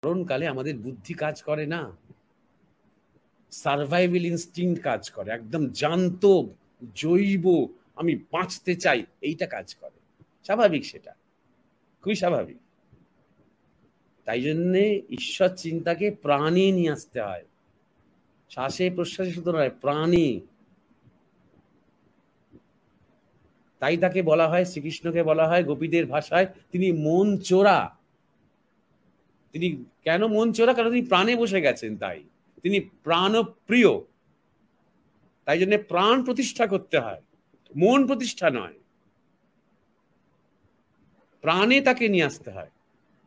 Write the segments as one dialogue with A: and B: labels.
A: মরণকালে আমাদের বুদ্ধি কাজ করে না, সার্ভাইভাল ইনস্টিংক্ট কাজ করে, একদম জান্ত জৈব আমি বাঁচতে চাই এইটা কাজ করে। স্বাভাবিক, সেটা খুবই স্বাভাবিক। তাই জন্যে ঈশ্বর চিন্তাকে প্রাণে নিয়ে আসতে হয়, শ্বাসে প্রশ্বাসে শুধু নয়, প্রাণে। তাই তাকে বলা হয়, শ্রীকৃষ্ণকে বলা হয় গোপীদের ভাষায়, তিনি মন চোরা। তিনি কেন মন চোরা? কারণ তিনি প্রাণে বসে গেছেন, তাই তিনি প্রাণপ্রিয়। তাই জন্য প্রাণ প্রতিষ্ঠা করতে হয়, মন প্রতিষ্ঠা নয়, প্রাণে তাকে নিয়ে আসতে হয়।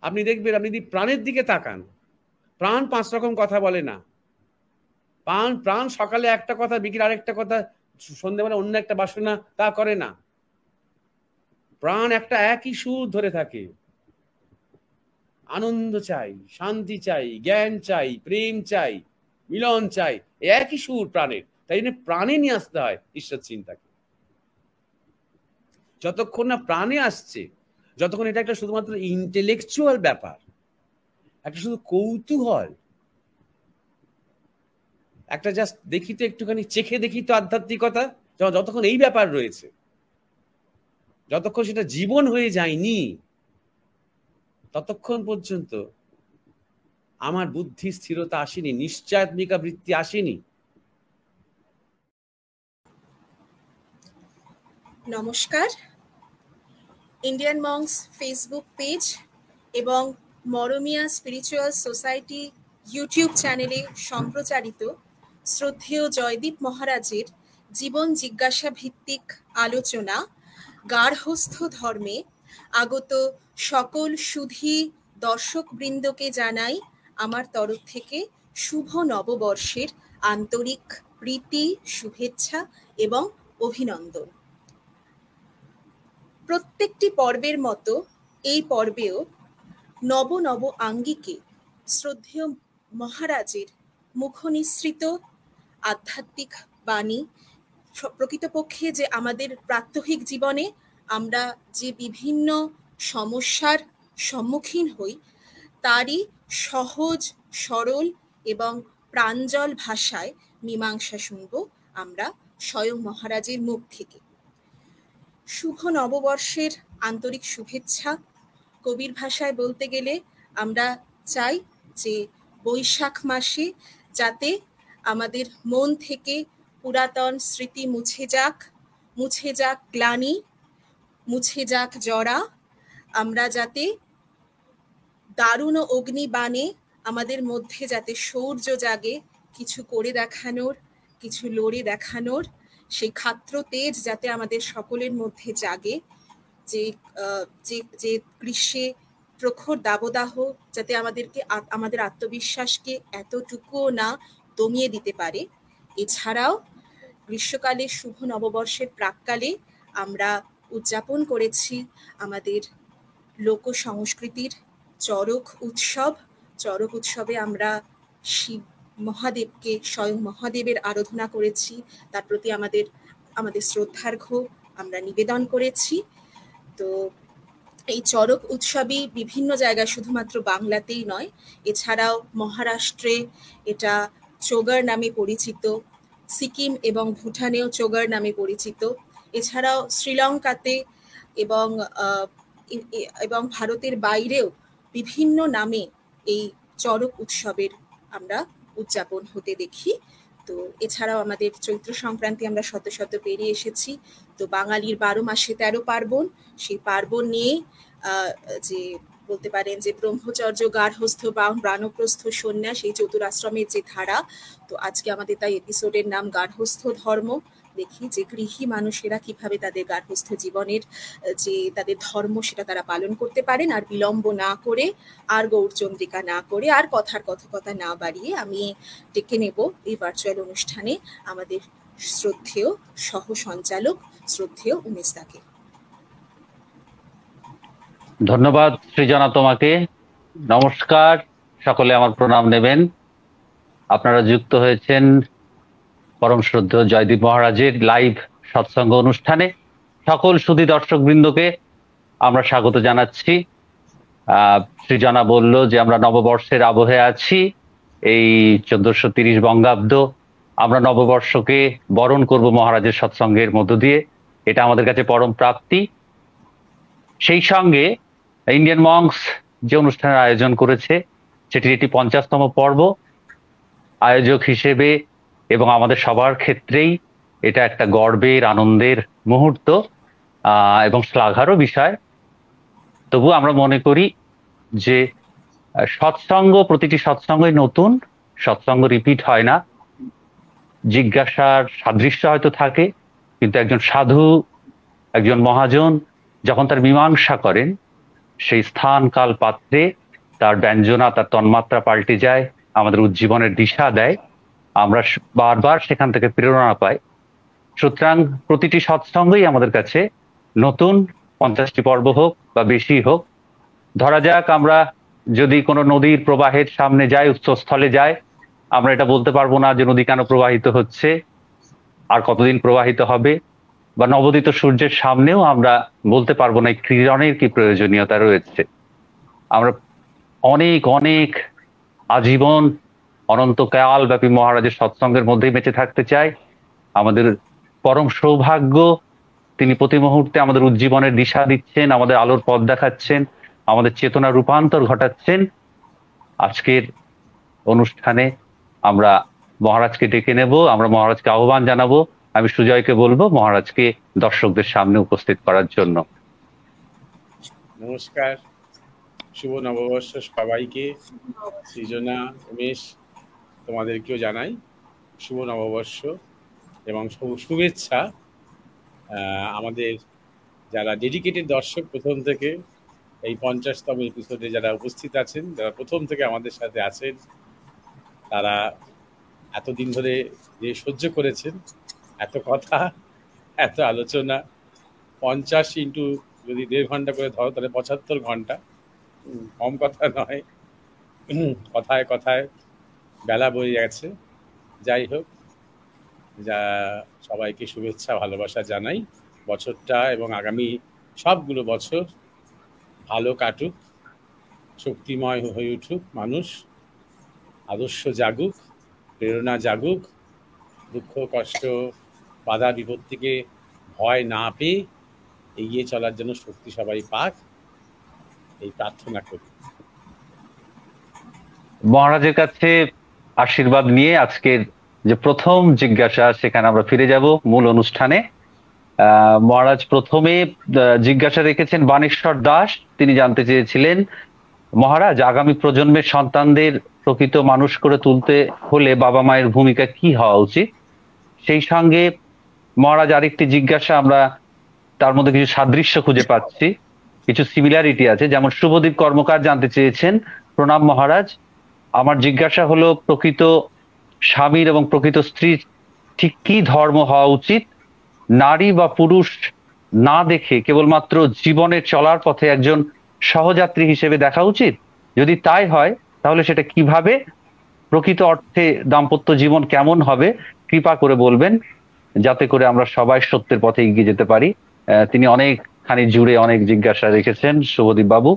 A: আপনি দেখবেন, আপনি যদি প্রাণের দিকে তাকান, প্রাণ 5 রকম কথা বলে না। প্রাণ সকালে একটা কথা, বিকেলে আরেকটা কথা, সন্ধ্যেবেলা অন্য একটা বাসনা, তা করে না। প্রাণ একটা একই সুর ধরে থাকে। আনন্দ চাই, শান্তি চাই, জ্ঞান চাই, প্রেম চাই, মিলন চাই, একই সুর প্রাণের। তাই জন্য প্রাণে নিয়ে আসতে হয় ঈশ্বর চিন্তাকে। যতক্ষণ না প্রাণে আসছে, যতক্ষণ এটা একটা শুধুমাত্র ইন্টেলেকচুয়াল ব্যাপার, একটা শুধু কৌতূহল, একটা জাস্ট দেখি তো, একটুখানি চেখে দেখি তো আধ্যাত্মিকতা, যতক্ষণ এই ব্যাপার রয়েছে, যতক্ষণ সেটা জীবন হয়ে যায়নি, ততক্ষণ পর্যন্ত আমার বুদ্ধি স্থিরতা আসেনি, নিশ্চয়াত্মিকা বৃত্তি আসেনি।
B: নমস্কার। ইন্ডিয়ান মংস ফেসবুক পেজ এবং মরমিয়া স্পিরিচুয়াল সোসাইটি ইউটিউব চ্যানেলে সম্প্রচারিত শ্রদ্ধেয় জয়দীপ মহারাজের জীবন জিজ্ঞাসা ভিত্তিক আলোচনা গার্হস্থ্য ধর্মে আগত সকল সুধী দর্শকবৃন্দকে জানাই আমার তরফ থেকে শুভ নববর্ষের আন্তরিক প্রীতি, শুভেচ্ছা এবং অভিনন্দন। প্রত্যেকটি পর্বের মতো এই পর্বেও নব নব আঙ্গিকে শ্রদ্ধেয় মহারাজের মুখনিসৃত আধ্যাত্মিক বাণী, প্রকৃতপক্ষে যে আমাদের প্রাত্যহিক জীবনে আমরা যে বিভিন্ন সমস্যার সম্মুখীন হই, তারই সহজ সরল এবং প্রাঞ্জল ভাষায় মীমাংসা শুনব আমরা স্বয়ং মহারাজের মুখ থেকে। শুভ নববর্ষের আন্তরিক শুভেচ্ছা। কবির ভাষায় বলতে গেলে আমরা চাই যে বৈশাখ মাসে যাতে আমাদের মন থেকে পুরাতন স্মৃতি মুছে যাক গ্লানি, মুছে যাক জরা। আমরা যাতে দারুণ অগ্নিবাণে আমাদের মধ্যে যাতে শৌর্য জাগে, কিছু করে দেখানোর, কিছু লড়ে দেখানোর, সেই ক্ষাত্র তেজ যাতে আমাদের সকলের মধ্যে জাগে, যে গ্রীষ্মে প্রখর দাবদাহ যাতে আমাদের আত্মবিশ্বাসকে এতটুকুও না দমিয়ে দিতে পারে। এছাড়াও গ্রীষ্মকালে শুভ নববর্ষের প্রাক্কালে আমরা উদযাপন করেছি আমাদের লোক সংস্কৃতির চড়ক উৎসবে আমরা শিব মহাদেবকে, স্বয়ং মহাদেবের আরাধনা করেছি, তার প্রতি আমাদের শ্রদ্ধার্ঘ্য আমরা নিবেদন করেছি। তো এই চড়ক উৎসবই বিভিন্ন জায়গায়, শুধুমাত্র বাংলাতেই নয়, এছাড়াও মহারাষ্ট্রে এটা চোগার নামে পরিচিত, সিকিম এবং ভুটানেও চোগার নামে পরিচিত, এছাড়াও শ্রীলঙ্কাতে এবং ভারতের বাইরেও বিভিন্ন নামে এই চড়ক উৎসবের আমরা উদযাপন হতে দেখি। তো এছাড়াও আমাদের চৈত্র সংক্রান্তি আমরা শত পেরিয়ে এসেছি। তো বাঙালির 12 মাসে 13 পার্বণ, সেই পার্বণ নিয়ে যে বলতে পারেন যে ব্রহ্মচর্য, গার্হস্থ্য বা বানপ্রস্থ, সন্ন্যাস, এই চতুরাশ্রমের যে ধারা। তো আজকে আমাদের তাই এপিসোডের নাম গার্হস্থ্য ধর্ম। দেখি যে গৃহী মানুষেরা কিভাবে তাদের গার্হস্থ্য জীবনের যে তাদের ধর্ম সেটা তারা পালন করতে পারেন, আর বিলম্ব না করে, আর গৌরচন্দ্রিকা না করে, আর কথা না বাড়িয়ে আমি ডেকে নেব এই ভার্চুয়াল অনুষ্ঠানে আমাদের শ্রদ্ধেয় সহ সঞ্চালক শ্রদ্ধেয় উমেশদাকে।
C: ধন্যবাদ সৃজনা তোমাকে। নমস্কার, সকলে আমার প্রণাম নেবেন। আপনারা যুক্ত হয়েছেন পরম শ্রদ্ধেয় জয়দীপ মহারাজের লাইভ সৎসঙ্গ অনুষ্ঠানে। সকল সুধী দর্শক বৃন্দকে আমরা স্বাগত জানাচ্ছি। সৃজনা বলল যে আমরা নববর্ষের আবহে আছি, এই 1430 বঙ্গাব্দ। আমরা নববর্ষকে বরণ করব মহারাজের সৎসঙ্গের মধ্য দিয়ে, এটা আমাদের কাছে পরম প্রাপ্তি। সেই সঙ্গে ইন্ডিয়ান মঙ্কস যে অনুষ্ঠানের আয়োজন করেছে সেটির এটি 50তম পর্ব। আয়োজক হিসেবে এবং আমাদের সবার ক্ষেত্রেই এটা একটা গর্বের, আনন্দের মুহূর্ত এবং শ্লাঘারও বিষয়। তবু আমরা মনে করি যে সৎসঙ্গ, প্রতিটি সৎসঙ্গই নতুন, সৎসঙ্গ রিপিট হয় না। জিজ্ঞাসার সাদৃশ্য হয়তো থাকে, কিন্তু একজন সাধু, একজন মহাজন যখন তার মীমাংসা করেন, সেই স্থান কাল পাত্রে তার ব্যঞ্জনা, তার তন্মাত্রা পাল্টে যায়, আমাদের উজ্জীবনের দিশা দেয়, আমরা বারবার সেখান থেকে প্রেরণা পাই। সুতরাং প্রতিটি সৎসঙ্গই আমাদের কাছে নতুন, 50টি পর্ব হোক বা বেশি হোক। ধরা যাক আমরা যদি কোনো নদীর প্রবাহের সামনে যাই, উৎসস্থলে যাই, আমরা এটা বলতে পারবো না যে নদী কেন প্রবাহিত হচ্ছে, আর কতদিন প্রবাহিত হবে, বা নবোদিত সূর্যের সামনেও আমরা বলতে পারবো না এই কিরণের কি প্রয়োজনীয়তা রয়েছে। আমরা অনেক অনেক আজীবন অনন্তকাল ব্যাপী মহারাজের সৎসঙ্গের মধ্যেই বেঁচে থাকতে চাই। আমাদের পরম সৌভাগ্য, তিনি প্রতি মুহূর্তে আমাদের উজ্জীবনের দিশা দিচ্ছেন, আমাদের আলোর পথ দেখাচ্ছেন, আমাদের চেতনা রূপান্তর ঘটাচ্ছেন। আজকের অনুষ্ঠানে আমরা মহারাজকে ডেকে নেব, আমরা মহারাজকে আহ্বান জানাবো। আমি সুজয়কে বলবো মহারাজকে দর্শকদের সামনে উপস্থিত করার জন্য।
A: নমস্কার, শুভ নববর্ষ সবাইকে। সৃজনা, উমেশ, তোমাদেরকেও জানাই শুভ নববর্ষ এবং শুভেচ্ছা। আমাদের যারা ডেডিকেটেড দর্শক প্রথম থেকে এই 50তম এপিসোডে যারা উপস্থিত আছেন, যারা প্রথম থেকে আমাদের সাথে আছেন, তারা এতদিন ধরে যে সহ্য করেছেন, এত কথা, এত আলোচনা, 50 ইন্টু যদি 1.5 ঘন্টা করে ধরো তাহলে 75 ঘন্টা, কম কথা নয়। কথায় কথায় বেলা বয়ে গেছে। যাই হোক, যা সবাইকে শুভেচ্ছা, ভালোবাসা জানাই। বছরটা এবং আগামী সবগুলো বছর ভালো কাটুক, শক্তিময় হয়ে উঠুক মানুষ, আদর্শ জাগুক, প্রেরণা জাগুক, দুঃখ কষ্ট বাধা বিপত্তিকে ভয় না পেয়ে এগিয়ে চলার জন্য শক্তি সবাই পাক, এই প্রার্থনা করি।
C: মহারাজের কাছে আশীর্বাদ নিয়ে আজকের যে প্রথম জিজ্ঞাসা, সেখানে আমরা ফিরে যাব মূল অনুষ্ঠানে। মহারাজ প্রথমে জিজ্ঞাসা রেখেছেন বাণেশ্বর দাস। তিনি জানতে চেয়েছিলেন, মহারাজ আগামী প্রজন্মের সন্তানদের প্রকৃত মানুষ করে তুলতে হলে বাবা মায়ের ভূমিকা কি হওয়া উচিত? সেই সঙ্গে মহারাজ আরেকটি জিজ্ঞাসা, আমরা তার মধ্যে কিছু সাদৃশ্য খুঁজে পাচ্ছি, কিছু সিমিলারিটি আছে। যেমন শুভদীপ কর্মকার জানতে চেয়েছেন, প্রণাম মহারাজ, আমার জিজ্ঞাসা হলো প্রকৃত স্বামীর এবং প্রকৃত স্ত্রীর ঠিক কি ধর্ম হওয়া উচিত? নারী বা পুরুষ না দেখে কেবলমাত্র জীবনের চলার পথে একজন সহযাত্রী হিসেবে দেখা উচিত? যদি তাই হয় তাহলে সেটা কিভাবে? প্রকৃত অর্থে দাম্পত্য জীবন কেমন হবে? কৃপা করে বলবেন, যাতে করে আমরা সবাই সত্যের পথে এগিয়ে যেতে পারি। তিনি অনেকখানি জুড়ে অনেক জিজ্ঞাসা রেখেছেন শুভদীপ বাবু।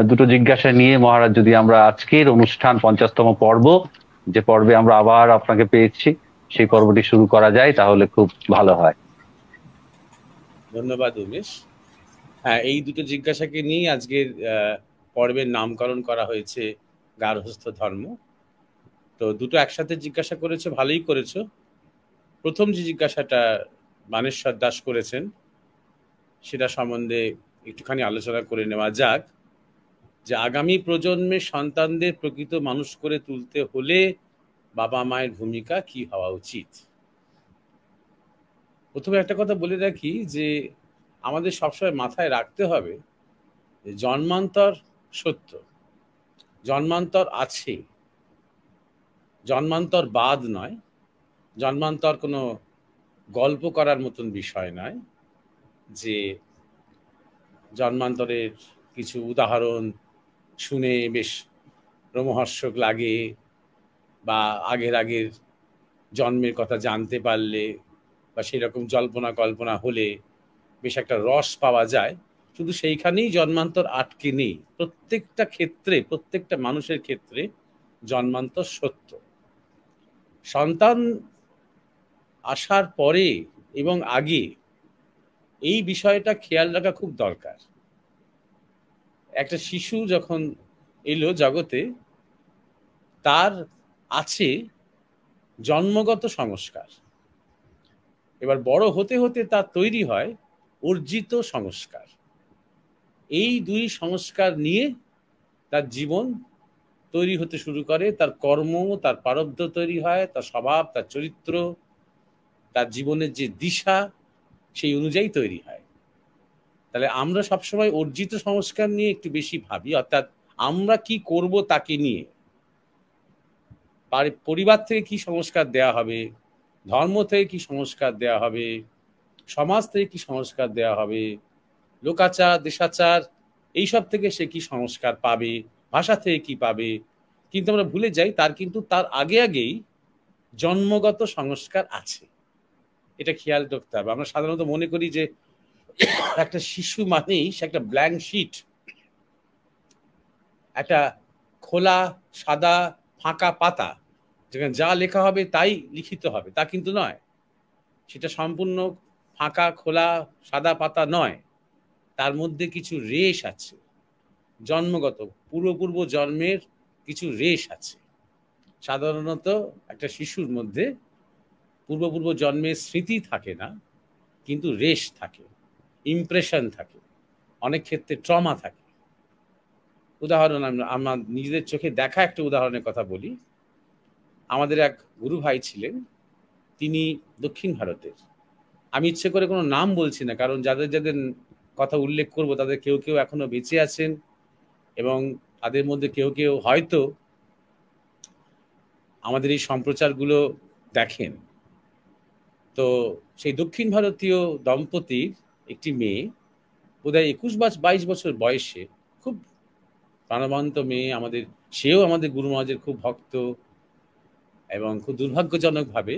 C: দুটো জিজ্ঞাসা নিয়ে মহারাজ যদি আমরা আজকের অনুষ্ঠান 50তম পর্ব, যে পর্বে আমরা আবার আপনাকে পেয়েছি, সেই পর্বটি শুরু করা যায় তাহলে খুব ভালো হয়।
A: ধন্যবাদ উমেশ। হ্যাঁ, এই দুটো জিজ্ঞাসাকে নিয়ে আজকের পর্বের নামকরণ করা হয়েছে গার্হস্থ্য ধর্ম। তো দুটো একসাথে জিজ্ঞাসা করেছো, ভালোই করেছো। প্রথম যে জিজ্ঞাসাটা বাণেশ্বর দাস করেছেন, সেটা সম্বন্ধে একটুখানি আলোচনা করে নেওয়া যাক। যে আগামী প্রজন্মের সন্তানদের প্রকৃত মানুষ করে তুলতে হলে বাবা মায়ের ভূমিকা কি হওয়া উচিত? প্রথমে একটা কথা বলে রাখি যে আমাদের সবসময় মাথায় রাখতে হবে যে জন্মান্তর সত্য, জন্মান্তর আছে, জন্মান্তর বাদ নয়, জন্মান্তর কোনো গল্প করার মতন বিষয় নয় যে জন্মান্তরের কিছু উদাহরণ শুনে বেশ রোমহর্ষক লাগে, বা আগের জন্মের কথা জানতে পারলে বা সেরকম জল্পনা কল্পনা হলে বেশ একটা রস পাওয়া যায়, শুধু সেইখানেই জন্মান্তর আটকে নেই, প্রত্যেকটা ক্ষেত্রে, প্রত্যেকটা মানুষের ক্ষেত্রে জন্মান্তর সত্য। সন্তান আসার পরে এবং আগে এই বিষয়টা খেয়াল রাখা খুব দরকার। একটা শিশু যখন এলো জগতে, তার আছে জন্মগত সংস্কার, এবার বড় হতে হতে তার তৈরি হয় অর্জিত সংস্কার। এই দুই সংস্কার নিয়ে তার জীবন তৈরি হতে শুরু করে, তার কর্ম, তার প্রারব্ধ তৈরি হয়, তার স্বভাব, তার চরিত্র, তার জীবনের যে দিশা সেই অনুযায়ী তৈরি হয়। তাহলে আমরা সবসময় অর্জিত সংস্কার নিয়ে একটু বেশি ভাবি, অর্থাৎ আমরা কি করব তাকে নিয়ে। পরিবার থেকে কি সংস্কার দেয়া হবে, ধর্ম থেকে কি সংস্কার দেয়া হবে, সমাজ থেকে কি সংস্কার দেয়া হবে, লোকাচার, দেশাচার, এইসব থেকে সে কি সংস্কার পাবে, ভাষা থেকে কি পাবে। কিন্তু আমরা ভুলে যাই তার কিন্তু তার আগে আগেই জন্মগত সংস্কার আছে, এটা খেয়াল রাখতে হবে। আমরা সাধারণত মনে করি যে একটা শিশু মানেই সে একটা ব্ল্যাঙ্ক শিট, একটা খোলা সাদা ফাঁকা পাতা, যেখানে যা লেখা হবে তাই লিখিত হবে, তা কিন্তু নয়। সেটা সম্পূর্ণ ফাঁকা খোলা সাদা পাতা নয়, তার মধ্যে কিছু রেশ আছে, জন্মগত পূর্ব জন্মের কিছু রেশ আছে। সাধারণত একটা শিশুর মধ্যে পূর্ব জন্মের স্মৃতি থাকে না, কিন্তু রেশ থাকে, ইমপ্রেশন থাকে, অনেক ক্ষেত্রে ট্রমা থাকে। উদাহরণ আমরা নিজেদের চোখে দেখা একটা উদাহরণের কথা বলি। আমাদের এক গুরু ভাই ছিলেন, তিনি দক্ষিণ ভারতের। আমি ইচ্ছে করে কোনো নাম বলছি না, কারণ যাদের যাদের কথা উল্লেখ করব তাদের কেউ কেউ এখনো বেঁচে আছেন এবং তাদের মধ্যে কেউ কেউ হয়তো আমাদের এই সম্প্রচারগুলো দেখেন। তো সেই দক্ষিণ ভারতীয় দম্পতির একটি মেয়ে, বোধহয় 21-22 বছর বয়সে, খুব প্রাণবন্ত মেয়ে, সেও আমাদের গুরু মহারাজের খুব ভক্ত, এবং খুব দুর্ভাগ্যজনকভাবে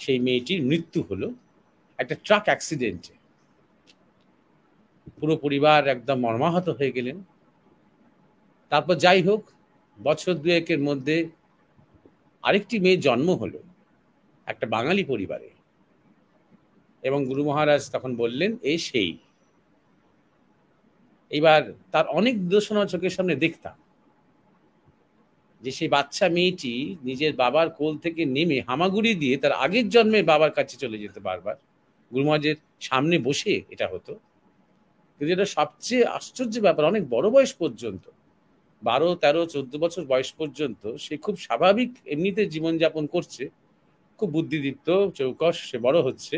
A: সেই মেয়েটির মৃত্যু হলো একটা ট্রাক অ্যাক্সিডেন্টে। পুরো পরিবার একদম মর্মাহত হয়ে গেলেন। তারপর যাই হোক, বছর দুয়েকের মধ্যে আরেকটি মেয়ের জন্ম হলো একটা বাঙালি পরিবারে, এবং গুরু মহারাজ তখন বললেন এ সেই। এবার তার অনেক নিদর্শন চোখের সামনে দেখতাম, যে সেই বাচ্চা মেয়েটি নিজের বাবার কোল থেকে নেমে হামাগুড়ি দিয়ে তার আগের জন্মের বাবার কাছে চলে যেত বারবার। গুরু মহারাজের সামনে বসে এটা হতো। কিন্তু এটা সবচেয়ে আশ্চর্য ব্যাপার, অনেক বড় বয়স পর্যন্ত, 12, 13, 14 বছর বয়স পর্যন্ত সে খুব স্বাভাবিক এমনিতে জীবনযাপন করছে, খুব বুদ্ধিদীপ্ত চৌকস, সে বড় হচ্ছে।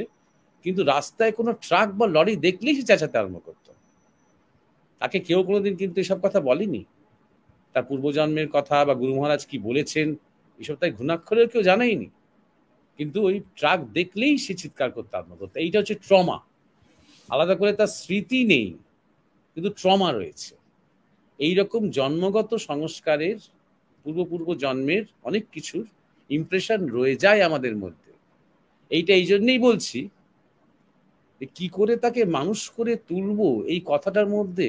A: কিন্তু রাস্তায় কোনো ট্রাক বা লরি দেখলেই সে চেঁচাতে আরম্ভ করত। তাকে কেউ কোনোদিন কিন্তু এসব কথা বলেনি, তার পূর্বজন্মের কথা বা গুরু মহারাজ কি বলেছেন এসব তাই ঘুণাক্ষরেও কেউ জানায়নি। কিন্তু ওই ট্রাক দেখলেই সে চিৎকার করতে আরম্ভ করতো। এইটা হচ্ছে ট্রমা। আলাদা করে তার স্মৃতি নেই, কিন্তু ট্রমা রয়েছে। এইরকম জন্মগত সংস্কারের পূর্ব জন্মের অনেক কিছুর ইমপ্রেশন রয়ে যায় আমাদের মধ্যে। এইটা এই জন্যই বলছি, কি করে তাকে মানুষ করে তুলবো, এই কথাটার মধ্যে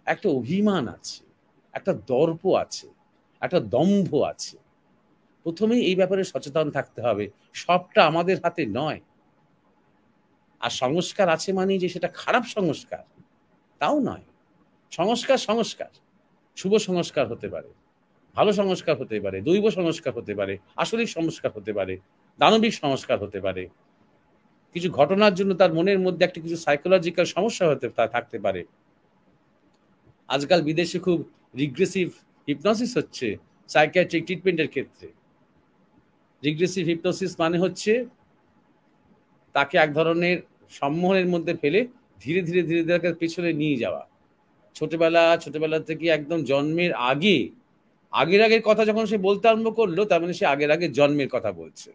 A: একটা অভিমান আছে, একটা দর্প আছে, একটা দম্ভ আছে। প্রথমেই এই ব্যাপারে সচেতন থাকতে হবে, সবটা আমাদের হাতে নয়। আর সংস্কার আছে মানেই যে সেটা খারাপ সংস্কার তাও নয়। সংস্কার সংস্কার, শুভ সংস্কার হতে পারে, ভালো সংস্কার হতে পারে, দৈব সংস্কার হতে পারে, আসরিক সংস্কার হতে পারে, দানবিক সংস্কার হতে পারে। কিছু ঘটনার জন্য তার মনের মধ্যে একটা কিছু সাইকোলজিক্যাল সমস্যা থাকতে পারে। আজকাল বিদেশে খুব রিগ্রেসিভ হিপনোসিস হচ্ছে সাইকিয়াট্রিক ট্রিটমেন্টের ক্ষেত্রে। রিগ্রেসিভ হিপনোসিস মানে হচ্ছে তাকে এক ধরনের সম্মোহনের মধ্যে ফেলে ধীরে ধীরে ধীরে ধীরে পেছনে নিয়ে যাওয়া। ছোটবেলা থেকে একদম জন্মের আগের কথা যখন সে বলতে আরম্ভ করলো, তার মানে সে আগের জন্মের কথা বলছে।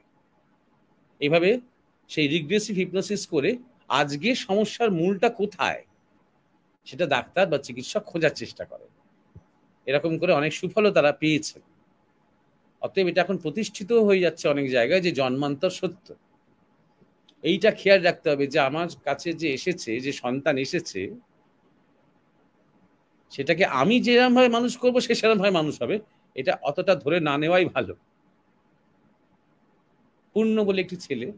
A: এইভাবে সেই রিগ্রেসিভ হিপনোসিস করে আজকে সমস্যার মূলটা কোথায় সেটা ডাক্তার বা চিকিৎসক খোঁজার চেষ্টা করে। এরকম করে অনেক সুফলও তারা পেয়েছে। অতএব এটা এখন প্রতিষ্ঠিত হয়ে যাচ্ছে অনেক জায়গায় যে জন্মান্তর সত্য। এইটা খেয়াল রাখতে হবে যে আমার কাছে যে এসেছে, যে সন্তান এসেছে, সেটাকে আমি যেরকম ভাবে মানুষ করবো সে সেরকম ভাবে মানুষ হবে, এটা অতটা ধরে না নেওয়াই ভালো। পূর্ণ বলে একটি ছেলে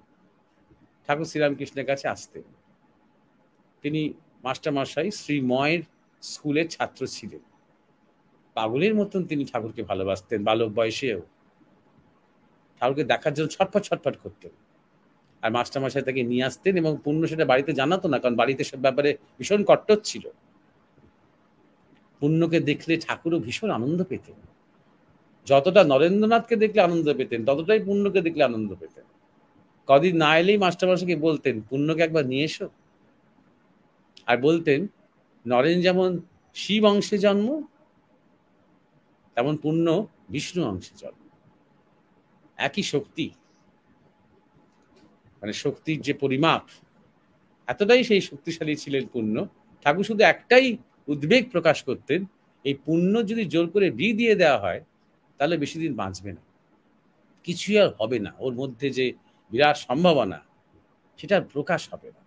A: ঠাকুর শ্রীরামকৃষ্ণের কাছে আসতেন। তিনি মাস্টারমশাই শ্রীময়ের স্কুলের ছাত্র ছিলেন। পাগলের মতন তিনি ঠাকুরকে ভালোবাসতেন, বালক বয়সেও ঠাকুরকে দেখার জন্য ছটফট ছটফট করতেন। আর মাস্টারমশাই তাকে নিয়ে আসতেন এবং পূর্ণ সেটা বাড়িতে জানাতো না, কারণ বাড়িতে সব ব্যাপারে ভীষণ কট্টর ছিল। পূর্ণকে দেখলে ঠাকুরও ভীষণ আনন্দ পেতেন। যতটা নরেন্দ্রনাথকে দেখলে আনন্দ পেতেন, ততটাই পূর্ণকে দেখলে আনন্দ পেতেন। কদিন না এলেই মাস্টারমশাইকে বলতেন, পূর্ণকে একবার নিয়ে এসো। আর বলতেন, নরেন যেমন শিব অংশে জন্ম, তেমন পূর্ণ বিষ্ণু অংশে জন্ম। একই শক্তি, মানে শক্তির যে পরিমাপ, এতটাই সেই শক্তিশালী ছিলেন পূর্ণ। ঠাকুর শুধু একটাই উদ্বেগ প্রকাশ করতেন, এই পূর্ণ যদি জোর করে বিয়ে দিয়ে দেওয়া হয় তাহলে বেশি দিন বাঁচবে না, কিছুই আর হবে না, ওর মধ্যে যে বিরাট সম্ভাবনা সেটা প্রকাশ হবে না।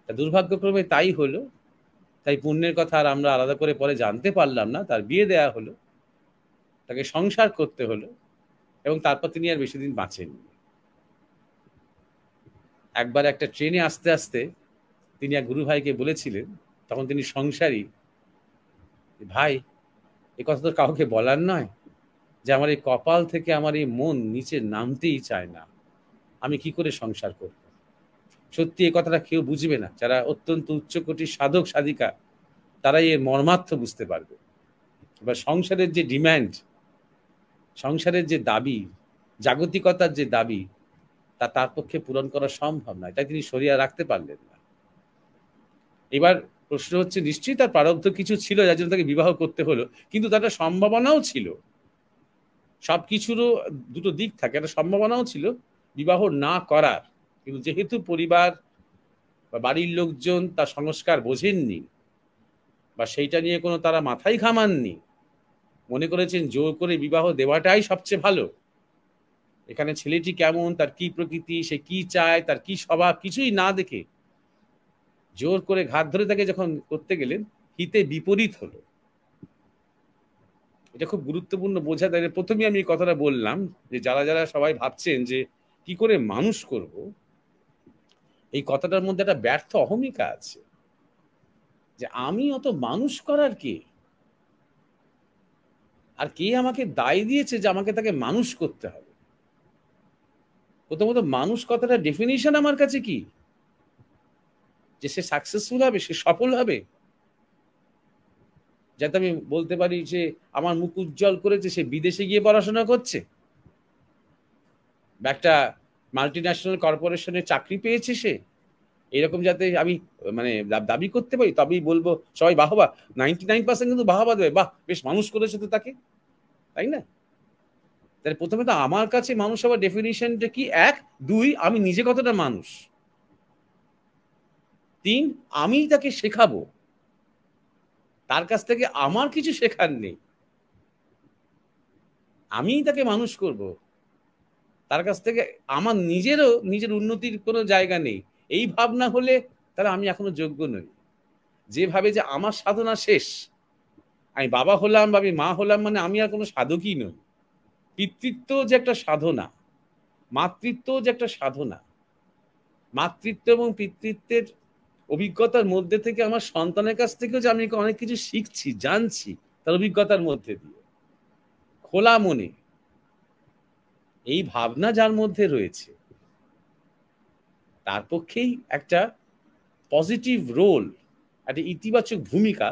A: দুর্ভাগ্যক্রমে তাই হলো। তাই পুণ্যের কথা আর আমরা আলাদা করে পরে জানতে পারলাম না। তার বিয়ে দেয়া হলো, তাকে সংসার করতে হলো, এবং তারপর তিনি আর বেশি দিন বাঁচেননি। একবার একটা ট্রেনে আসতে আসতে তিনি এক গুরু ভাইকে বলেছিলেন, তখন তিনি সংসারী, ভাই এ কথা তো কাউকে বলার নয়, যে আমার এই কপাল থেকে আমার এই মন নিচে নামতেই চায় না, আমি কি করে সংসার করব। সত্যি এই কথাটা কেউ বুঝবে না, যারা অত্যন্ত উচ্চকোটির সাধক সাধিকা তারাই এর মর্মার্থ বুঝতে পারবে। এবার সংসারের যে ডিম্যান্ড, সংসারের যে দাবি, জাগতিকতার যে দাবি, তা তার পক্ষে পূরণ করা সম্ভব নয়, তাই তিনি সরিয়ে রাখতে পারলেন না। এবার প্রশ্ন হচ্ছে, নিশ্চয়ই তার প্রারব্ধ কিছু ছিল যার জন্য তাকে বিবাহ করতে হলো, কিন্তু তার একটা সম্ভাবনাও ছিল। সবকিছুরও দুটো দিক থাকে, একটা সম্ভাবনাও ছিল বিবাহ না করার, কিন্তু যেহেতু পরিবার বা বাড়ির লোকজন তার সংস্কার বোঝেননি বা সেইটা নিয়ে কোনো তারা মাথায় ঘামাননি, মনে করেছেন জোর করে বিবাহ দেওয়াটাই সবচেয়ে ভালো। এখানে ছেলেটি কেমন, তার কি প্রকৃতি, সে কি চায়, তার কি স্বভাব, কিছুই না দেখে জোর করে ঘাত ধরে তাকে যখন করতে গেলেন, হিতে বিপরীত হলো। এটা খুব গুরুত্বপূর্ণ বোঝা। তাই প্রথমে আমি এই কথাটা বললাম যে যারা যারা সবাই ভাবছেন যে কি করে মানুষ করব, এই কথাটার মধ্যে একটা ব্যর্থ অহমিকা আছে, যে আমি অত মানুষ করার কে, আর কে আমাকে দায় দিয়েছে যে আমাকে তাকে মানুষ করতে হবে। প্রথমত মানুষ কথাটা ডেফিনিশন আমার কাছে কি, যে সে সাকসেসফুল হবে, সে সফল হবে, যাতে আমি বলতে পারি যে আমার মুখ উজ্জ্বল করেছে, সে বিদেশে গিয়ে পড়াশোনা করছে, একটা মাল্টি ন্যাশনাল কর্পোরেশনে চাকরি পেয়েছে সে, এরকম যাতে আমি মানে দাবি করতে পারি, তবেই বলবো সবাই বাহবা, 99% কিন্তু বাহবা দেবে, বাহ বেশ মানুষ করেছে তো তাকে, তাই না? তাহলে প্রথমে তো আমার কাছে মানুষ হওয়ার ডেফিনিশনটা কি, 1, 2 আমি নিজে কতটা মানুষ, 3 আমি তাকে শেখাবো, তার কাছ থেকে আমার কিছু শেখার নেই, আমি তাকে মানুষ করব, তার কাছ থেকে আমার নিজের উন্নতির কোনো জায়গা নেই। এই ভাবনা হলে তাহলে আমি এখনো যোগ্য নই। যে ভাবে যে আমার সাধনা শেষ, আমি বাবা হলাম বা আমি মা হলাম মানে আমি আর কোনো সাধকই নই। পিতৃত্ব যে একটা সাধনা, মাতৃত্ব যে একটা সাধনা, মাতৃত্ব এবং পিতৃত্বের অভিজ্ঞতার মধ্যে থেকে আমার সন্তানের কাছ থেকেও যে আমি অনেক কিছু শিখছি, জানছি, তার অভিজ্ঞতার মধ্যে দিয়ে খোলা মনে, এই ভাবনা যার মধ্যে রয়েছে, তার পক্ষেই একটা পজিটিভ রোল, একটা ইতিবাচক ভূমিকা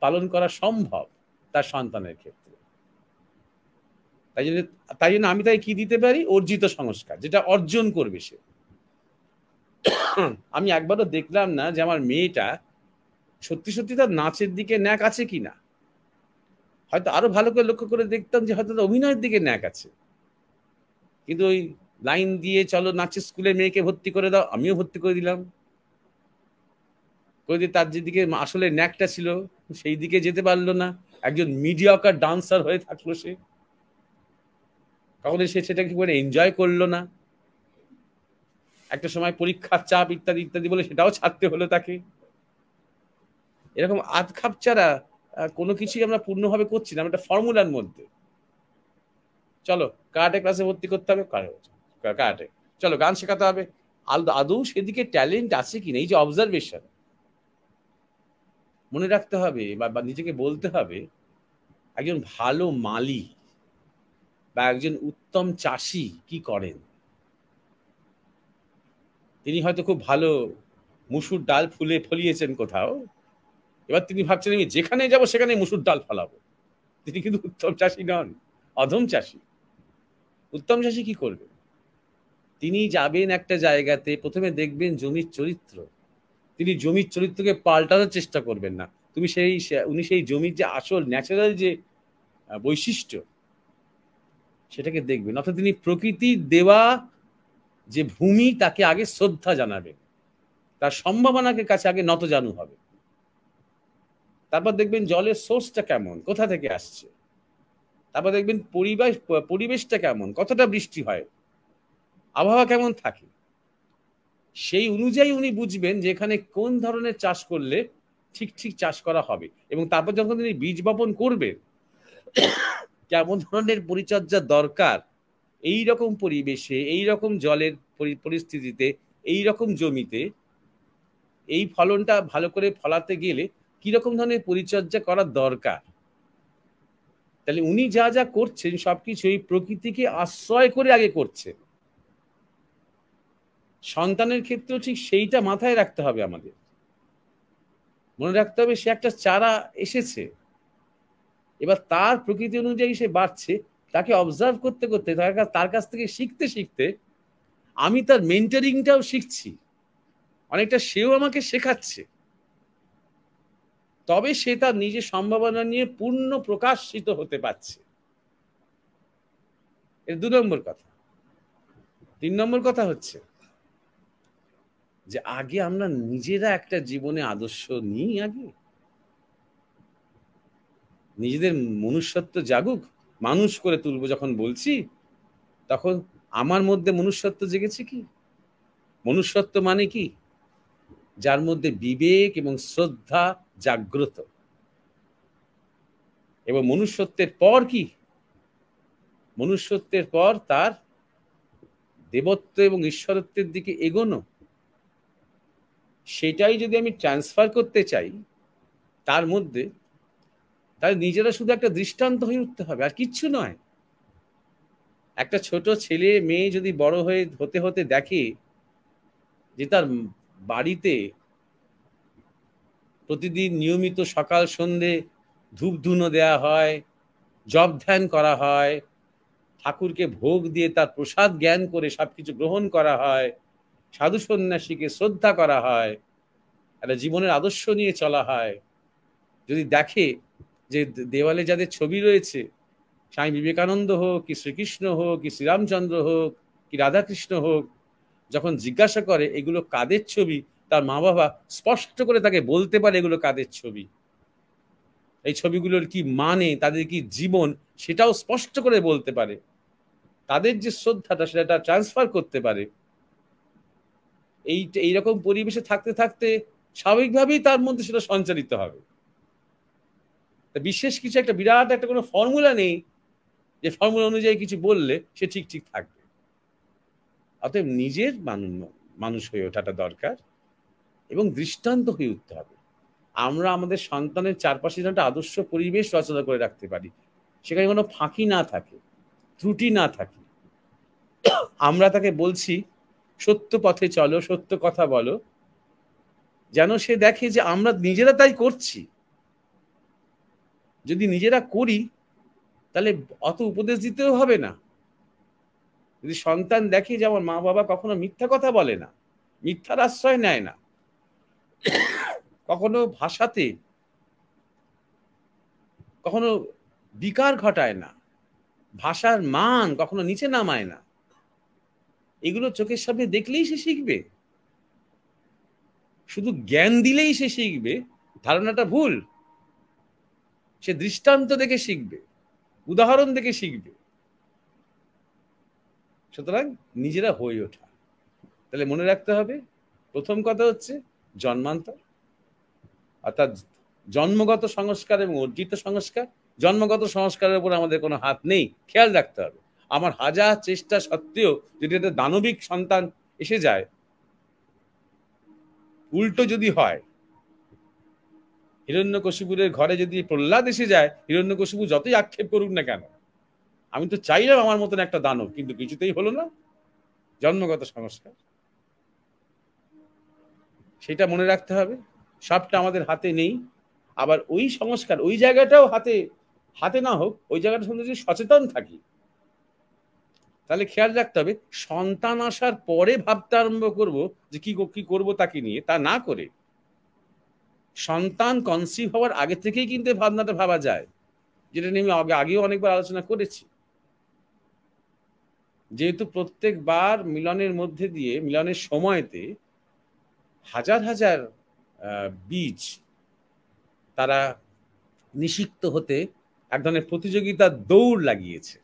A: পালন করা সম্ভব তার সন্তানের ক্ষেত্রে। তাই জন্য আমি তাই কি দিতে পারি, অর্জিত সংস্কার, যেটা অর্জন করবে সে। আমি একবারও দেখলাম না যে আমার মেয়েটা সত্যি সত্যি তার নাচের দিকে ন্যাক আছে কিনা, হয়তো আরো ভালো করে লক্ষ্য করে দেখতাম যে হয়তো তার অভিনয়ের দিকে ন্যাক আছে, কিন্তু ওই লাইন দিয়ে চলো নাচের স্কুলে মেয়েকে ভর্তি করে দাও, আমিও ভর্তি করে দিলাম, করে দিয়ে তার যেদিকে আসলে ন্যাকটা ছিল সেই দিকে যেতে পারলো না, একজন মিডিয়াকার ডান্সার হয়ে থাকলো সে, কখনো সে সেটাকে করে এনজয় করলো না, একটা সময় পরীক্ষার চাপ ইত্যাদি ইত্যাদি বলে সেটাও ছাড়তে হলো তাকে। এরকম আধ খাপচারা কোনো কিছুই আমরা পূর্ণভাবে করছি না, একটা ফর্মুলার মধ্যে। চলো কারাটে ক্লাসে ভর্তি করতে হবে, কারাটে, চলো গান শেখাতে হবে, আদৌ সেদিকে ট্যালেন্ট আছে কিনা, এই যে অবজারভেশন মনে রাখতে হবে, বা নিজেকে বলতে হবে একজন ভালো মালি বা একজন উত্তম চাষি কি করেন। তিনি হয়তো খুব ভালো মুসুর ডাল ফলিয়েছেন কোথাও, এবার তিনি ভাবছেন আমি যেখানে যাব সেখানে মুসুর ডাল ফলাবো। তিনি কিন্তু উত্তম চাষি নন, অধম চাষি। উত্তম চাষি কি করবে? তিনি যাবেন একটা জায়গাতে, প্রথমে দেখবেন জমির চরিত্র, তিনি জমির চরিত্রকে পাল্টানোর চেষ্টা করবেন না, উনি সেই জমির যে আসল ন্যাচারাল যে বৈশিষ্ট্য সেটাকে দেখবেন। অর্থাৎ তিনি প্রকৃতির দেওয়া যে ভূমি তাকে আগে শ্রদ্ধা জানাবেন, তার সম্ভাবনাকে কাছে আগে নতজানু হবে। তারপর দেখবেন জলের সোর্সটা কেমন, কোথা থেকে আসছে। তারপর দেখবেন পরিবেশটা কেমন, কতটা বৃষ্টি হয়, আবহাওয়া কেমন থাকে। সেই অনুযায়ী উনি বুঝবেন যে এখানে কোন ধরনের চাষ করলে ঠিক ঠিক চাষ করা হবে। এবং তারপর যখন তিনি বীজ বপন করবেন, কেমন ধরনের পরিচর্যা দরকার, এই রকম পরিবেশে, এই রকম জলের পরিস্থিতিতে, এই রকম জমিতে এই ফলনটা ভালো করে ফলাতে গেলে কিরকম ধরনের পরিচর্যা করার দরকার। তাহলে উনি যা যা করছেন সবকিছুই প্রকৃতিকে আশ্রয় করে আগে করছে। সন্তানের ক্ষেত্রেও ঠিক সেইটা মাথায় রাখতে হবে আমাদের। মনে রাখতে হবে সে একটা চারা এসেছে, এবার তার প্রকৃতি অনুযায়ী সে বাড়ছে, তাকে অবজার্ভ করতে করতে, তার কাছ থেকে শিখতে শিখতে আমি তার মেন্টরিংটাও শিখছি, অনেকটা সেও আমাকে শেখাচ্ছে। তবে সে তার নিজের সম্ভাবনা নিয়ে পূর্ণ প্রকাশিত হতে পারছে। এর 2 নম্বর কথা। 3 নম্বর কথা হচ্ছে যে আগে আমরা নিজেরা একটা জীবনে আদর্শ নিই, আগে নিজেদের মনুষ্যত্ব জাগুক, মানুষ করে তুলবো যখন বলছি, তখন আমার মধ্যে মনুষ্যত্ব জেগেছে কি? মনুষ্যত্ব মানে কি? যার মধ্যে বিবেক এবং শ্রদ্ধা জাগ্রত। এবং মনুষ্যত্বের পর কি? মনুষ্যত্বের পর তার দেবত্ব এবং ঈশ্বরত্বের দিকে এগোনো। সেটাই যদি আমি ট্রান্সফার করতে চাই তার মধ্যে, তাহলে নিজেরা শুধু একটা দৃষ্টান্ত হয়ে উঠতে হবে, আর কিচ্ছু নয়। একটা ছোট ছেলে মেয়ে যদি বড় হতে হতে দেখে যে তার বাড়িতে প্রতিদিন নিয়মিত সকাল সন্ধে ধূপ ধুনো দেওয়া হয়, জপ ধ্যান করা হয়, ঠাকুরকে ভোগ দিয়ে তার প্রসাদ জ্ঞান করে সবকিছু গ্রহণ করা হয়, সাধু সন্ন্যাসীকে শ্রদ্ধা করা হয়, একটা জীবনের আদর্শ নিয়ে চলা হয়, যদি দেখে যে দেওয়ালে যাদের ছবি রয়েছে, স্বামী বিবেকানন্দ হোক, কি শ্রীকৃষ্ণ হোক, কি শ্রীরামচন্দ্র হোক, কি রাধাকৃষ্ণ হোক, যখন জিজ্ঞাসা করে এগুলো কাদের ছবি, তার মা বাবা স্পষ্ট করে তাকে বলতে পারে এগুলো কাদের ছবি, এই ছবিগুলোর কি মানে, তাদের কি জীবন, সেটাও স্পষ্ট করে বলতে পারে। তাদের যে শ্রদ্ধাটা সেটা ট্রান্সফার করতে পারে। এইরকম পরিবেশে থাকতে থাকতে স্বাভাবিকভাবেই তার মধ্যে সেটা সঞ্চারিত হবে। বিশেষ কিছু একটা বিরাট একটা কোনো ফর্মুলা নেই যে ফর্মুলা অনুযায়ী কিছু বললে সে ঠিক ঠিক থাকবে। অতএব নিজের মানুষ হয়ে ওঠাটা দরকার এবং দৃষ্টান্ত হয়ে উঠতে হবে। আমরা আমাদের সন্তানের চারপাশে যেন একটা আদর্শ পরিবেশ রচনা করে রাখতে পারি, সেখানে কোনো ফাঁকি না থাকে, ত্রুটি না থাকে। আমরা তাকে বলছি সত্য পথে চলো, সত্য কথা বলো, যেন সে দেখে যে আমরা নিজেরা তাই করছি। যদি নিজেরা করি তাহলে অত উপদেশ দিতেও হবে না। যদি সন্তান দেখে যে আমার মা বাবা কখনো মিথ্যা কথা বলে না, মিথ্যার আশ্রয় নেয় না, কখনো ভাষাতে কখনো বিকার ঘটায় না, ভাষার মান কখনো নিচে নামায় না, এগুলো চোখের সামনে দেখলেই সে শিখবে। শুধু জ্ঞান দিলেই সে শিখবে ধারণাটা ভুল। সে দৃষ্টান্ত দেখে শিখবে, উদাহরণ দেখে শিখবে। সুতরাং নিজেরা হয়ে ওঠা। তাহলে মনে রাখতে হবে প্রথম কথা হচ্ছে জন্মান্তর, অর্থাৎ জন্মগত সংস্কার এবং অর্জিত সংস্কার। জন্মগত সংস্কারের উপর আমাদের কোনো হাত নেই, খেয়াল রাখতে হবে। আমার হাজার চেষ্টা সত্ত্বেও যদি একটা দানবিক সন্তান এসে যায়, উল্টো যদি হয়, হিরণ্যকশিপুরের ঘরে যদি প্রহ্লাদ এসে যায়, হিরণ্যকশিপু যতই আক্ষেপ করুক না কেন, আমি তো চাইলাম আমার মতন একটা দানব, কিন্তু কিছুতেই হলো না। জন্মগত সংস্কার, সেটা মনে রাখতে হবে। সবটা আমাদের হাতে নেই। আবার ওই সংস্কার, ওই জায়গাটাও হাতে না হোক, ওই জায়গাটা সম্বন্ধে যদি সচেতন থাকি, তাহলে খেয়াল রাখতে হবে সন্তান আসার পরে ভাবতে আরম্ভ করব যে কি করব তাকে নিয়ে, তা না করে সন্তান কনসিভ হওয়ার আগে থেকেই কিন্তু ভাবনাটা ভাবা যায়, যেটা নিয়ে আমি আগেও অনেকবার আলোচনা করেছি। যেহেতু প্রত্যেকবার মিলনের মধ্যে দিয়ে, মিলনের সময়তে হাজার হাজার বীজ তারা নিষিক্ত হতে এক ধরনের প্রতিযোগিতার দৌড় লাগিয়েছে।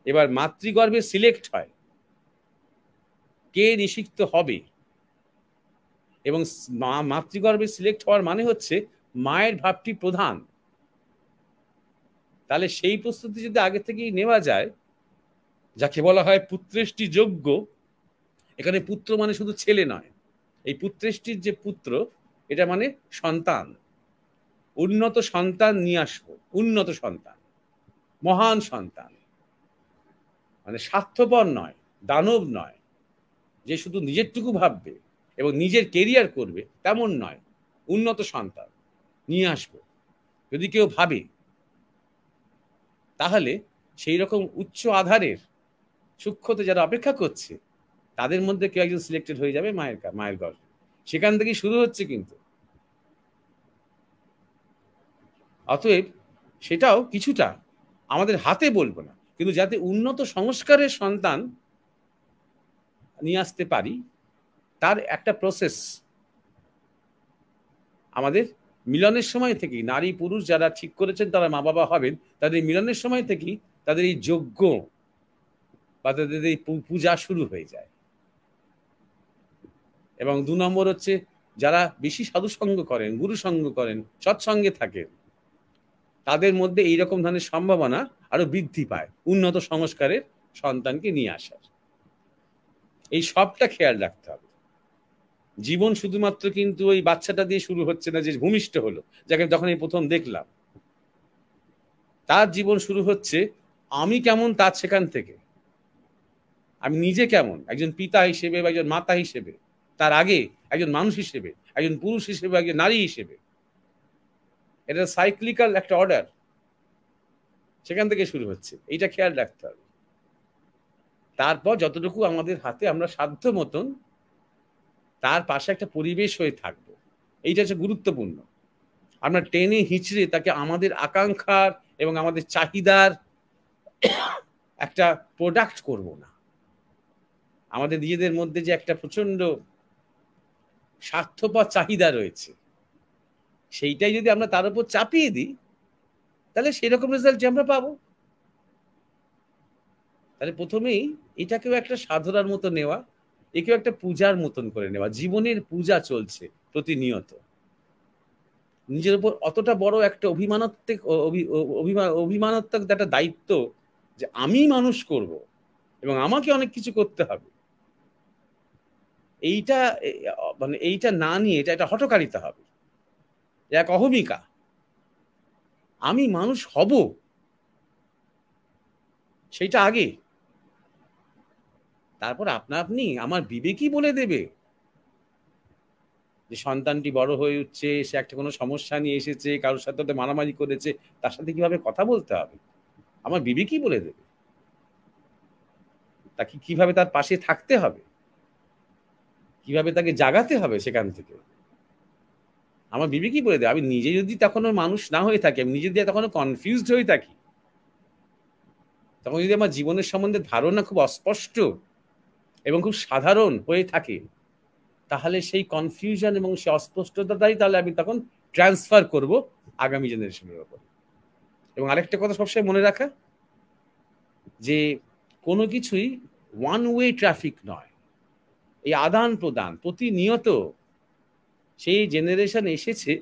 A: এবার মাতৃগর্ভে সিলেক্ট হয় কে নিষিক্ত হবে, এবং মাতৃগর্ভে সিলেক্ট হওয়ার মানে হচ্ছে মায়ের ভাবটি প্রধান। তাহলে সেই প্রস্তুতি যদি আগে থেকেই নেওয়া যায়, যাকে বলা হয় পুত্রেষ্টি যজ্ঞ, এখানে পুত্র মানে শুধু ছেলে নয়, এই পুত্রেষ্টির যে পুত্র, এটা মানে সন্তান, উন্নত সন্তান নিয়ে আসবো, উন্নত সন্তান, মহান সন্তান, মানে স্বার্থপর নয়, দানব নয়, যে শুধু নিজেরটুকু ভাববে এবং নিজের কেরিয়ার করবে, তেমন নয়, উন্নত সন্তান নিয়ে আসবো। যদি কেউ ভাবে, তাহলে সেই রকম উচ্চ আধারের সূক্ষ্মতে যারা অপেক্ষা করছে, তাদের মধ্যে কেউ একজন সিলেক্টেড হয়ে যাবে মায়ের গর্ভে। সেখান থেকেই শুরু হচ্ছে কিন্তু। অতএব সেটাও কিছুটা আমাদের হাতে, বলবো না, কিন্তু যাতে উন্নত সংস্কারের সন্তান নিয়ে আসতে পারি, তার একটা প্রসেস আমাদের মিলনের সময় থেকেই, নারী পুরুষ যারা ঠিক করেছেন তারা মা বাবা হবেন, তাদের মিলনের সময় থেকেই তাদের এই যজ্ঞ বা তাদের এই পূজা শুরু হয়ে যায়। এবং 2 নম্বর হচ্ছে, যারা বেশি সাধুসঙ্গ করেন, গুরু সঙ্গ করেন, সৎসঙ্গে থাকেন, তাদের মধ্যে এইরকম ধরনের সম্ভাবনা আরো বৃদ্ধি পায় উন্নত সংস্কারের সন্তানকে নিয়ে আসার। এই সবটা খেয়াল রাখতে হবে। জীবন শুধুমাত্র কিন্তু ওই বাচ্চাটা দিয়ে শুরু হচ্ছে না, যে ভূমিষ্ঠ হলো, যাকে যখন এই প্রথম দেখলাম, তার জীবন শুরু হচ্ছে আমি কেমন তার সেখান থেকে, আমি নিজে কেমন একজন পিতা হিসেবে বা একজন মাতা হিসেবে, তার আগে একজন মানুষ হিসেবে, একজন পুরুষ হিসেবে, একজন নারী হিসেবে। এটা সাইক্লিক্যাল একটা অর্ডার, সেখান থেকে শুরু হচ্ছে, এইটা খেয়াল রাখতে হবে। তারপর যতটুকু আমাদের হাতে, আমরা সাধ্য মতন তার পাশে একটা পরিবেশ হয়ে থাকবো, এইটা হচ্ছে গুরুত্বপূর্ণ। আমরা টেনে হিচড়ে তাকে আমাদের আকাঙ্ক্ষার এবং আমাদের চাহিদার একটা প্রোডাক্ট করব না। আমাদের নিজেদের মধ্যে যে একটা প্রচন্ড স্বার্থপর চাহিদা রয়েছে, সেইটাই যদি আমরা তার উপর চাপিয়ে দিই, তাহলে সেরকম রেজাল্ট আমরা পাবো। তাহলে প্রথমেই এটাকেও একটা সাধনার মতো নেওয়া, একেও একটা পূজার মতন করে নেওয়া। জীবনের পূজা চলছে প্রতিনিয়ত। নিজের উপর অতটা বড় একটা অভিমানাত্মক একটা দায়িত্ব, যে আমি মানুষ করব এবং আমাকে অনেক কিছু করতে হবে, এইটা মানে এইটা না নিয়ে এটা হঠকারিতা হবে, এক অহমিকা। আমি মানুষ হব, সেইটা আগে, তারপর আপনি আমার বিবেকই বলে দেবে যে সন্তানটি বড় হয়ে উঠছে, সে একটা কোনো সমস্যা নিয়ে এসেছে, কারোর সাথে মারামারি করেছে, তার সাথে কিভাবে কথা বলতে হবে আমার বিবেকই বলে দেবে। তাকে কিভাবে তার পাশে থাকতে হবে, কিভাবে তাকে জাগাতে হবে, সেখান থেকে আমার বিবেকই বলে দেবে। আমি নিজে যদি তখনও মানুষ না হয়ে থাকি, আমি নিজে দিয়ে তখনও কনফিউজড হয়ে থাকি, তখন যদি আমার জীবনের সম্বন্ধে ধারণা খুব অস্পষ্ট এবং খুব সাধারণ হয়ে থাকে, তাহলে সেই কনফিউশন এবং সেই অস্পষ্টতাটাই তাহলে আমি তখন ট্রান্সফার করব আগামী জেনারেশনের উপর। এবং আরেকটা কথা সবসময় মনে রাখা, যে কোনো কিছুই ওয়ান ওয়ে ট্রাফিক নয়। এই আদান প্রদান প্রতিনিয়ত সেই জেনারেশন এসেছে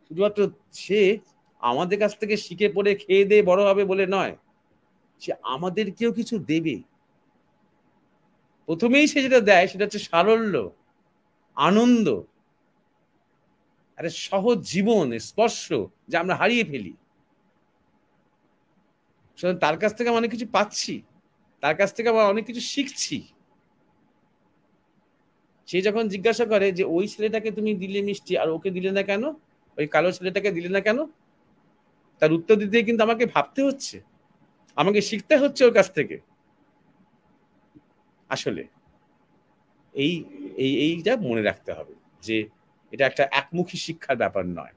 A: শুধুমাত্র সে আমাদের কাছ থেকে শিখে পড়ে খেয়ে দিয়ে বড় হবে বলে নয়, সে আমাদেরকেও কিছু দেবে। প্রথমেই সে যেটা দেয় সেটা হচ্ছে সারল্য, আনন্দ, আরে সহজ জীবন, স্পর্শ, যা আমরা হারিয়ে ফেলি। তার কাছ থেকে আমরা অনেক কিছু পাচ্ছি, তার কাছ থেকে আমরা অনেক কিছু শিখছি। সে যখন জিজ্ঞাসা করে যে ওই ছেলেটাকে তুমি দিলে মিষ্টি আর ওকে দিলে না কেন, ওই কালো ছেলেটাকে দিলে না কেন, তার উত্তর দিতে কিন্তু আমাকে ভাবতে হচ্ছে, আমাকে শিখতে হচ্ছে ওর কাছ থেকে। আসলে এই এইটা মনে রাখতে হবে যে এটা একটা একমুখী শিক্ষার ব্যাপার নয়।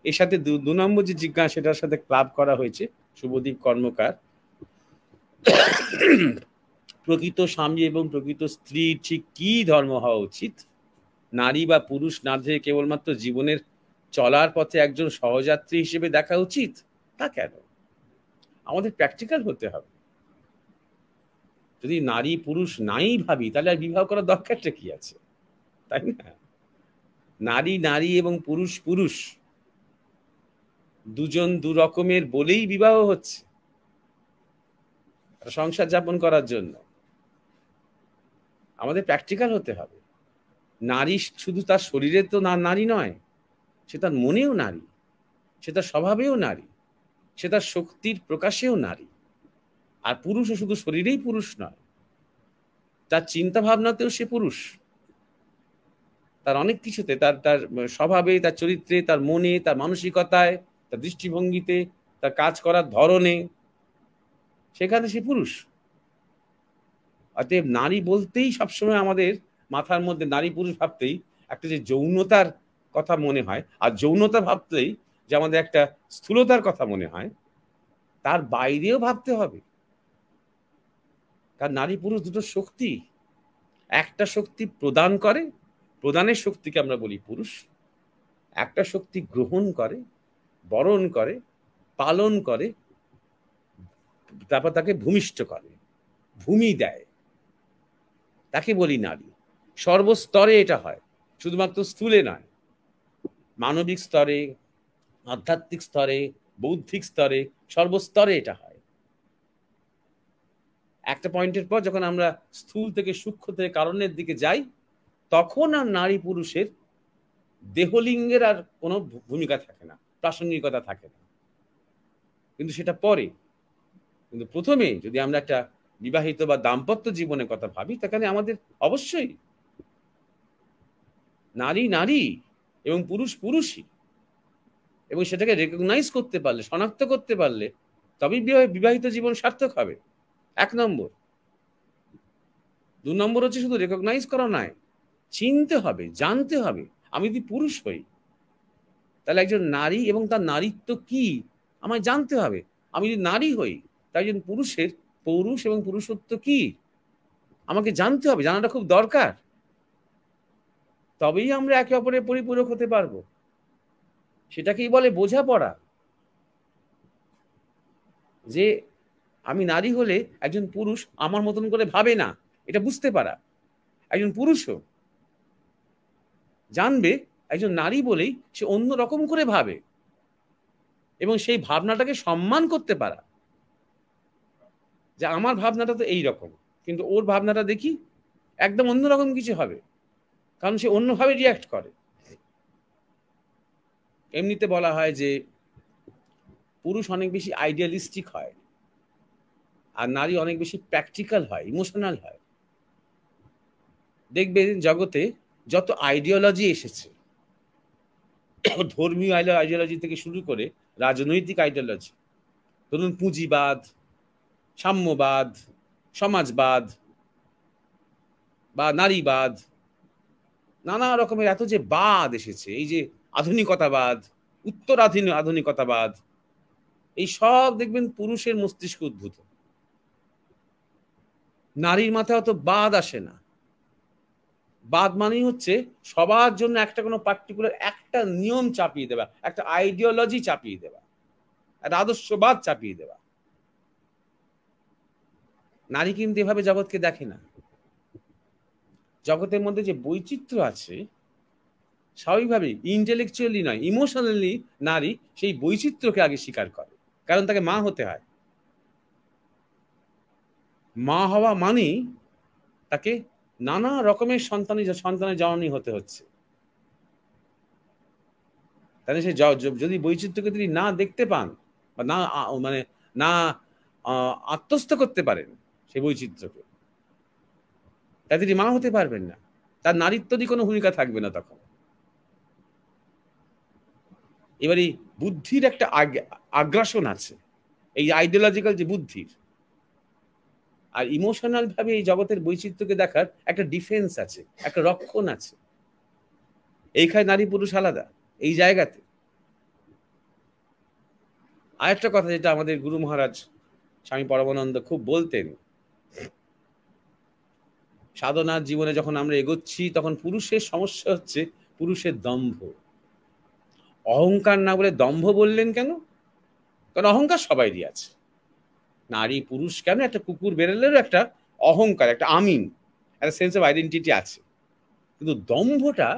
A: এর সাথে দু নম্বর যে জিজ্ঞাসা সেটার সাথে ক্লাব করা হয়েছে শুভদীপ কর্মকার, প্রকৃত স্বামী এবং প্রকৃত স্ত্রী ঠিক কি ধর্ম হওয়া উচিত, নারী বা পুরুষ না ধরে কেবলমাত্র জীবনের চলার পথে একজন সহযাত্রী হিসেবে দেখা উচিত, তা কেন? আমাদের প্র্যাকটিক্যাল হতে হবে। যদি নারী পুরুষ নাই ভাবি তাহলে আর বিবাহ করার দরকারটা কি আছে, তাই না? নারী নারী এবং পুরুষ পুরুষ, দুজন দু রকমের বলেই বিবাহ হচ্ছে সংসার যাপন করার জন্য। আমাদের প্র্যাকটিক্যাল হতে হবে। নারী শুধু তার শরীরে তো নারী নয়, সে তার মনেও নারী, সে তার স্বভাবেও নারী, সে তার শক্তির প্রকাশেও নারী। আর পুরুষও শুধু শরীরেই পুরুষ নয়, তার চিন্তা ভাবনাতেও সে পুরুষ, তার অনেক কিছুতে, তার তার স্বভাবে, তার চরিত্রে, তার মনে, তার মানসিকতায়, তার দৃষ্টিভঙ্গিতে, তার কাজ করার ধরনে, সেখানে সে পুরুষ। অতএব নারী বলতেই সবসময় আমাদের মাথার মধ্যে, নারী পুরুষ ভাবতেই একটা যে যৌনতার কথা মনে হয়, আর যৌনতা ভাবতেই যে আমাদের একটা স্থূলতার কথা মনে হয়, তার বাইরেও ভাবতে হবে। কারণ নারী পুরুষ দুটো শক্তি, একটা শক্তি প্রদান করে, প্রদানের শক্তিকে আমরা বলি পুরুষ, একটা শক্তি গ্রহণ করে, বরণ করে, পালন করে, তারপর তাকে ভূমিষ্ঠ করে, ভূমি দেয়, তাকে বলি নারী। সর্বস্তরে এটা হয়, শুধুমাত্র স্থূলে নয়, মানবিক স্তরে, আধ্যাত্মিক স্তরে, বৌদ্ধিক স্তরে, সর্বস্তরে এটা হয়। একটা পয়েন্টের পর যখন আমরা স্থূল থেকে সূক্ষ্ম থেকে কারণের দিকে যাই, তখন আর নারী পুরুষের দেহলিঙ্গের আর কোনো ভূমিকা থাকে না, প্রাসঙ্গিকতা থাকে না। কিন্তু সেটা পরে। কিন্তু প্রথমে যদি আমরা একটা বিবাহিত বা দাম্পত্য জীবনের কথা ভাবি, সেখানে আমাদের অবশ্যই নারী নারী এবং পুরুষ পুরুষই, এবং সেটাকে রেকগনাইজ করতে পারলে, শনাক্ত করতে পারলে, তবেই বিবাহিত জীবন সার্থক হবে। 1 নম্বর। 2 নম্বর হচ্ছে শুধু রেকগনাইজ করা নয়, চিনতে হবে, জানতে হবে। আমি যদি পুরুষ হই তাহলে একজন নারী এবং তার নারীত্ব কি আমায় জানতে হবে। আমি যদি নারী হই তাই একজন পুরুষের পৌরুষ এবং পুরুষত্ব কি আমাকে জানতে হবে, জানাটা খুব দরকার। তবেই আমরা একে অপরের পরিপূরক হতে পারবো। সেটাকেই বলে বোঝাপড়া। যে আমি নারী হলে একজন পুরুষ আমার মতন করে ভাবে না, এটা বুঝতে পারা। একজন পুরুষও জানবে একজন নারী বলেই সে অন্য রকম করে ভাবে, এবং সেই ভাবনাটাকে সম্মান করতে পারা, যে আমার ভাবনাটা তো এই রকম, কিন্তু ওর ভাবনাটা দেখি একদম অন্যরকম কিছু হবে, কারণ সে অন্যভাবে রিয়াক্ট করে। এমনিতে বলা হয় যে পুরুষ অনেক বেশি আইডিয়ালিস্টিক হয় আর নারী অনেক বেশি প্র্যাকটিক্যাল হয়, ইমোশনাল হয়। দেখবেন জগতে যত আইডিওলজি এসেছে, ধর্মীয় আইডিওলজি থেকে শুরু করে রাজনৈতিক আইডিওলজি, ধরুন পুঁজিবাদ, সাম্যবাদ, সমাজবাদ বা নারীবাদ, নানা রকমের এত যে বাদ এসেছে, এই যে আধুনিকতাবাদ, উত্তর আধুনিকতাবাদ, এই সব দেখবেন পুরুষের মস্তিষ্ক উদ্ভূত। নারীর মাথায় অত বাদ আসে না। বাদ মানেই হচ্ছে সবার জন্য একটা কোনো পার্টিকুলার একটা নিয়ম চাপিয়ে দেওয়া, একটা আইডিওলজি চাপিয়ে দেওয়া, একটা আদর্শবাদ চাপিয়ে দেওয়া। নারী কিন্তু এভাবে জগৎকে দেখে না। জগতের মধ্যে যে বৈচিত্র্য আছে স্বাভাবিকভাবেই ইন্টেলেকচুয়ালি নয়, ইমোশনালি নারী সেই বৈচিত্র্যকে আগে স্বীকার করে, কারণ তাকে মা হতে হয়। মা হওয়া মানেই তাকে নানা রকমের সন্তানের জননী হতে হচ্ছে। তাহলে সে যদি বৈচিত্র্যকে তিনি না দেখতে পান বা না মানে না আত্মস্থ করতে পারেন সেই বৈচিত্র্যকে, তাই তিনি মা হতে পারবেন না। তার নারীত্বরই কোনো ভূমিকা থাকবে না তখন। এবার এই বুদ্ধির একটা আগ্রাসন আছে, এই আইডিওলজিক্যাল যে বুদ্ধির, আর ইমোশনাল ভাবে এই জগতের বৈচিত্র্যকে দেখার একটা ডিফেন্স আছে, একটা রক্ষণ আছে। এইখানে নারী পুরুষ আলাদা এই জায়গাতে। আর একটা কথা যেটা আমাদের গুরু মহারাজ স্বামী পরমানন্দ খুব বলতেন, সাধনার জীবনে যখন আমরা এগোচ্ছি তখন পুরুষের সমস্যা হচ্ছে পুরুষের দম্ভ। অহংকার না বলে দম্ভ বললেন কেন? কারণ অহংকার সবাইরই আছে, নারী পুরুষ কেন, একটা কুকুর বেড়ালেরও একটা অহংকার, একটা আমিন, একটা সেন্স অফ আইডেন্টিটি আছে। কিন্তু দম্ভটা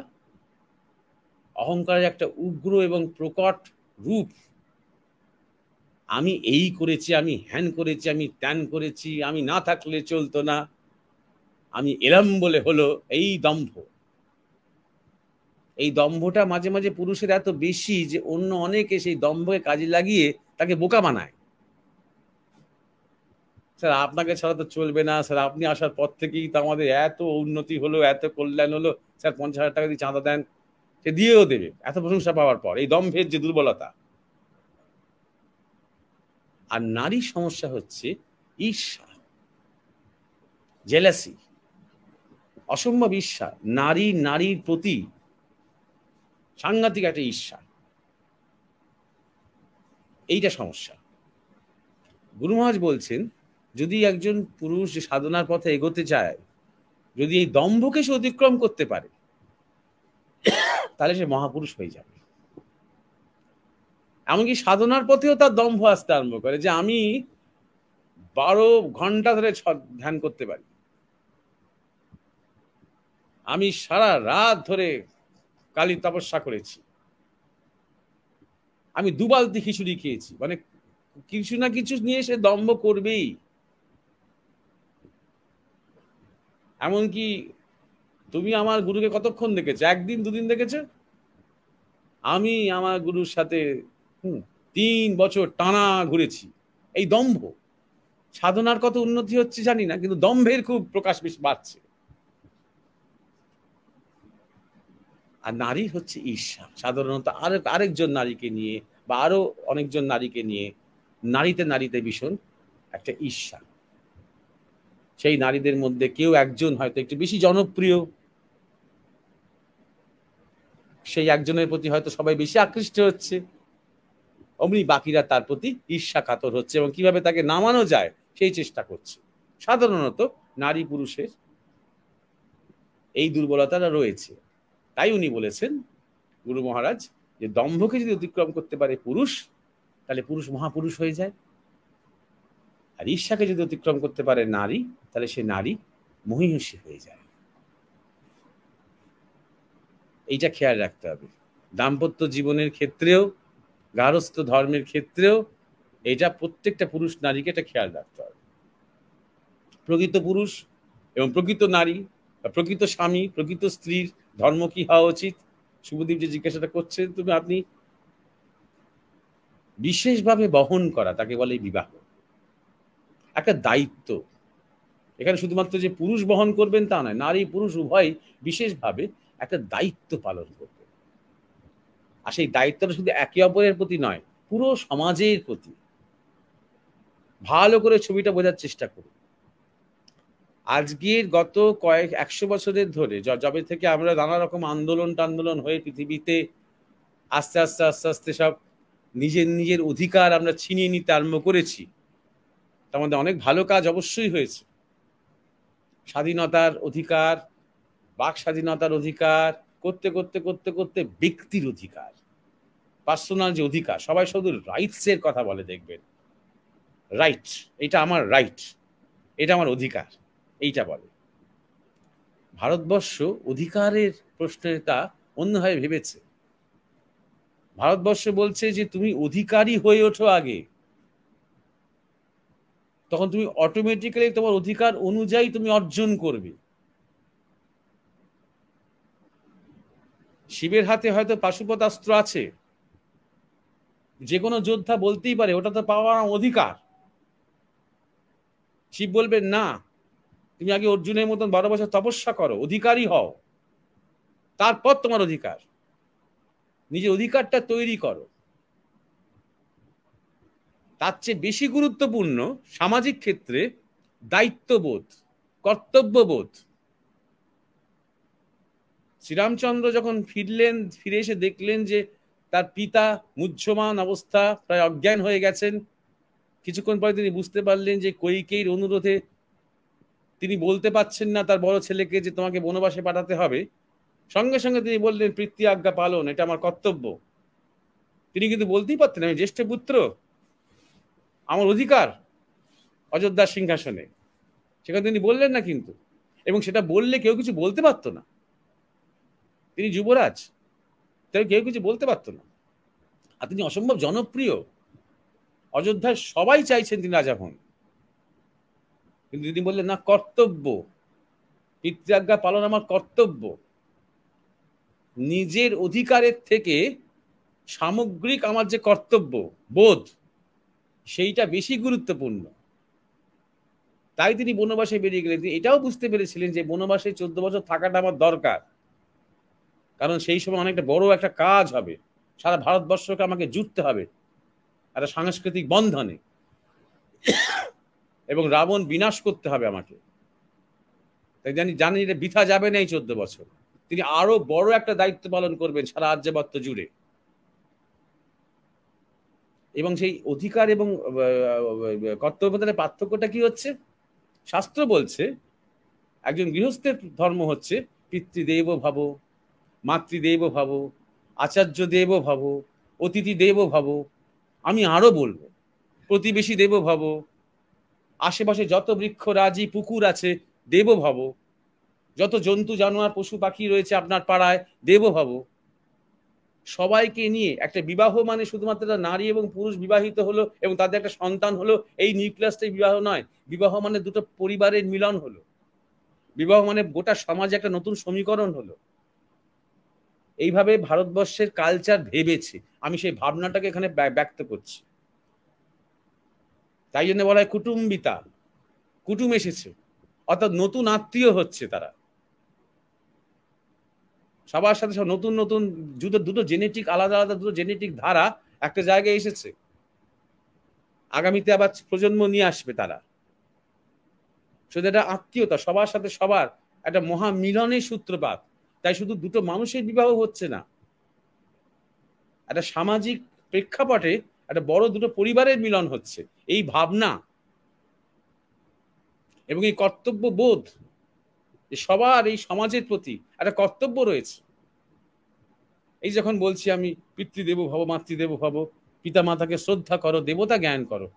A: অহংকারের একটা উগ্র এবং প্রকট রূপ। আমি এই করেছি, আমি হ্যান করেছি, আমি ত্যান করেছি, আমি না থাকলে চলতো না, আমি এলাম বলে হলো, এই দম্ভ। এই দম্ভটা মাঝে মাঝে পুরুষের এত বেশি যে অন্য অনেকে সেই দম্ভকে কাজে লাগিয়ে তাকে বোকা বানায়। স্যার আপনাকে ছাড়া তো চলবে না, স্যার আপনি আসার পর থেকেই তো আমাদের এত উন্নতি হলো, এত কল্যাণ হলো, স্যার 50,000 টাকা দিয়ে চাঁদা দেন, সে দিয়েও দেবে এত প্রশংসা পাওয়ার পর। এই দম্ভের যে দুর্বলতা। আর নারীর সমস্যা হচ্ছে ঈর্ষা, জেলাসি, অসম্ভব ঈর্ষা। নারীর প্রতি সাংঘাতিক একটা ঈর্ষা, এইটা সমস্যা। গুরু মহারাজ বলছেন যদি একজন পুরুষ যে সাধনার পথে এগোতে চায়, যদি এই দম্ভকে সে অতিক্রম করতে পারে, তাহলে সে মহাপুরুষ হয়ে যাবে। এমনকি সাধনার পথেও তার দম্ভ আসতে আরম্ভ করে যে আমি 12 ঘন্টা ধরে ধ্যান করতে পারি, আমি সারা রাত ধরে কালীর তপস্যা করেছি, আমি 2 বালতি খিচুড়ি খেয়েছি। মানে কিছু না কিছু নিয়ে সে দম্ভ করবেই। এমনকি তুমি আমার গুরুকে কতক্ষণ দেখেছো? 1 দিন 2 দিন দেখেছো? আমি আমার গুরুর সাথে 3 বছর টানা ঘুরেছি। এই দম্ভ। সাধনার কত উন্নতি হচ্ছে জানি না, কিন্তু দম্ভের খুব প্রকাশ বেশি বাড়ছে। আর নারী হচ্ছে ঈর্ষা, সাধারণত আরেকজন নারীকে নিয়ে বা আরো অনেকজন নারীকে নিয়ে নারীতে ভীষণ একটা ঈর্ষা। সেই নারীদের মধ্যে কেউ একজন হয়তো একটু বেশি জনপ্রিয়, সেই একজনের প্রতি হয়তো সবাই বেশি আকৃষ্ট হচ্ছে, অমনি বাকিরা তার প্রতি ঈর্ষা কাতর হচ্ছে এবং কিভাবে তাকে নামানো যায় সেই চেষ্টা করছে। সাধারণত নারী পুরুষের এই দুর্বলতাটা রয়েছে। তাই উনি বলেছেন গুরু মহারাজ যে দম্ভকে যদি অতিক্রম করতে পারে পুরুষ, তাহলে পুরুষ মহাপুরুষ হয়ে যায়। আর ঈর্ষাকে যদি অতিক্রম করতে পারে নারী, তাহলে সে নারী মহিষী হয়ে যায়। এইটা খেয়াল রাখতে হবে। দাম্পত্য জীবনের ক্ষেত্রেও, গার্হস্থ্য ধর্মের ক্ষেত্রেও এটা প্রত্যেকটা পুরুষ নারীকে এটা খেয়াল রাখতে হবে। প্রকৃত পুরুষ এবং প্রকৃত নারী বা প্রকৃত স্বামী, প্রকৃত স্ত্রীর ধর্ম কি হওয়া উচিত? শুভদীপ যে জিজ্ঞাসাটা করছেন, আপনি বিশেষভাবে বহন করা, তাকে বলে বিবাহ। একটা দায়িত্ব। এখানে শুধুমাত্র যে পুরুষ বহন করবেন তা নয়, নারী পুরুষ উভয় বিশেষভাবে একটা দায়িত্ব পালন করবে। আর সেই দায়িত্বটা শুধু একে অপরের প্রতি নয়, পুরো সমাজের প্রতি। ভালো করে ছবিটা বোঝার চেষ্টা করুন। আজকের গত 100 বছরের ধরে যবে থেকে আমরা নানা রকম আন্দোলন হয়ে পৃথিবীতে আস্তে আস্তে সব নিজের অধিকার আমরা ছিনিয়ে নিতে আরম্ভ করেছি, তার মধ্যে অনেক ভালো কাজ অবশ্যই হয়েছে। স্বাধীনতার অধিকার, বাক স্বাধীনতার অধিকার করতে করতে করতে করতে ব্যক্তির অধিকার, পার্সোনাল যে অধিকার, সবাই শুধু রাইটসের কথা বলে, দেখবেন রাইট, এটা আমার রাইট, এটা আমার অধিকার, এইটা বলে। ভারতবর্ষ অধিকারের প্রশ্নটা অন্যভাবে ভেবেছে। ভারতবর্ষ বলছে যে তুমি অধিকারী হয়ে ওঠো আগে, তখন তুমি অটোমেটিক্যালি তোমার অধিকার অনুযায়ী তুমি অর্জন করবে। শিবের হাতে হয়তো পাশুপতাস্ত্র আছে, যে কোনো যোদ্ধা বলতেই পারে ওটা তো পাওয়ার অধিকার। শিব বলবেন না, তুমি আগে অর্জুনের মতন 12 বছর তপস্যা করো, অধিকারী হও, তারপর তোমার অধিকার। নিজের অধিকারটা তৈরি করো। তার চেয়ে বেশি গুরুত্বপূর্ণ সামাজিক ক্ষেত্রে দায়িত্ববোধ, কর্তব্যবোধ। শ্রীরামচন্দ্র যখন ফিরে এসে দেখলেন যে তার পিতা মুহ্যমান অবস্থা, প্রায় অজ্ঞান হয়ে গেছেন, কিছুক্ষণ পরে তিনি বুঝতে পারলেন যে কৈকেয়ীর অনুরোধে তিনি বলতে পারছেন না তার বড় ছেলেকে যে তোমাকে বনবাসে পাঠাতে হবে। সঙ্গে সঙ্গে তিনি বললেন পিতৃ আজ্ঞা পালন, এটা আমার কর্তব্য। তিনি কিন্তু বলতেই পারতেন আমি জ্যেষ্ঠ পুত্র, আমার অধিকার অযোধ্যার সিংহাসনে, সেখানে তিনি বললেন না কিন্তু। এবং সেটা বললে কেউ কিছু বলতে পারতো না, তিনি যুবরাজ, তাই কেউ কিছু বলতে পারতো না। আর তিনি অসম্ভব জনপ্রিয়, অযোধ্যায় সবাই চাইছেন তিনি রাজা হন। কিন্তু তিনি বললেন না, কর্তব্য, পিতৃআজ্ঞা পালন আমার কর্তব্য। নিজের অধিকারের থেকে সামগ্রিক আমার যে কর্তব্য বোধ, সেইটা বেশি গুরুত্বপূর্ণ। তাই তিনি বনবাসে বেরিয়ে গেলেন। তিনি এটাও বুঝতে পেরেছিলেন যে বনবাসে 14 বছর থাকাটা আমার দরকার, কারণ সেই সময় অনেকটা বড় একটা কাজ হবে, সারা ভারতবর্ষকে আমাকে জুটতে হবে একটা সাংস্কৃতিক বন্ধনে, এবং রাবণ বিনাশ করতে হবে আমাকে। তাই জানি এটা বৃথা যাবে না এই 14 বছর। তিনি আরো বড় একটা দায়িত্ব পালন করবেন সারা আর্যাবর্ত জুড়ে। এবং সেই অধিকার এবং কর্তব্যের পার্থক্যটা কি হচ্ছে? শাস্ত্র বলছে একজন গৃহস্থের ধর্ম হচ্ছে পিতৃদেব ভাব, মাতৃদেব ভাব, আচার্য দেব ভাব, অতিথি দেব ভাব। আমি আরো বলবো প্রতিবেশী দেব ভাব, আশেপাশে যত বৃক্ষ রাজি পুকুর আছে দেব ভাব, যত জন্তু জানোয়ার পশু পাখি রয়েছে আপনার পাড়ায় দেব ভাব। সবাইকে নিয়ে একটা বিবাহ মানে শুধুমাত্র নারী এবং পুরুষ বিবাহিত হলো এবং তাদের একটা সন্তান হলো, এই নিউক্লিয়াসটাই বিবাহ নয়। বিবাহ মানে দুটো পরিবারের মিলন হলো, বিবাহ মানে গোটা সমাজে একটা নতুন সমীকরণ হলো। এইভাবে ভারতবর্ষের কালচার ভেবেছে, আমি সেই ভাবনাটাকে এখানে ব্যক্ত করছি। তাই জন্য বলা হয় কুটুম্বিতা, কুটুম এসেছে, অর্থাৎ নতুন আত্মীয় হচ্ছে তারা। সবার সাথে সব নতুন নতুন দুটো জেনেটিক আলাদা আলাদা দুটো জেনেটিক ধারা একটা জায়গায় এসেছে, আগামীতে আবার প্রজন্ম নিয়ে আসবে তারা। শুধু একটা আত্মীয়তা, সবার সাথে সবার একটা মহা মিলনের সূত্রপাত। তাই শুধু দুটো মানুষের বিবাহ হচ্ছে না, একটা সামাজিক প্রেক্ষাপটে একটা বড় দুটো পরিবারের মিলন হচ্ছে। এই ভাবনা এবং এই কর্তব্য বোধ, সবার এই সমাজের প্রতি একটা কর্তব্য রয়েছে। এই যখন বলছি আমি পিতৃদেব ভব, মাতৃদেব ভব, পিতা মাতাকে শ্রদ্ধা করো, দেবতা জ্ঞান করো,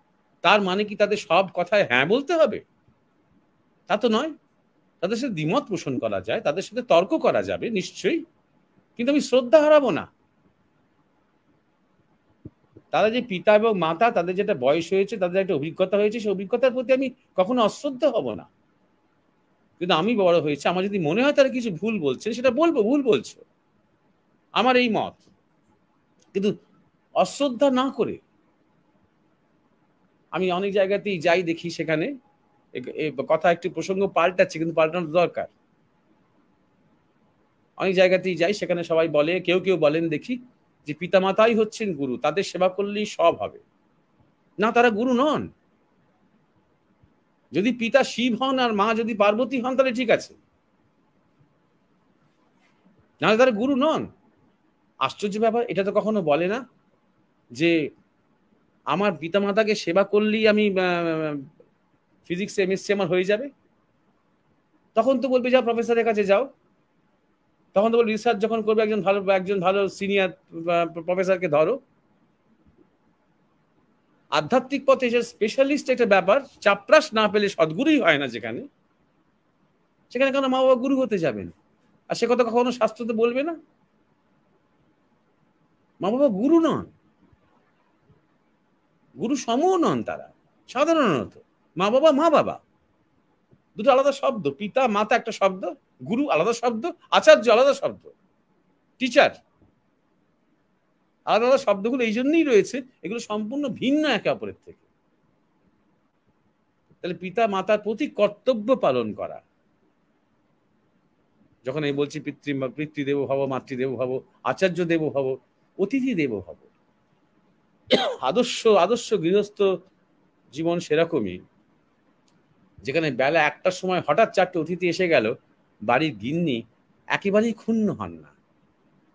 A: তার মানে কি তাদের সব কথায় হ্যাঁ বলতে হবে? তা তো নয়। তাদের সাথে দ্বিমত পোষণ করা যায়, তাদের সাথে তর্ক করা যাবে নিশ্চয়ই, কিন্তু আমি শ্রদ্ধা হারাবো না। তারা যে পিতা এবং মাতা, তাদের যেটা বয়স হয়েছে, তাদের একটা অভিজ্ঞতা হয়েছে, সেই অভিজ্ঞতার প্রতি আমি কখনো অশ্রদ্ধা হব না। কিন্তু আমি বড় হয়েছে, আমার যদি মনে হয় তারা কিছু ভুল বলছে, সেটা বলবো ভুল বলছো, আমার এই মত। কিন্তু অশ্রদ্ধা না করে। আমি অনেক জায়গাতেই যাই, দেখি সেখানে কথা একটু প্রসঙ্গ পাল্টাচ্ছে, কিন্তু পাল্টানো দরকার। অনেক জায়গাতেই যাই, সেখানে সবাই বলে, কেউ কেউ বলেন দেখি যে পিতামাতাই হচ্ছেন গুরু, তাদের সেবা করলেই সব হবে। না, তারা গুরু নন। যদি পিতা শিব হন আর মা যদি পার্বতী হন তাহলে ঠিক আছে, না তারা গুরু নন। আশ্চর্য ব্যাপার, এটা তো কখনো বলে না যে আমার পিতামাতাকে সেবা করলেই আমি ফিজিক্স এমএসসি আমার হয়ে যাবে। তখন তো বলবে যাও প্রফেসরের কাছে যাও, তখন তো বলবে রিসার্চ যখন করবে একজন ভালো সিনিয়র প্রফেসরকে ধরো। আধ্যাত্মিক পথে স্পেশালিস্ট একটা ব্যাপার, চাপরাস না পেলে সদ্গুরুই হয় না। সেখানে কেন মা বাবা গুরু হতে যাবেন? আর সে কথা কখনো শাস্ত্রতে বলবে না। মা বাবা গুরু নন, গুরু সমও নন তারা। সাধারণত মা বাবা মা বাবা দুটো আলাদা শব্দ। পিতা মাতা একটা শব্দ, গুরু আলাদা শব্দ, আচার্য আলাদা শব্দ, টিচার আলাদা আলাদা শব্দগুলো এই জন্যই রয়েছে, এগুলো সম্পূর্ণ ভিন্ন একে অপরের থেকে। তাহলে পিতা মাতার প্রতি কর্তব্য পালন করা, যখন আমি বলছি পিতৃদেব ভব, মাতৃদেব ভব, আচার্য দেব ভব, অতিথি দেব ভব, আদর্শ গৃহস্থ জীবন সেরকমই, যেখানে বেলা 1টার সময় হঠাৎ 4টে অতিথি এসে গেল, বাড়ির গিন্নি একেবারেই ক্ষুণ্ণ হন না,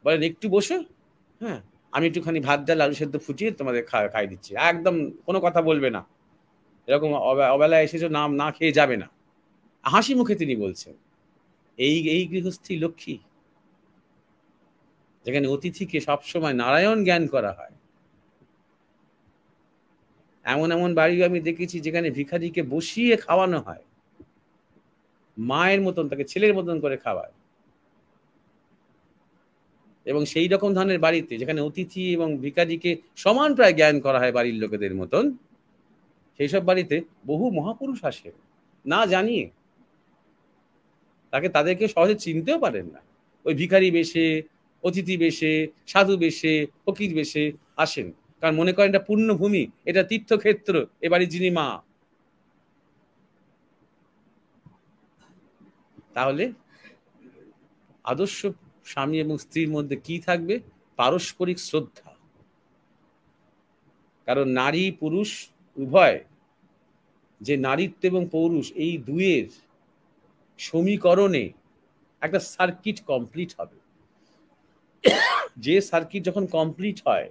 A: বলেন একটু বসো, হ্যাঁ আমি একটুখানি ভাত ডাল আলু সেদ্ধ ফুটিয়ে তোমাদের খাই দিচ্ছি, একদম কোনো কথা বলবে না, এরকম অবেলায় এসেছো না খেয়ে যাবে না, হাসি মুখে তিনি বলছেন। এই গৃহস্থী লক্ষ্মী, যেখানে অতিথিকে সবসময় নারায়ণ জ্ঞান করা হয়। এমন বাড়ি আমি দেখেছি যেখানে ভিখারিকে বসিয়ে খাওয়ানো হয়, মায়ের মতন তাকে ছেলের মতন করে খাওয়ায়। এবং সেই রকম ধরনের বাড়িতে যেখানে অতিথি এবং ভিখারিকে সমান প্রায় জ্ঞান করা হয় বাড়ির লোকেদের মতন, সেই সব বাড়িতে বহু মহাপুরুষ আসে না জানিয়ে, তাদেরকে সহজে চিনতেও পারেন না, ওই ভিখারি বেশে, অতিথি বেশে, সাধু বেশে, ফকির বেশে আসেন, কারণ মনে করেন এটা পুণ্যভূমি, এটা তীর্থক্ষেত্র, এ বাড়ির যিনি মা। তাহলে আদর্শ স্বামী এবং স্ত্রীর মধ্যে কি থাকবে? পারস্পরিক শ্রদ্ধা। কারণ নারী পুরুষ উভয়, যে নারীত্ব এবং পৌরুষ এই দুয়ের সমীকরণে একটা সার্কিট কমপ্লিট হবে। যে সার্কিট যখন কমপ্লিট হয়,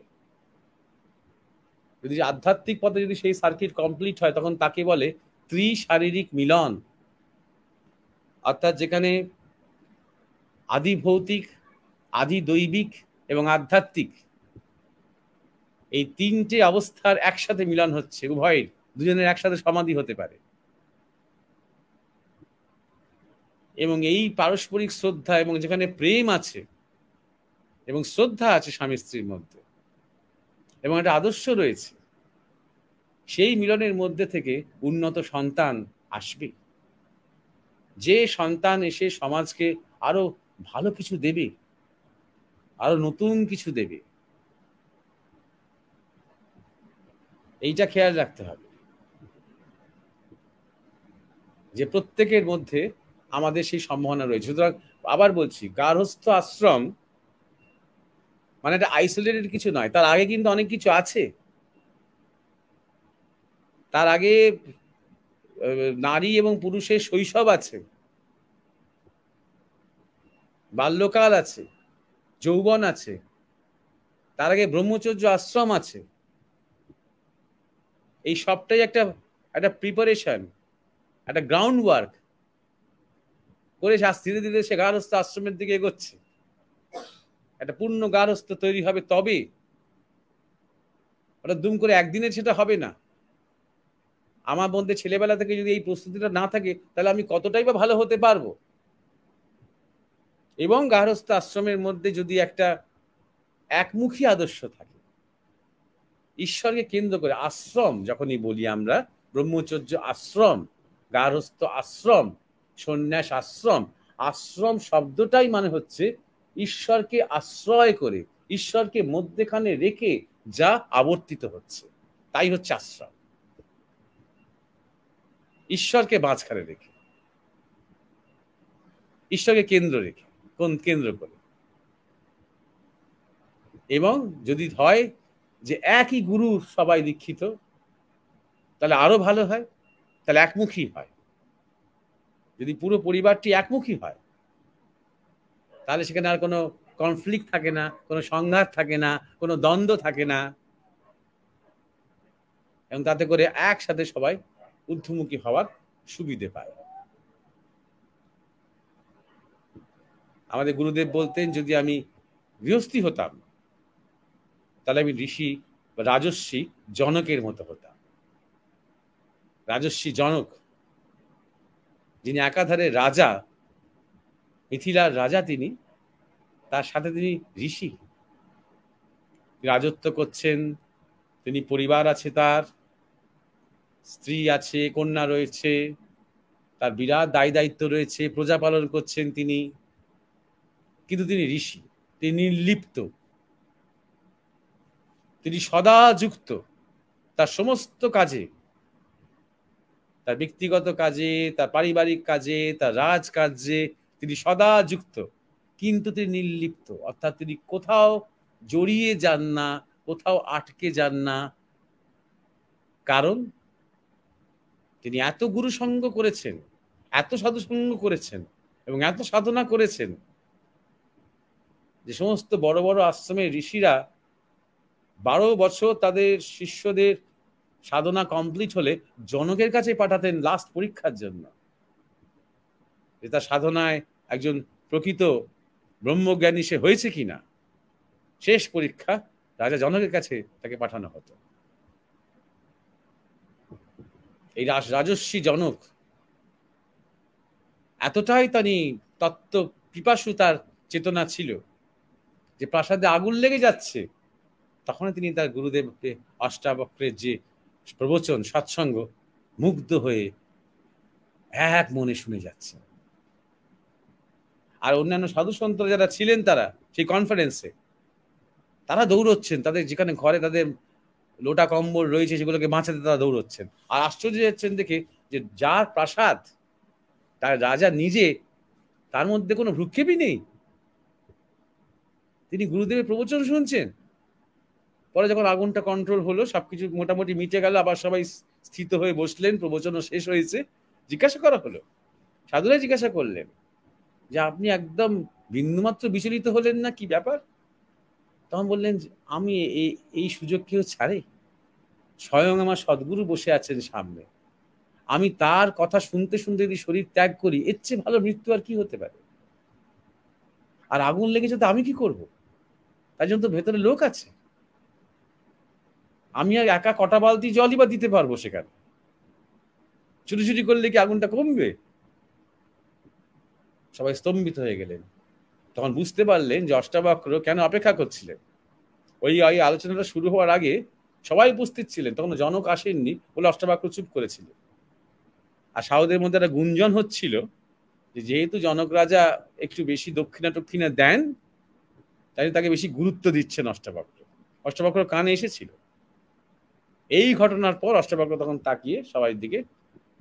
A: যদি আধ্যাত্মিক পথে যদি সেই সার্কিট কমপ্লিট হয়, তখন তাকে বলে ত্রিশারীরিক মিলন। অর্থাৎ যেখানে আদি ভৌতিক, আদি দৈবিক এবং আধ্যাত্মিক এই 3টে অবস্থার একসাথে মিলন হচ্ছে, উভয়ের দুজনের একসাথে সমাধি হতে পারে। এবং এই পারস্পরিক শ্রদ্ধা এবং যেখানে প্রেম আছে এবং শ্রদ্ধা আছে স্বামী স্ত্রীর মধ্যে, এবং একটা আদর্শ রয়েছে, সেই মিলনের মধ্যে থেকে উন্নত সন্তান আসবে, যে সন্তান এসে সমাজকে আরো ভালো কিছু দেবে, আরো নতুন কিছু দেবে। এইটা খেয়াল রাখতে হবে যে প্রত্যেকের মধ্যে আমাদের সেই সম্ভাবনা রয়েছে। সুতরাং আবার বলছি, গার্হস্থ্য আশ্রম মানে এটা আইসোলেটেড কিছু নয়, তার আগে কিন্তু অনেক কিছু আছে। তার আগে নারী এবং পুরুষের শৈশব আছে, বাল্যকাল আছে, যৌবন আছে, তার আগে ব্রহ্মচর্য আশ্রম আছে। এই সবটাই একটা প্রিপারেশন, একটা গ্রাউন্ড ওয়ার্ক করে ধীরে ধীরে সে গার্হস্থ্য আশ্রমের দিকে এগোচ্ছে। একটা পূর্ণ গার্হস্থ্য তৈরি হবে, তবে ওটা দুম করে একদিনের সেটা হবে না। আমার মধ্যে ছেলেবেলা থেকে যদি এই প্রস্তুতিটা না থাকে, তাহলে আমি কতটাই বা ভালো হতে পারবো। এবং গার্হস্থ্য আশ্রমের মধ্যে যদি একটা একমুখী আদর্শ থাকে, ঈশ্বরকে কেন্দ্র করে, আশ্রম যখনই বলি আমরা, ব্রহ্মচর্য আশ্রম, গার্হস্থ্য আশ্রম, সন্ন্যাস আশ্রম, আশ্রম শব্দটাই মানে হচ্ছে ঈশ্বরকে আশ্রয় করে, ঈশ্বরকে মধ্যেখানে রেখে যা আবর্তিত হচ্ছে, তাই হচ্ছে আশ্রম। ঈশ্বরকে মাঝখানে রেখে, ঈশ্বরকে কেন্দ্র করে। এবং যদি হয় যে একই গুরু সবাই দীক্ষিত, তাহলে আরো ভালো হয়, তাহলে একমুখী হয়। যদি পুরো পরিবারটি একমুখী হয়, তাহলে সেখানে আর কোনো কনফ্লিক্ট থাকে না, কোনো সংঘাত থাকে না, কোনো দ্বন্দ্ব থাকে না, এবং তাতে করে একসাথে সবাই ঊর্ধ্বমুখী হওয়ার সুবিধে পায়। আমাদের গুরুদেব বলতেন, যদি আমি গৃহস্থী হতাম, তাহলে আমি ঋষি বা রাজর্ষি জনকের মতো হতাম। রাজর্ষি জনক, যিনি একাধারে রাজা, মিথিলার রাজা তিনি, তার সাথে তিনি ঋষি। রাজত্ব করছেন, তিনি পরিবার আছে, তার স্ত্রী আছে, কন্যা রয়েছে, তার বিরাট দায় দায়িত্ব রয়েছে, প্রজা পালন করছেন তিনি, কিন্তু তিনি ঋষি, তিনি নির্লিপ্ত, তিনি সদা যুক্ত তার সমস্ত কাজে, তার ব্যক্তিগত কাজে, তার পারিবারিক কাজে, তার রাজকার্যে তিনি সদা যুক্ত, কিন্তু তিনি নির্লিপ্ত, অর্থাৎ তিনি কোথাও জড়িয়ে যান না, কোথাও আটকে যান না। কারণ তিনি এত গুরু সঙ্গ করেছেন, এত সাধু সঙ্গ করেছেন এবং এত সাধনা করেছেন যে সমস্ত বড় বড় আশ্রমের ঋষিরা 12 বছর তাদের শিষ্যদের সাধনা কমপ্লিট হলে জনকের কাছে পাঠাতেন লাস্ট পরীক্ষার জন্য, যে তার সাধনায় একজন প্রকৃত ব্রহ্মজ্ঞানী সে হয়েছে কিনা। শেষ পরীক্ষা রাজা জনকের কাছে তাকে পাঠানো হতো। এই রাজর্ষি জনক এতটাই তিনি তত্ত্ব পিপাসু তার চেতনা ছিল যে প্রাসাদে আগুন লেগে যাচ্ছে, তখন তিনি তার গুরুদেবকে অষ্টাবক্রের যে প্রবচন সৎসঙ্গ মুগ্ধ হয়ে এক মনে শুনে যাচ্ছেন। আর অন্যান্য সাধু সন্ত যারা ছিলেন তারা সেই কনফারেন্সে তারা দৌড়চ্ছেন, তাদের যেখানে ঘরে তাদের লোটা কম্বল রয়েছে সেগুলোকে বাঁচাতে তারা দৌড়চ্ছেন। আর আশ্চর্য যাচ্ছেন দেখে যে যার প্রাসাদ, তার রাজা নিজে, তার মধ্যে কোনো ভ্রুক্ষেপই নেই, তিনি গুরুদেবের প্রবচন শুনছেন। পরে যখন আগুনটা কন্ট্রোল হলো, সবকিছু মোটামুটি মিটে গেল, আবার সবাই স্থিত হয়ে বসলেন, প্রবচনও শেষ হয়েছে, জিজ্ঞাসা করা হলো, সাধুরাই জিজ্ঞাসা করলেন যে আপনি একদম বিন্দুমাত্র বিচলিত হলেন না, কি ব্যাপার? তখন বললেন আমি এই সুযোগ কেউ ছাড়ে? স্বয়ং আমার সদ্গুরু বসে আছেন সামনে, আমি তার কথা শুনতে শুনতে যদি শরীর ত্যাগ করি, এর চেয়ে ভালো মৃত্যু আর কি হতে পারে? আর আগুন লেগেছে তো আমি কি করব? তাই জন্য তো ভেতরে লোক আছে, আমি আর একা কটা বালতি জলই বা দিতে পারবো সেখানে, ছুটি করলে কি আগুনটা কমবে? সবাই স্তম্ভিত হয়ে গেলেন। তখন বুঝতে পারলেন যে অষ্টাবক্র কেন অপেক্ষা করছিলেন। ওই আলোচনাটা শুরু হওয়ার আগে সবাই উপস্থিত ছিলেন, তখন জনক আসেননি বলে অষ্টাবক্র চুপ করেছিলেন। আর সাউদের মধ্যে একটা গুঞ্জন হচ্ছিল যে যেহেতু জনক রাজা একটু বেশি দক্ষিণা দেন, তাই তাকে বেশি গুরুত্ব দিচ্ছেন অষ্টাবক্র। অষ্টাবক্র কানে এসেছিল। এই ঘটনার পর অষ্টাবক্র তখন তাকিয়ে সবাই দিকে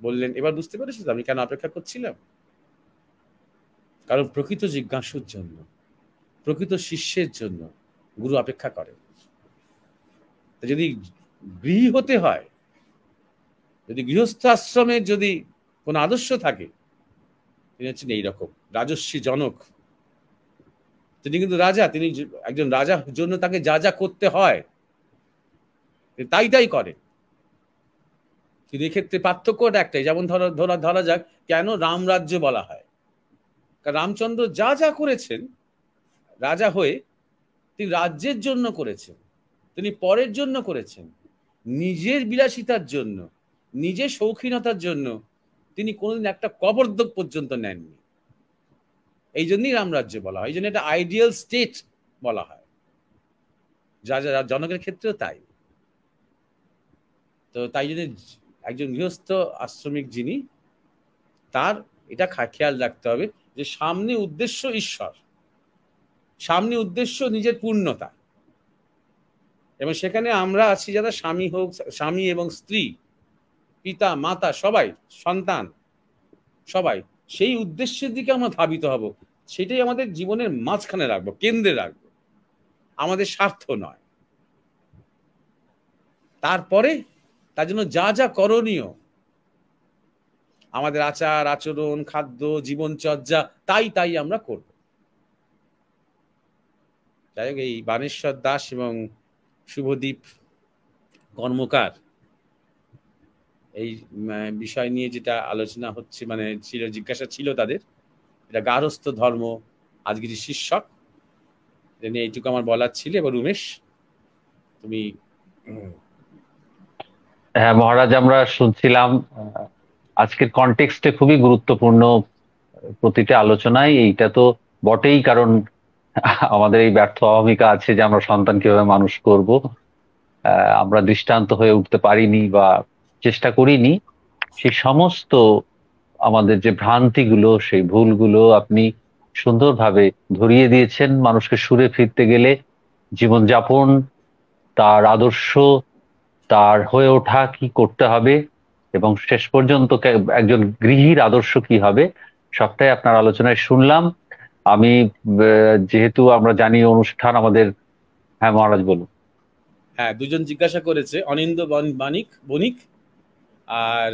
A: বললেন, এবার বুঝতে পেরেছিস আমি কেন অপেক্ষা করছিলাম? কারণ প্রকৃত জিজ্ঞাসুর জন্য, প্রকৃত শিষ্যের জন্য গুরু অপেক্ষা করে। যদি গৃহী হতে হয়, যদি গৃহস্থ আশ্রমের যদি কোনো আদর্শ থাকে, তিনি হচ্ছেন এইরকম রাজর্ষি জনক। তিনি কিন্তু রাজা, তিনি একজন রাজার জন্য তাকে যা যা করতে হয় তাই করে। কিন্তু এক্ষেত্রে পার্থক্যটা একটাই, যেমন ধরা যাক কেন রামরাজ্য বলা হয়, কারণ রামচন্দ্র যা যা করেছেন রাজা হয়ে, তিনি রাজ্যের জন্য করেছেন, তিনি পরের জন্য করেছেন, নিজের বিলাসিতার জন্য, নিজের শৌখিনতার জন্য তিনি কোনোদিন একটা কবরদক পর্যন্ত নেননি। এই জন্যই রামরাজ্য বলা হয়, এই জন্য এটা আইডিয়াল স্টেট বলা হয়, যা জনকের ক্ষেত্রেও তাই। তো তাই জন্য একজন গৃহস্থ আশ্রমিক যিনি, তার এটা খেয়াল রাখতে হবে যে সামনে উদ্দেশ্য ঈশ্বর, সামনে উদ্দেশ্য নিজের পূর্ণতা, এবং সেখানে আমরা আছি যারা স্বামী হোক, স্বামী এবং স্ত্রী, পিতা মাতা, সবাই সন্তান, সবাই সেই উদ্দেশ্যের দিকে আমরা ধাবিত হব। সেটাই আমাদের জীবনের মাঝখানে রাখবো, কেন্দ্রে রাখবো, আমাদের স্বার্থ নয়। তারপরে তার জন্য যা যা করণীয়, আমাদের আচার আচরণ, খাদ্য, জীবনচর্যা, তাই আমরা করব। যাই হোক, এই বানেশ্বর দাস এবং শুভদীপ কর্মকার এই বিষয় নিয়ে যেটা আলোচনা হচ্ছে, মানে ছিল, জিজ্ঞাসা ছিল তাদের, এটা গার্হস্থ্য ধর্ম আজকের শীর্ষক, এটা নিয়ে এইটুকু আমার বলার ছিল। এবার উমেশ, তুমি।
C: হ্যাঁ মহারাজ, আমরা শুনছিলাম আজকের কনটেক্সটে খুবই গুরুত্বপূর্ণ প্রতিটা আলোচনায়, এইটা তো বটেই। কারণ আমাদের এই ব্যর্থ অহমিকা আছে যে আমরা সন্তান কিভাবে মানুষ করব, আমরা দৃষ্টান্ত হয়ে উঠতে পারিনি বা চেষ্টা করিনি। সেই সমস্ত আমাদের যে ভ্রান্তিগুলো, সেই ভুলগুলো আপনি সুন্দরভাবে ধরিয়ে দিয়েছেন। মানুষকে সুরে ফিরতে গেলে জীবনযাপন, তার আদর্শ, তার হয়ে ওঠা কি করতে হবে, এবং শেষ পর্যন্ত একজন গৃহীর আদর্শ কি হবে, সবটাই আপনার আলোচনায় শুনলাম আমি। যেহেতু আমরা জানি অনুষ্ঠান আমাদের, হ্যাঁ মহারাজ বলুন।
A: হ্যাঁ, দুজন জিজ্ঞাসা করেছে, অনিন্দ বণিক আর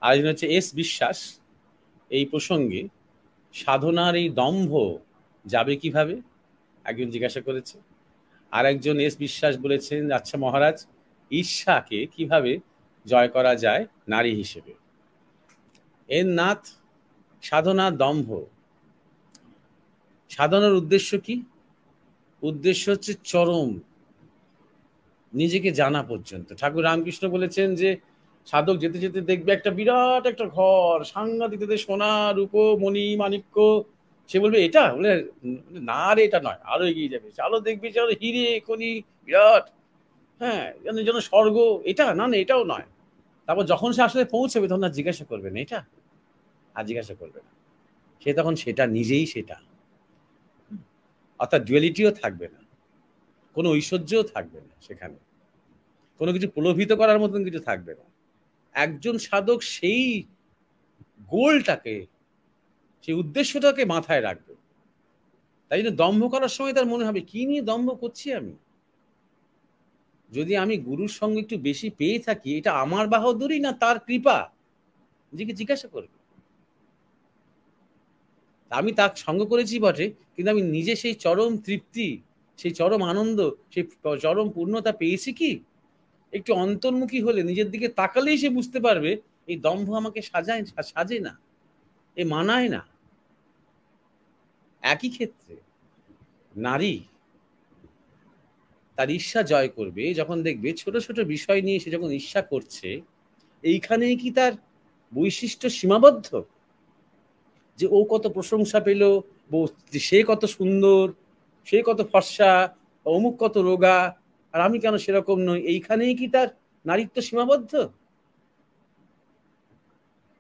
A: আরেকজন হচ্ছে এস বিশ্বাস, এই প্রসঙ্গে সাধনার এই দম্ভ যাবে কিভাবে, একজন জিজ্ঞাসা করেছে। আর একজন এস বিশ্বাস বলেছেন, আচ্ছা মহারাজ, ঈর্ষাকে কিভাবে জয় করা যায় নারী হিসেবে? এর নাথ, সাধনা দম্ভ, সাধনার উদ্দেশ্য কি? উদ্দেশ্য হচ্ছে চরম নিজেকে জানা পর্যন্ত। ঠাকুর রামকৃষ্ণ বলেছেন যে সাধক যেতে যেতে দেখবে একটা বিরাট একটা ঘর, সাংঘাতিক সোনা রূপো মণি মাণিক্য। সে বলবে এটা, বলে না রে এটা নয়, আরো এগিয়ে যাবে, আরো দেখবি যে আরো হিরে খনি বিরাট, হ্যাঁ যেন যেন স্বর্গ, এটা না না এটাও নয়। তারপর যখন সে আসলে পৌঁছবে তখন আর জিজ্ঞাসা করবে না এটা, আর জিজ্ঞাসা করবে না, সে তখন সেটা নিজেই সেটা, অর্থাৎ ডুয়ালিটিও থাকবে না, কোনো ঐশ্বর্যও থাকবে না সেখানে, কোনো কিছু প্রলোভিত করার মতন কিছু থাকবে না। একজন সাধক সেই গোলটাকে, সেই উদ্দেশ্যটাকে মাথায় রাখবে। তাই জন্য দম্ভ করার সময় তার মনে হবে কি নিয়ে দম্ভ করছি আমি? যদি আমি গুরুর সঙ্গে একটু বেশি পেয়ে থাকি, এটা আমার বাহাদুরি না তার কৃপা, নিজেকে জিজ্ঞাসা করবে। আমি তার সঙ্গ করেছি বটে, কিন্তু আমি নিজে সেই চরম তৃপ্তি, সেই চরম আনন্দ, সেই চরম পূর্ণতা পেয়েছি কি? একটু অন্তর্মুখী হলে, নিজের দিকে তাকালেই সে বুঝতে পারবে এই দম্ভ আমাকে সাজে না, এ মানায় না। একই ক্ষেত্রে নারী তার ঈর্ষা জয় করবে যখন দেখবে ছোট ছোট বিষয় নিয়ে সে যখন ঈর্ষা করছে, এইখানেই কি তার বৈশিষ্ট্য সীমাবদ্ধ? যে ও কত প্রশংসা পেল, সে কত সুন্দর, সে কত ফর্সা, অমুক কত রোগা, আর আমি কেন সেরকম নই, এইখানেই কি তার নারীত্ব সীমাবদ্ধ?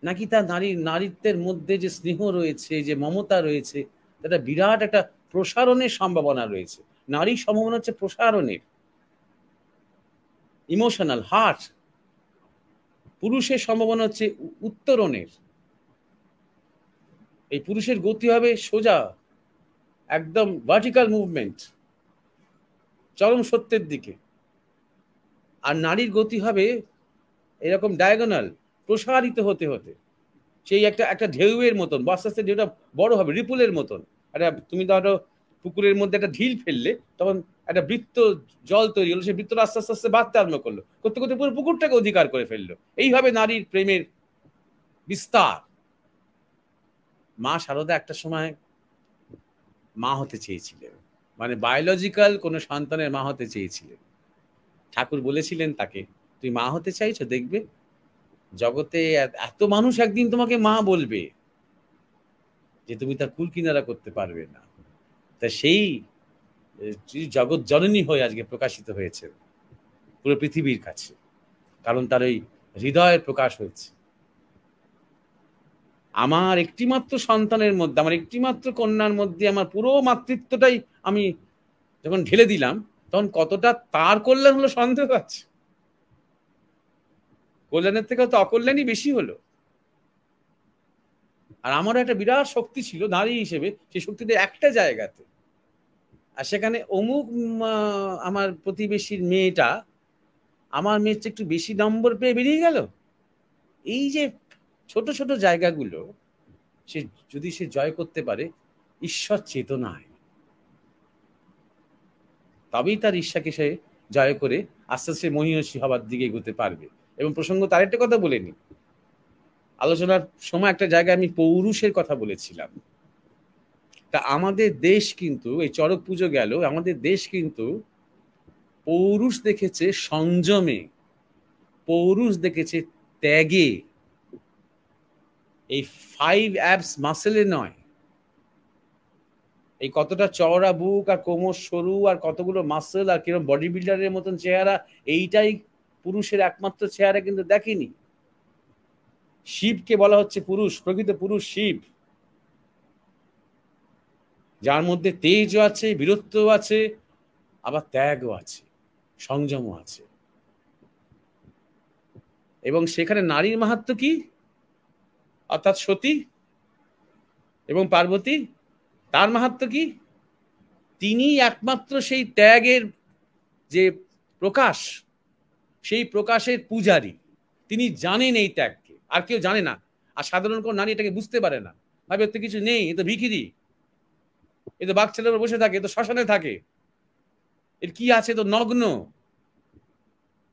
A: নাকি তার নারীত্বের মধ্যে যে স্নেহ রয়েছে, যে মমতা রয়েছে, একটা বিরাট একটা প্রসারণের সম্ভাবনা রয়েছে। নারীর সম্ভাবনা হচ্ছে প্রসারণের, ইমোশনাল হার্ট। পুরুষের সম্ভাবনা হচ্ছে উত্তরণের। এই পুরুষের গতি হবে সোজা, একদম ভার্টিক্যাল মুভমেন্ট, চরম সত্যের দিকে। আর নারীর গতি হবে এরকম ডায়াগোনাল, প্রসারিত হতে হতে, সেই একটা একটা ঢেউয়ের মতন, আস্তে আস্তে ঢেউটা বড় হবে, রিপুলের মতন। একটা তুমি ধরো পুকুরের মধ্যে একটা ঢিল ফেললে, তখন একটা বৃত্ত জল তৈরি হলো, সেই বৃত্তটা আস্তে আস্তে আস্তে বাড়তে আরম্ভ করলো, করতে করতে পুরো পুকুরটাকে অধিকার করে ফেললো। এইভাবে নারীর প্রেমের বিস্তার। মা শারদা একটা সময় মা হতে চেয়েছিলেন, মানে বায়োলজিক্যাল কোনো সন্তানের মা হতে চেয়েছিলেন। ঠাকুর বলেছিলেন তাকে, তুই মা হতে চাইছো, দেখবে জগতে এত মানুষ একদিন তোমাকে মা বলবে যে তুমি তার কুল কিনারা করতে পারবে না। তা সেই জগৎ জননী হয়ে আজকে প্রকাশিত হয়েছে পুরো পৃথিবীর কাছে, কারণ তার ওই হৃদয়ের প্রকাশ হয়েছে। আমার একটিমাত্র সন্তানের মধ্যে, আমার একটিমাত্র কন্যার মধ্যে আমার পুরো মাতৃত্বটাই আমি যখন ঢেলে দিলাম, তখন কতটা তার কল্যাণ হলো সন্দেহ আছে। কল্যাণের থেকে তো অকল্যাণই বেশি হলো। আর আমারও একটা বিরাট শক্তি ছিল নারী হিসেবে, সেই শক্তিটা একটা জায়গাতে, আর সেখানে অমুক আমার প্রতিবেশীর মেয়েটা আমার মেয়ের চেয়ে একটু বেশি নম্বর পেয়ে বেরিয়ে গেল। এই যে ছোট ছোট জায়গাগুলো সে যদি সে জয় করতে পারে ঈশ্বর চেতনায়, তবেই তার ঈর্ষাকে সে জয় করে আস্তে আস্তে মহিষী হবার দিকে এগোতে পারবে। এবং প্রসঙ্গ তার একটা কথা বলে নি, আলোচনার সময় একটা জায়গায় আমি পৌরুষের কথা বলেছিলাম। তা আমাদের দেশ কিন্তু, এই চড়ক পুজো গেল, আমাদের দেশ কিন্তু পৌরুষ দেখেছে সংযমে, পৌরুষ দেখেছে ত্যাগে, এই 5 অ্যাবস মাসেলে নয়, এই কতটা চওড়া বুক আর কোমর সরু আর কতগুলো মাসেল আর কিরকম বডি বিল্ডারের মতন চেহারা, এইটাই পুরুষের একমাত্র চেহারা কিন্তু দেখেনি। শিবকে বলা হচ্ছে পুরুষ, প্রকৃত পুরুষ শিব, যার মধ্যে তেজও আছে, বীরত্বও আছে, আবার ত্যাগও আছে, সংযমও আছে। এবং সেখানে নারীর মাহাত্ম্য কি, অর্থাৎ সতী এবং পার্বতী, তার মাহাত্ম্য কি? তিনি একমাত্র সেই ত্যাগের যে প্রকাশ, সেই প্রকাশের পূজারী। তিনি জানেন এই ত্যাগকে, আর কেউ জানে না। আর সাধারণ কোন নারী এটাকে বুঝতে পারে না, ভাবে তো কিছু নেই, এ তো ভিখিরি, এ তো বাঘ ছেলের বসে থাকে, এ তো শ্মশানে থাকে, এর কি আছে, তো নগ্ন,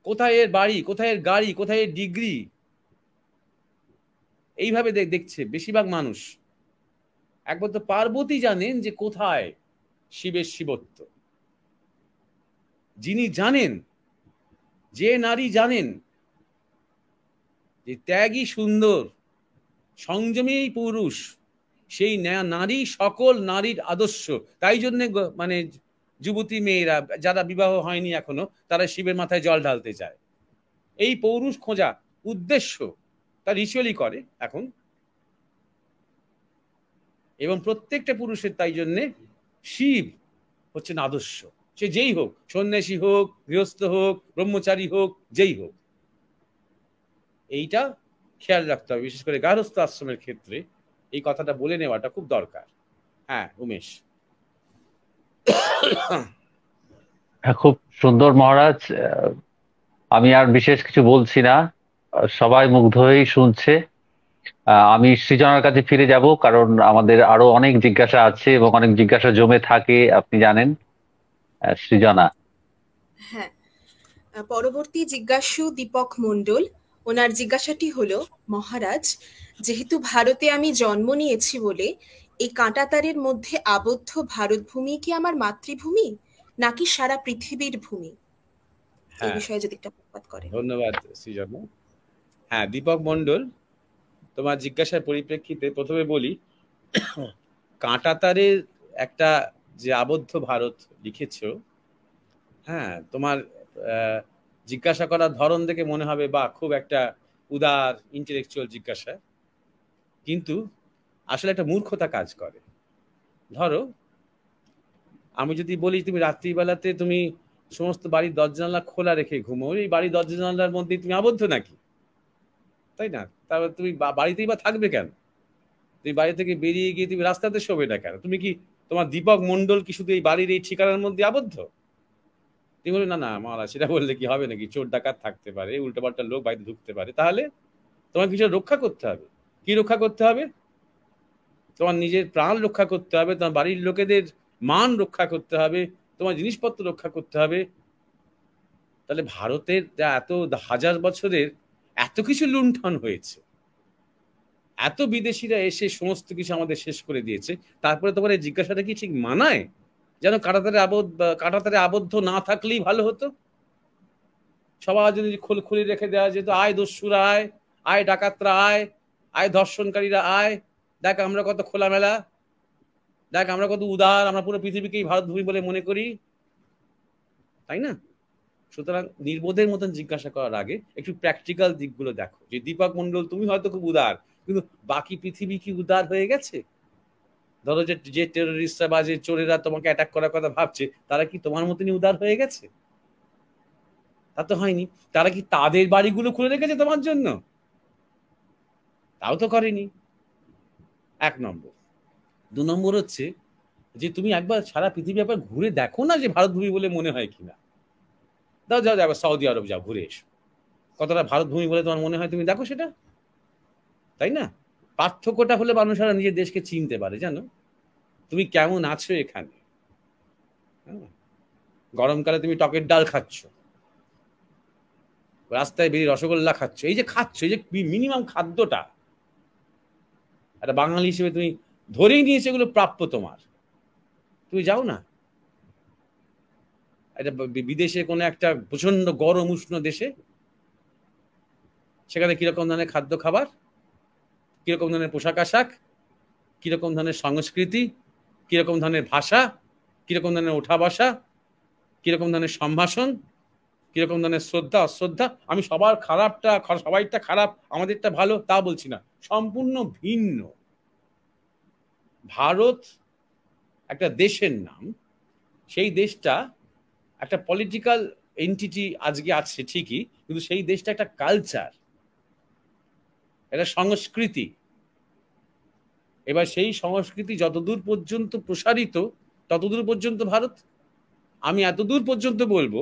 A: কোথায় এর বাড়ি, কোথায় এর গাড়ি, কোথায় এর ডিগ্রি, এইভাবে দেখছে বেশিরভাগ মানুষ। একবার তো পার্বতী জানেন যে কোথায় শিবের শিবত্ব। যিনি জানেন, যে নারী জানেন যে ত্যাগী সুন্দর, সংযমী পুরুষ, সেই নারী সকল নারীর আদর্শ। তাই জন্য মানে যুবতী মেয়েরা যারা বিবাহ হয়নি এখনো, তারা শিবের মাথায় জল ঢালতে চায়। এই পৌরুষ খোঁজা উদ্দেশ্য, তার রিচুয়ালি করে এখন। এবং প্রত্যেকটা পুরুষের তাই জন্যে শিব হচ্ছেন আদর্শ। সে যেই হোক, সন্ন্যাসী হোক, গৃহস্থ হোক, ব্রহ্মচারী হোক, যেই হোক, এইটা খেয়াল রাখতে হবে। বিশেষ করে গার্হস্থ্য আশ্রমের ক্ষেত্রে এই কথাটা বলে নেওয়াটা খুব দরকার। হ্যাঁ উমেশ।
C: খুব সুন্দর মহারাজ, আমি আর বিশেষ কিছু বলছি না, সবাই মুগ্ধ হয়েই শুনছে। আমি সৃজনার কাছে ফিরে যাব, কারণ আমাদের আরো অনেক জিজ্ঞাসা আছে এবং অনেক জিজ্ঞাসা জমে থাকে, আপনি জানেন। সৃজনা।
B: হ্যাঁ, পরবর্তী জিজ্ঞাসু দীপক মণ্ডল। ওনার জিজ্ঞাসাটি হলো, মহারাজ, যেহেতু ভারতে আমি জন্ম নিয়েছি বলে এই কাঁটাতারের মধ্যে আবদ্ধ ভারতভূমি কি আমার মাতৃভূমি, নাকি সারা পৃথিবীর ভূমি? এই বিষয়ে যদি একটা প্রকাশ করেন।
A: ধন্যবাদ সৃজনা। হ্যাঁ দীপক মণ্ডল, তোমার জিজ্ঞাসার পরিপ্রেক্ষিতে প্রথমে বলি, কাঁটাতারের একটা যে আবদ্ধ ভারত লিখেছ, হ্যাঁ তোমার জিজ্ঞাসা করার ধরন দেখে মনে হবে বা খুব একটা উদার ইন্টেলেকচুয়াল জিজ্ঞাসা, কিন্তু আসলে একটা মূর্খতা কাজ করে। ধরো আমি যদি বলি তুমি রাত্রিবেলাতে তুমি সমস্ত বাড়ির দরজা জানলা খোলা রেখে ঘুমো, এই বাড়ির দরজা জানলার মধ্যে তুমি আবদ্ধ নাকি? তাই না? তারপর তুমি বাড়িতেই বা থাকবে কেন? তুমি বাড়ি থেকে বেরিয়ে গিয়ে তুমি রাস্তাতে শোবে না কেন? তুমি কি, তোমার দীপক মণ্ডল কি শুধু এই বাড়ির এই ঠিকানার মধ্যে আবদ্ধ? তুমি বলে না না মহারাজ, সেটা বললে কি হবে নাকি? চোর ডাকাত থাকতে পারে, উল্টোপাল্টা লোক বাড়িতে ঢুকতে পারে। তাহলে তোমার কিছু রক্ষা করতে হবে। কি রক্ষা করতে হবে? তোমার নিজের প্রাণ রক্ষা করতে হবে, তোমার বাড়ির লোকেদের মান রক্ষা করতে হবে, তোমার জিনিসপত্র রক্ষা করতে হবে। তাহলে ভারতের যা এত হাজার বছরের এত কিছু লুণ্ঠন হয়েছে, এত বিদেশিরা এসে সমস্ত কিছু আমাদের শেষ করে দিয়েছে, তারপরে তোমার এই জিজ্ঞাসাটা কি ঠিক মানায়? যেন কাঁটাতারে আবদ্ধ না থাকলেই ভালো হতো। সবার যদি খুলে রেখে দেওয়া যেত, আয় দস্যুরা আয়, আয় ডাকাতরা আয়, আয় ধর্ষণকারীরা আয়, দেখ আমরা কত খোলামেলা, দেখ আমরা কত উদার, আমরা পুরো পৃথিবীকেই ভারতভূমি বলে মনে করি, তাই না? সুতরাং নির্বোধের মতন জিজ্ঞাসা করার আগে একটু প্র্যাকটিক্যাল দিকগুলো দেখো। যে দীপক মণ্ডল তুমি হয়তো খুব উদার, কিন্তু বাকি পৃথিবী কি উদার হয়ে গেছে? ধরো যে টেররিস্টরা বা যে চোরেরা তোমাকে অ্যাটাক করার কথা ভাবছে, তারা কি তোমার মতনই উদার হয়ে গেছে? তা তো হয়নি। তারা কি তাদের বাড়িগুলো খুলে রেখেছে তোমার জন্য? তাও তো করেনি। এক নম্বর। দু নম্বর হচ্ছে যে তুমি একবার সারা পৃথিবী একবার ঘুরে দেখো না যে ভারতভূমি বলে মনে হয় কিনা। যাও যাও যাও, সৌদি আরব যাও, ঘুরে এসো, কতটা ভারতভূমি বলে তোমার মনে হয় তুমি দেখো সেটা, তাই না? পার্থক্যটা হলে মানুষেরা নিজের দেশকে চিনতে পারে। জানো তুমি কেমন আছো এখানে? গরমকালে তুমি টকের ডাল খাচ্ছ, রাস্তায় বেরিয়ে রসগোল্লা খাচ্ছ, এই যে খাচ্ছ, এই যে মিনিমাম খাদ্যটা একটা বাঙালি হিসেবে তুমি ধরেই নিয়েছো এগুলো প্রাপ্য তোমার। তুমি যাও না এটা বিদেশে কোনো একটা প্রচন্ড গরম উষ্ণ দেশে, সেখানে কিরকম ধরনের খাদ্য খাবার, কিরকম ধরনের পোশাক আশাক, কিরকম ধরনের সংস্কৃতি, কিরকম ধরনের ভাষা, কিরকম ধরনের ওঠা বসা, কিরকম ধরনের সম্ভাষণ, কিরকম ধরনের শ্রদ্ধা অশ্রদ্ধা। আমি সবার খারাপটা, সবাইটা খারাপ আমাদেরটা ভালো তা বলছি না, সম্পূর্ণ ভিন্ন। ভারত একটা দেশের নাম, সেই দেশটা একটা পলিটিক্যাল এন্টিটি আজকে আছে ঠিকই, কিন্তু সেই দেশটা একটা কালচার, একটা সংস্কৃতি। এবার সেই সংস্কৃতি যতদূর পর্যন্ত প্রসারিত ততদূর পর্যন্ত ভারত। আমি এতদূর পর্যন্ত বলবো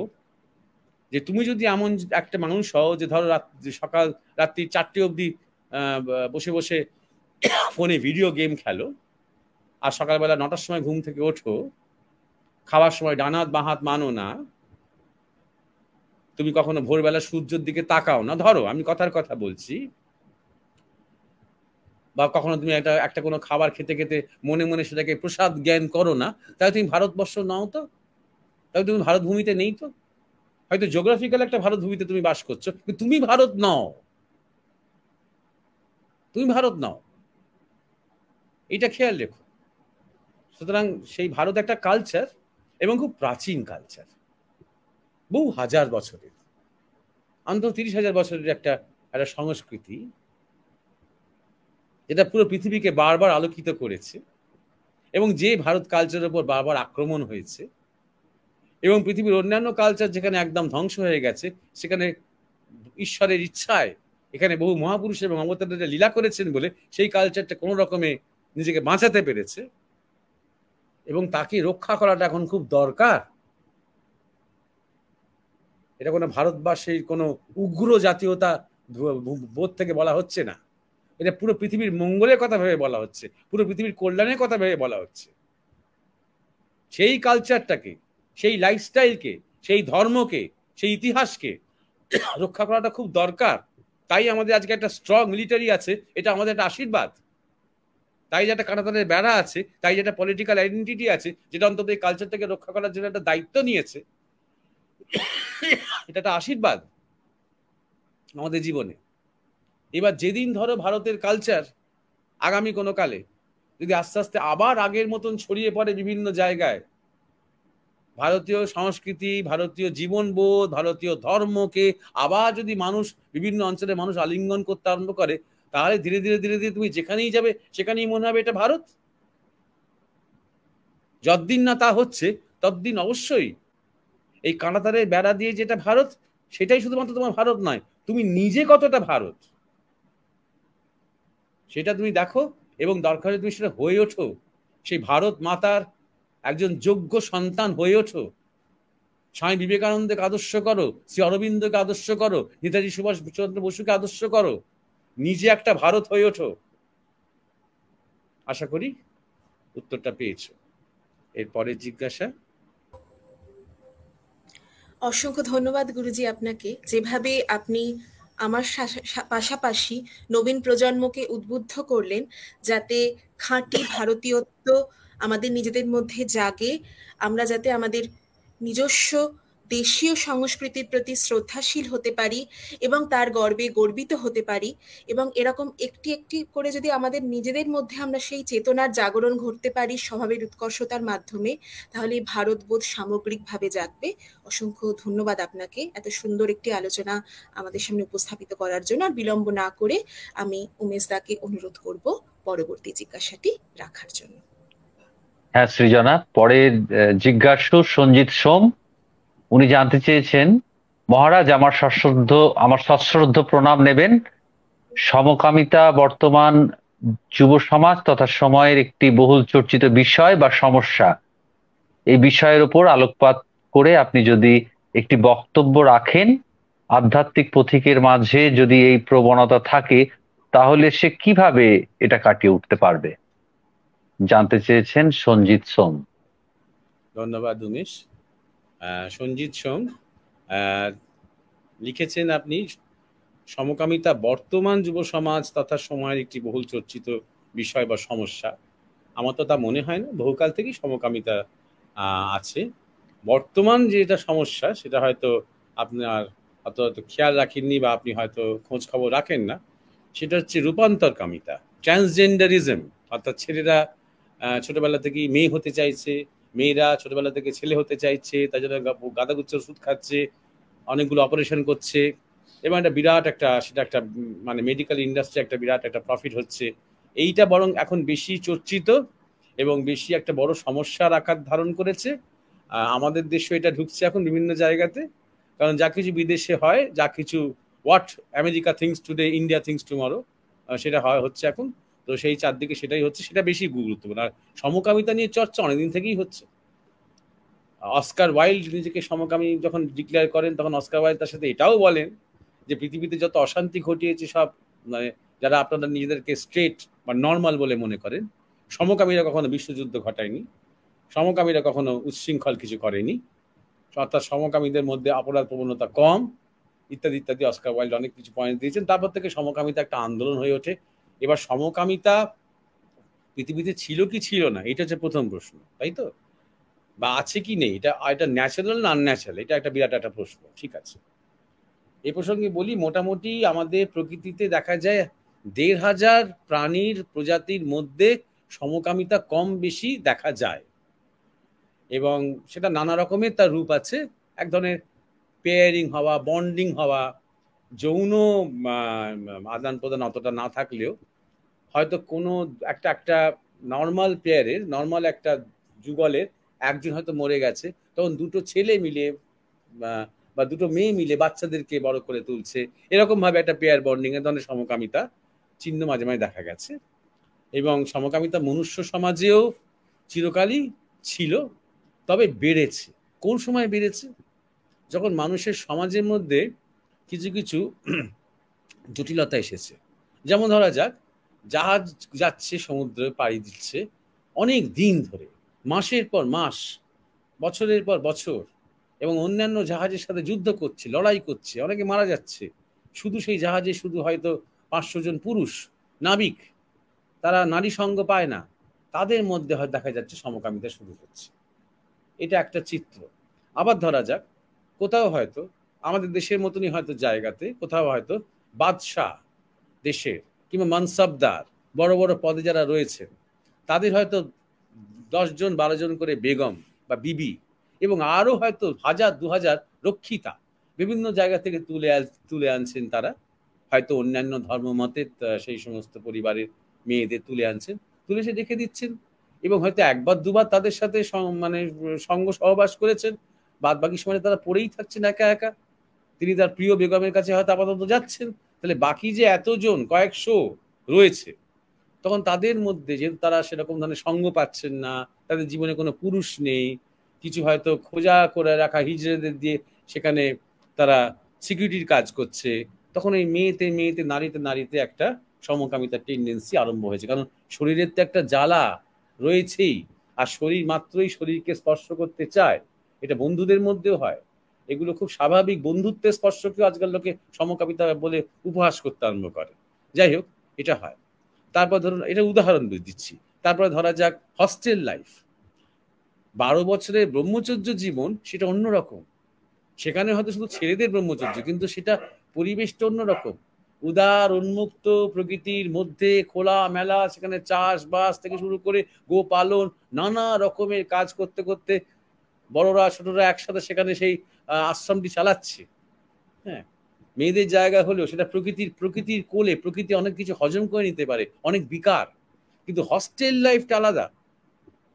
A: যে তুমি যদি এমন একটা মানুষ হও যে ধরো সকাল রাত্রি 4টে অবধি বসে বসে ফোনে ভিডিও গেম খেলো, আর সকালবেলা 9টার সময় ঘুম থেকে ওঠো, খাওয়ার সময় ডান হাত বাঁ হাত মানো না, তুমি কখনো ভোরবেলা সূর্যের দিকে তাকাও না, ধরো আমি কথার কথা বলছি, বা কখনো তুমি একটা কোনো খাবার খেতে খেতে মনে মনে সেটাকে প্রসাদ জ্ঞান করো না, তাহলে তুমি ভারতবর্ষ নাও তো, তাহলে তুমি ভারত ভূমিতে নেই তো। হয়তো জিওগ্রাফিক্যাল একটা ভারত ভূমিতে তুমি বাস করছো, কিন্তু তুমি ভারত নও, তুমি ভারত নও, এটা খেয়াল রেখো। সুতরাং সেই ভারত একটা কালচার, এবং খুব প্রাচীন কালচার, বহু হাজার বছরের, অন্তত 30,000 বছরের একটা একটা সংস্কৃতি, যেটা পুরো পৃথিবীকে বারবার আলোকিত করেছে, এবং যে ভারত কালচারের উপর বারবার আক্রমণ হয়েছে, এবং পৃথিবীর অন্যান্য কালচার যেখানে একদম ধ্বংস হয়ে গেছে, সেখানে ঈশ্বরের ইচ্ছায় এখানে বহু মহাপুরুষ এবং অবতাররা লীলা করেছেন বলে সেই কালচারটা কোনো রকমে নিজেকে বাঁচাতে পেরেছে, এবং তাকে রক্ষা করাটা এখন খুব দরকার। এটা কোনো ভারতবাসীর কোনো উগ্র জাতীয়তা বোধ থেকে বলা হচ্ছে না, এটা পুরো পৃথিবীর মঙ্গলের কথা ভেবে বলা হচ্ছে, পুরো পৃথিবীর কল্যাণের কথা ভেবে বলা হচ্ছে। সেই কালচারটাকে, সেই লাইফস্টাইলকে, সেই ধর্মকে, সেই ইতিহাসকে রক্ষা করাটা খুব দরকার। তাই আমাদের আজকে একটা স্ট্রং মিলিটারি আছে, এটা আমাদের একটা আশীর্বাদ। তাই যেটা কাঁটাতারের বেড়া আছে, তাই যেটা পলিটিক্যাল আইডেন্টিটি আছে, যেটা অন্তত এই কালচারটাকে রক্ষা করার জন্য একটা দায়িত্ব নিয়েছে, এটা একটা আশীর্বাদ আমাদের জীবনে। এবার যেদিন ধরো ভারতের কালচার আগামী কোনো কালে যদি আস্তে আস্তে আবার আগের মতন ছড়িয়ে পড়ে বিভিন্ন জায়গায়, ভারতীয় সংস্কৃতি, ভারতীয় জীবনবোধ, ভারতীয় ধর্মকে আবার যদি মানুষ, বিভিন্ন অঞ্চলের মানুষ আলিঙ্গন করতে আরম্ভ করে, তাহলে ধীরে ধীরে ধীরে ধীরে তুমি যেখানেই যাবে সেখানেই মনে হবে এটা ভারত। যতদিন না তা হচ্ছে ততদিন অবশ্যই এই কাঁটাতারের বেড়া দিয়ে যেটা ভারত, সেটাই শুধুমাত্র তোমার ভারত নয়, তুমি নিজে কতটা ভারত সেটা তুমি দেখো, এবং দরকারে তুমি সেটা হয়ে ওঠো, সেই ভারত মাতার একজন যোগ্য সন্তান হয়ে ওঠো। স্বামী বিবেকানন্দকে আদর্শ করো, শ্রী অরবিন্দকে আদর্শ করো, নেতাজি সুভাষ চন্দ্র বসুকে আদর্শ করো, নিজে একটা ভারত হয়ে ওঠো। আশা করি উত্তরটা পেয়েছো। এরপরের জিজ্ঞাসা।
B: অসংখ্য ধন্যবাদ গুরুজি আপনাকে, যেভাবে আপনি আমার পাশাপাশি নবীন প্রজন্মকে উদ্বুদ্ধ করলেন যাতে খাঁটি ভারতীয়ত্ব আমাদের নিজেদের মধ্যে জাগে, আমরা যাতে আমাদের নিজস্ব দেশীয় সংস্কৃতির প্রতি শ্রদ্ধাশীল হতে পারি এবং তার গর্বে গর্বিত হতে পারি, এবং এরকম একটি একটি করে যদি আমাদের নিজেদের মধ্যে আমরা সেই চেতনার জাগরণ ঘটতে পারি স্বভাবের উৎকর্ষতার মাধ্যমে, তাহলে ভারতবোধ সামগ্রিকভাবে জাগবে। অসংখ্য ধন্যবাদ আপনাকে এত সুন্দর একটি আলোচনা আমাদের সামনে উপস্থাপিত করার জন্য। আর বিলম্ব না করে আমি উমেশ দাকে অনুরোধ করব পরবর্তী জিজ্ঞাসাটি রাখার জন্য।
C: হ্যাঁ সৃজনা, পরের জিজ্ঞাসু সঞ্জিত সোম, উনি জানতে চেয়েছেন, মহারাজ আমার সশ্রদ্ধ প্রণাম নেবেন। সমকামিতা বর্তমান যুব সমাজ তথা সময়ের একটি বহুল চর্চিত বিষয় বা সমস্যা। এই বিষয়ের উপর আলোকপাত করে আপনি যদি একটি বক্তব্য রাখেন, আধ্যাত্মিক পথিকের মাঝে যদি এই প্রবণতা থাকে তাহলে সে কিভাবে এটা কাটিয়ে উঠতে পারবে, জানতে চেয়েছেন সঞ্জিত সোম।
A: ধন্যবাদ উমেশ। সঞ্জিত সোম লিখেছেন আপনি, সমকামিতা বর্তমান যুব সমাজ তথা সময়ের একটি বহুল চর্চিত বিষয় বা সমস্যা। আমার তো তা মনে হয় না, বহুকাল থেকেই সমকামিতা আছে। বর্তমান যেটা সমস্যা সেটা হয়তো আপনার অত খেয়াল রাখেননি, বা আপনি হয়তো খোঁজ খবর রাখেন না। সেটা হচ্ছে রূপান্তরকামিতা, ট্রান্সজেন্ডারিজম, অর্থাৎ ছেলেরা ছোটবেলা থেকেই মেয়ে হতে চাইছে, মেয়েরা ছোটবেলা থেকে ছেলে হতে চাইছে, তার জন্য গাঁদাগুচ্ছ ওষুধ খাচ্ছে, অনেকগুলো অপারেশন করছে, এবং একটা বিরাট একটা সেটা একটা মানে মেডিকেল ইন্ডাস্ট্রি একটা বিরাট একটা প্রফিট হচ্ছে। এইটা বরং এখন বেশি চর্চিত এবং বেশি একটা বড় সমস্যার আকার ধারণ করেছে। আমাদের দেশে এটা ঢুকছে এখন বিভিন্ন জায়গাতে, কারণ যা কিছু বিদেশে হয়, যা কিছু what America things today India things tomorrow, সেটা হচ্ছে এখন। তো সেই চারদিকে সেটাই হচ্ছে, সেটা বেশি গুরুত্বপূর্ণ। আর সমকামিতা নিয়ে চর্চা অনেকদিন থেকেই হচ্ছে। অস্কার ওয়াইল্ড নিজেকে সমকামী যখন ডিক্লেয়ার করেন, তখন অস্কার ওয়াইল্ড তার সাথে এটাও বলেন যে পৃথিবীতে যত অশান্তি ঘটিয়েছে সব, মানে যারা আপনারা নিজেদেরকে স্ট্রেট বা নর্মাল বলে মনে করেন, সমকামীরা কখনো বিশ্বযুদ্ধ ঘটায়নি, সমকামীরা কখনো উচ্ছৃঙ্খল কিছু করেনি, অর্থাৎ সমকামীদের মধ্যে অপরাধ প্রবণতা কম, ইত্যাদি ইত্যাদি। অস্কার ওয়াইল্ড অনেক কিছু পয়েন্ট দিয়েছেন। তারপর থেকে সমকামিতা একটা আন্দোলন হয়ে ওঠে। এবার সমকামিতা পৃথিবীতে ছিল কি ছিল না, এটা হচ্ছে প্রথম প্রশ্ন, তাই তো? বা আছে কি নেই, এটা ন্যাচারাল না আনন্যাচারাল, এটা একটা বিরাট একটা প্রশ্ন। ঠিক আছে, এই প্রসঙ্গে বলি, মোটামুটি আমাদের প্রকৃতিতে দেখা যায় ১,৫০০ প্রাণীর প্রজাতির মধ্যে সমকামিতা কম বেশি দেখা যায়, এবং সেটা নানা রকমের তার রূপ আছে। এক ধরনের পেয়ারিং হওয়া, বন্ডিং হওয়া, যৌন আদান প্রদান অতটা না থাকলেও হয়তো কোনো একটা নর্মাল পেয়ারের, নর্মাল একটা যুগলের একজন হয়তো মরে গেছে, তখন দুটো ছেলে মিলে বা দুটো মেয়ে মিলে বাচ্চাদেরকে বড় করে তুলছে, এরকম ভাবে একটা পেয়ার বন্ডিং এর ধরনের সমকামিতা চিহ্ন মাঝে মাঝে দেখা গেছে। এবং সমকামিতা মনুষ্য সমাজেও চিরকালই ছিল, তবে বেড়েছে। কোন সময় বেড়েছে? যখন মানুষের সমাজের মধ্যে কিছু কিছু জটিলতা এসেছে। যেমন ধরা যাক, জাহাজ যাচ্ছে, সমুদ্রে পাড়ি দিচ্ছে অনেক দিন ধরে, মাসের পর মাস, বছরের পর বছর, এবং অন্যান্য জাহাজের সাথে যুদ্ধ করছে, লড়াই করছে, অনেকে মারা যাচ্ছে। শুধু সেই জাহাজে শুধু হয়তো ৫০০ জন পুরুষ নাবিক, তারা নারী সঙ্গ পায় না, তাদের মধ্যে হয়তো দেখা যাচ্ছে সমকামিতা শুরু হচ্ছে। এটা একটা চিত্র। আবার ধরা যাক, কোথাও হয়তো আমাদের দেশের মতনই হয়তো জায়গাতে, কোথাও হয়তো বাদশাহ দেশের কিংবা মানসাবদার বড় বড় পদে যারা রয়েছেন, তাদের হয়তো ১০ জন ১২ জন করে বেগম বা বিবি, এবং আরও হয়তো ১,০০০ ২,০০০ রক্ষিতা বিভিন্ন জায়গা থেকে তুলে আনছেন তারা, হয়তো অন্যান্য ধর্মমতে সেই সমস্ত পরিবারের মেয়েদের তুলে আনছেন, তুলে এসে রেখে দিচ্ছেন, এবং হয়তো একবার দুবার তাদের সাথে মানে সঙ্গ সহবাস করেছেন, বাদ বাকি সময় তারা পড়েই থাকছেন একা একা। তিনি তার প্রিয় বেগমের কাছে হয়তো আপাতত যাচ্ছেন। তাহলে বাকি যে এতজন কয়েকশো রয়েছে, তখন তাদের মধ্যে যেহেতু তারা সেরকম ধরনের সঙ্গ পাচ্ছেন না, তাদের জীবনে কোনো পুরুষ নেই, কিছু হয়তো খোঁজা করে রাখা হিজড়েদের দিয়ে সেখানে তারা সিকিউরিটির কাজ করছে, তখন এই মেয়েতে মেয়েতে নারীতে নারীতে একটা সমকামিতার টেন্ডেন্সি আরম্ভ হয়েছে। কারণ শরীরের তো একটা জ্বালা রয়েছেই, আর শরীর মাত্রই শরীরকে স্পর্শ করতে চায়, এটা বন্ধুদের মধ্যেও হয়, এগুলো খুব স্বাভাবিক। বন্ধুত্বের স্পর্শকেও আজকাল লোকে সমকামিতা বলে উপহাস করতে আরম্ভ করে। যাই হোক, এটা হয়। তারপর ধরুন, এটা উদাহরণ দিচ্ছি। তারপরে ধরা যাক হস্টেল লাইফ, ১২ বছরের ব্রহ্মচর্য জীবন, সেটা অন্যরকম। সেখানে হয়তো শুধু ছেলেদের ব্রহ্মচর্য, কিন্তু সেটা পরিবেশটা অন্যরকম, উদার উন্মুক্ত প্রকৃতির মধ্যে খোলা মেলা, সেখানে চাষবাস থেকে শুরু করে গোপালন, নানা রকমের কাজ করতে করতে বড়রা ছোটরা একসাথে সেখানে সেই আশ্রমটি চালাচ্ছে। হ্যাঁ, মেয়েদের জায়গা হলেও সেটা প্রকৃতির কোলে, প্রকৃতি অনেক কিছু হজম করে নিতে পারে, অনেক বিকার। কিন্তু হস্টেল লাইফটা আলাদা,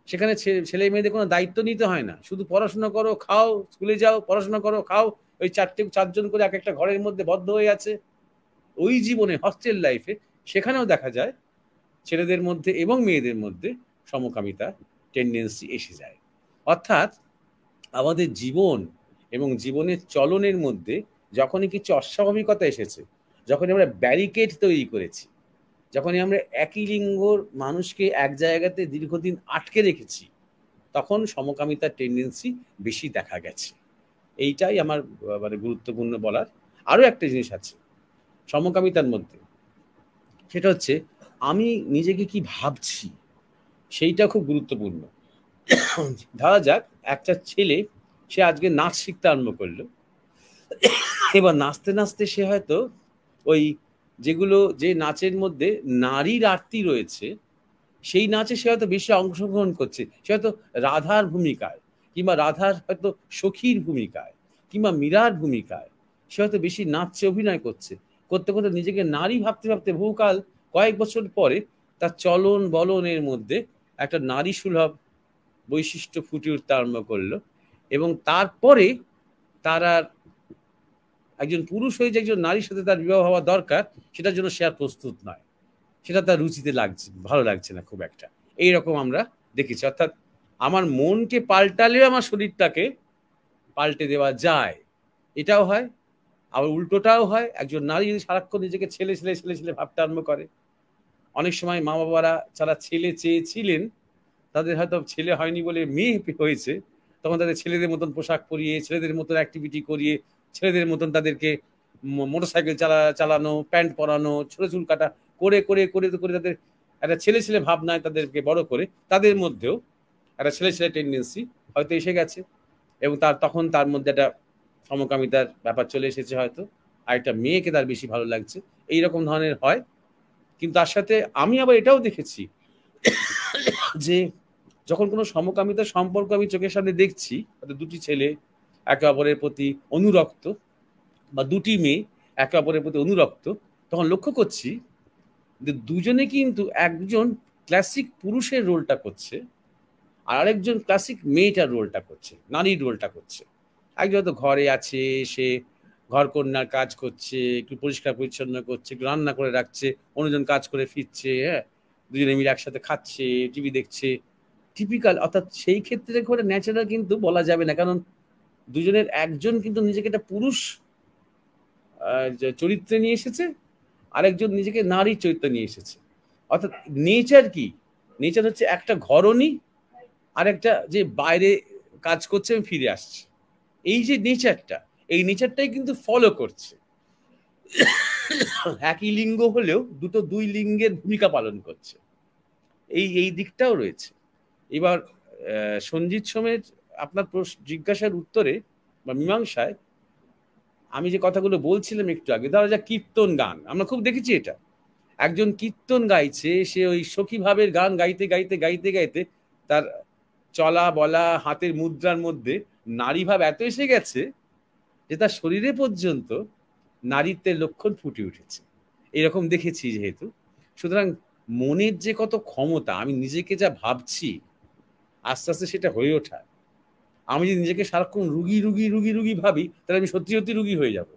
A: সেখানে ছেলে মেয়েদের কোনো দায়িত্ব নিতে হয় না, শুধু পড়াশোনা করো, খাও, স্কুলে যাও, পড়াশোনা করো, খাও, ওই ৪জন করে এক একটা ঘরের মধ্যে বদ্ধ হয়ে আছে। ওই জীবনে হস্টেল লাইফে সেখানেও দেখা যায় ছেলেদের মধ্যে এবং মেয়েদের মধ্যে সমকামিতা টেন্ডেন্সি এসে যায়। অর্থাৎ আমাদের জীবন এবং জীবনের চলনের মধ্যে যখনই কিছু অস্বাভাবিকতা এসেছে, যখনই আমরা ব্যারিকেড তৈরি করেছি, যখনই আমরা একই লিঙ্গর মানুষকে এক জায়গাতে দীর্ঘদিন আটকে রেখেছি, তখন সমকামিতার টেন্ডেন্সি বেশি দেখা গেছে। এইটাই আমার মানে গুরুত্বপূর্ণ বলার। আরও একটা জিনিস আছে সমকামিতার মধ্যে, সেটা হচ্ছে আমি নিজেকে কি ভাবছি, সেইটা খুব গুরুত্বপূর্ণ। ধরা যাক একটা ছেলে, সে আজকে নাচ শিখতে আরম্ভ করলো, এবার নাচতে নাচতে সে হয়তো ওই যে নাচের মধ্যে নারীর আরতি রয়েছে, সেই নাচে সে হয়তো বেশি অংশগ্রহণ করছে, সে হয়তো রাধার ভূমিকায়, কিংবা রাধার হয়তো সখীর ভূমিকায়, কিংবা মীরার ভূমিকায় সে হয়তো বেশি নাচছে, অভিনয় করছে। করতে করতে নিজেকে নারী ভাবতে ভাবতে বহুকাল, কয়েক বছর পরে তার চলন বলনের মধ্যে একটা নারী সুলভ বৈশিষ্ট্য ফুটে উঠতে আরম্ভ করলো। এবং তারপরে তার আর একজন পুরুষ হয়ে যে একজন নারীর সাথে তার বিবাহ হওয়া দরকার, সেটার জন্য সে আর প্রস্তুত নয়, সেটা তার রুচিতে লাগছে, ভালো লাগছে না খুব একটা। এইরকম আমরা দেখেছি। অর্থাৎ আমার মনকে পাল্টালেও আমার শরীরটাকে পাল্টে দেওয়া যায়, এটাও হয়। আবার উল্টোটাও হয়, একজন নারী যদি সারাক্ষণ নিজেকে ছেলে ছেলে ছেলে ছেলে ভাবতে আরম্ভ করে, অনেক সময় মা বাবারা যারা ছেলে চেয়েছিলেন তাদের হয়তো ছেলে হয়নি বলে মেয়ে হয়েছে, তখন তাদের ছেলেদের মতন পোশাক পরিয়ে, ছেলেদের মতন অ্যাক্টিভিটি করিয়ে, ছেলেদের মতন তাদেরকে মোটরসাইকেল চালানো, প্যান্ট পরানো, ছোট চুল কাটা করে করে করে করে তাদের একটা ছেলে ছেলে ভাবনায় তাদেরকে বড় করে, তাদের মধ্যেও একটা ছেলে ছেলে টেন্ডেন্সি হয়তো এসে গেছে। এবং তখন তার মধ্যে একটা সমকামিতার ব্যাপার চলে এসেছে হয়তো, আর একটা মেয়েকে তার বেশি ভালো লাগছে, এইরকম ধরনের হয়। কিন্তু তার সাথে আমি আবার এটাও দেখেছি যে যখন কোনো সমকামিতার সম্পর্ক আমি চোখের সামনে দেখছি, দুটি ছেলে একে অপরের প্রতি অনুরক্ত, বা দুটি মেয়ে একে অপরের প্রতি অনুরক্ত, তখন লক্ষ্য করছি যে দুজনে কিন্তু একজন ক্লাসিক পুরুষের রোলটা করছে, আর আরেকজন ক্লাসিক মেয়েটার রোলটা করছে, নারীর রোলটা করছে। একজন হয়তো ঘরে আছে, সে ঘরকন্যার কাজ করছে, একটু পরিষ্কার পরিচ্ছন্ন করছে, একটু রান্না করে রাখছে, অন্যজন কাজ করে ফিরছে, হ্যাঁ, দুজনে মিলে একসাথে খাচ্ছে, টিভি দেখছে, টিপিক্যাল। অর্থাৎ সেই ক্ষেত্রে করে ন্যাচারাল কিন্তু বলা যাবে না, কারণ দুজনের একজন কিন্তু নিজেকে একটা পুরুষ চরিত্রে নিয়ে এসেছে, আরেকজন নিজেকে নারীর চরিত্র নিয়ে এসেছে। অর্থাৎ নেচার কি, নেচার হচ্ছে একটা ঘরণী আর একটা যে বাইরে কাজ করছে এবং ফিরে আসছে, এই যে নেচারটা, এই নেচারটাই কিন্তু ফলো করছে। একই লিঙ্গ হলেও দুই লিঙ্গের ভূমিকা পালন করছে, এই দিকটাও রয়েছে। এবার সঞ্জিত সোমের আপনার জিজ্ঞাসার উত্তরে বা মীমাংসায় আমি যে কথাগুলো বলছিলাম একটু আগে, ধরা যাক কীর্তন গান, আমরা খুব দেখেছি এটা, একজন কীর্তন গাইছে, সে ওই সখী ভাবের গান গাইতে গাইতে গাইতে গাইতে তার চলা বলা হাতের মুদ্রার মধ্যে নারী ভাব এত এসে গেছে যে তার শরীরে পর্যন্ত নারীত্বের লক্ষণ ফুটে উঠেছে। এরকম দেখেছি যেহেতু, সুতরাং মনের যে কত ক্ষমতা, আমি নিজেকে যা ভাবছি আস্তে আস্তে সেটা হয়ে ওঠা। আমি যদি নিজেকে সারাক্ষণ রুগী রুগী রুগী রুগী ভাবি, তাহলে আমি সত্যি সত্যি রুগী হয়ে যাব।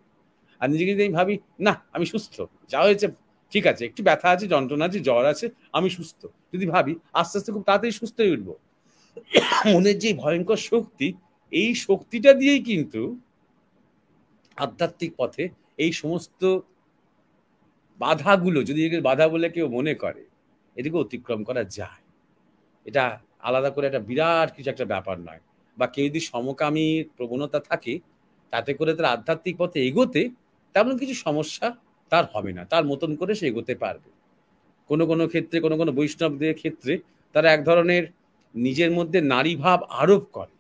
A: আর নিজেকে যদি আমি ভাবি না আমি সুস্থ, যা হয়েছে ঠিক আছে, একটু ব্যথা আছে, যন্ত্রণা আছে, জ্বর আছে, আমি সুস্থ, যদি ভাবি আস্তে আস্তে খুব তাড়াতাড়ি সুস্থ হয়ে উঠবো। মনের যে ভয়ঙ্কর শক্তি, এই শক্তিটা দিয়েই কিন্তু আধ্যাত্মিক পথে এই সমস্ত বাধাগুলো, যদি বাধা বলে কেউ মনে করে, এটাকে অতিক্রম করা যায়। এটা আলাদা করে একটা বিরাট কিছু একটা ব্যাপার নয়। বা কেউ যদি সমকামীর প্রবণতা থাকে, তাতে করে তার আধ্যাত্মিক পথে এগোতে তেমন কিছু সমস্যা তার হবে না, তার মতন করে সে এগোতে পারবে। কোনো কোনো ক্ষেত্রে, কোনো কোনো বৈষ্ণবদের ক্ষেত্রে তারা এক ধরনের নিজের মধ্যে নারী ভাব আরোপ করে,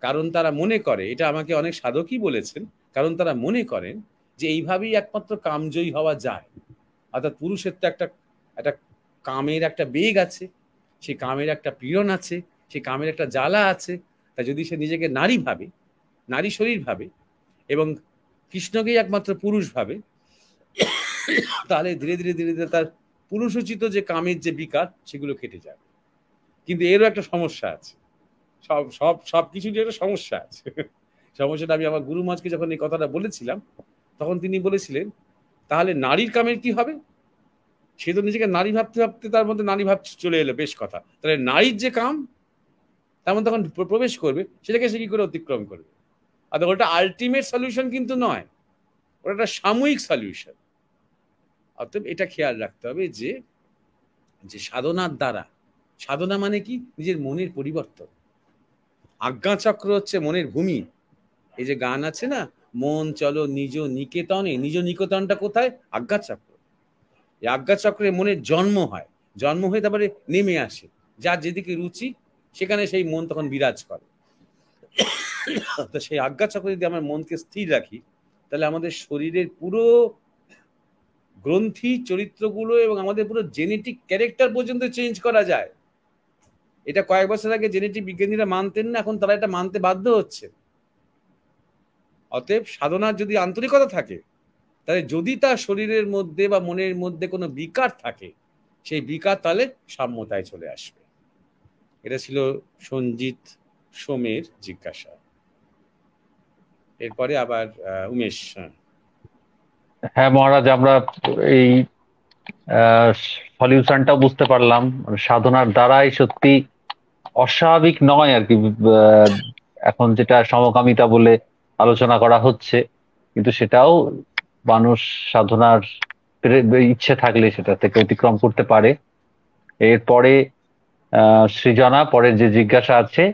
A: কারণ তারা মনে করে, এটা আমাকে অনেক সাধকই বলেছেন, কারণ তারা মনে করেন যে এইভাবেই একমাত্র কামজয়ী হওয়া যায়। অর্থাৎ পুরুষের তো একটা একটা কামের একটা বেগ আছে, সেই কামের একটা পীড়ন আছে, সেই কামের একটা জ্বালা আছে। তা যদি সে নিজেকে নারী ভাবে, নারী শরীর ভাবে, এবং কৃষ্ণকেই একমাত্র পুরুষ ভাবে, তাহলে ধীরে ধীরে ধীরে ধীরে তার পুরুষোচিত যে কামের যে বিকার, সেগুলো কেটে যাবে। কিন্তু এরও একটা সমস্যা আছে, সব সব সব কিছুরই একটা সমস্যা আছে। সমস্যাটা আমি আমার গুরু মহারাজকে যখন এই কথাটা বলেছিলাম, তখন তিনি বলেছিলেন তাহলে নারীর কামের কি হবে? সে তো নিজেকে নারী ভাবতে ভাবতে তার মধ্যে নারী ভাব চলে এলো, বেশ কথা, তাহলে নারীর যে কাম তার মধ্যে তখন প্রবেশ করবে, সেটাকে সে কি করে অতিক্রম করবে? আর ওটা আলটিমেট সলিউশন কিন্তু নয়, ওটা একটা সাময়িক সলিউশন। অতএব এটা খেয়াল রাখতে হবে যে যে সাধনার দ্বারা, সাধনা মানে কি? নিজের মনের পরিবর্তন। আজ্ঞাচক্র হচ্ছে মনের ভূমি। এই যে গান আছে না, মন চলো নিজ নিকেতনে, নিজ নিকেতনটা কোথায়? আজ্ঞাচক্র। এই আজ্ঞাচক্রে মনের জন্ম হয়, জন্ম হয়ে তারপরে নেমে আসে, যার যেদিকে রুচি সেখানে সেই মন তখন বিরাজ করে। তো সেই আজ্ঞাচক্রে যদি আমার মনকে স্থির রাখি, তাহলে আমাদের শরীরের পুরো গ্রন্থি চরিত্রগুলো এবং আমাদের পুরো জেনেটিক ক্যারেক্টার পর্যন্ত চেঞ্জ করা যায়। এটা কয়েক বছর আগে জেনেটিক বিজ্ঞানীরা মানতেন না, এখন তারা এটা মানতে বাধ্য হচ্ছে। অতএব সাধনার যদি আন্তরিকতা থাকে, তাহলে যদি তার শরীরের মধ্যে বা মনের মধ্যে কোনো বিকার থাকে, সেই বিকার তাহলে সাম্যতায় চলে আসবে। এটা ছিল সঞ্জিত সোমের জিজ্ঞাসা। এরপরে আবার উমেশ।
C: হ্যাঁ মহারাজ, আমরা এই সলিউশনটা বুঝতে পারলাম, সাধনার দ্বারাই সত্যি অস্বাভাবিক নয় আর কি। এখন যেটা সমকামিতা বলে আলোচনা করা হচ্ছে, কিন্তু সেটাও মানুষ সাধনার ইচ্ছে থাকলে সেটা থেকে অতিক্রম করতে পারে। এরপরে সৃজনা, পরের যে জিজ্ঞাসা আছে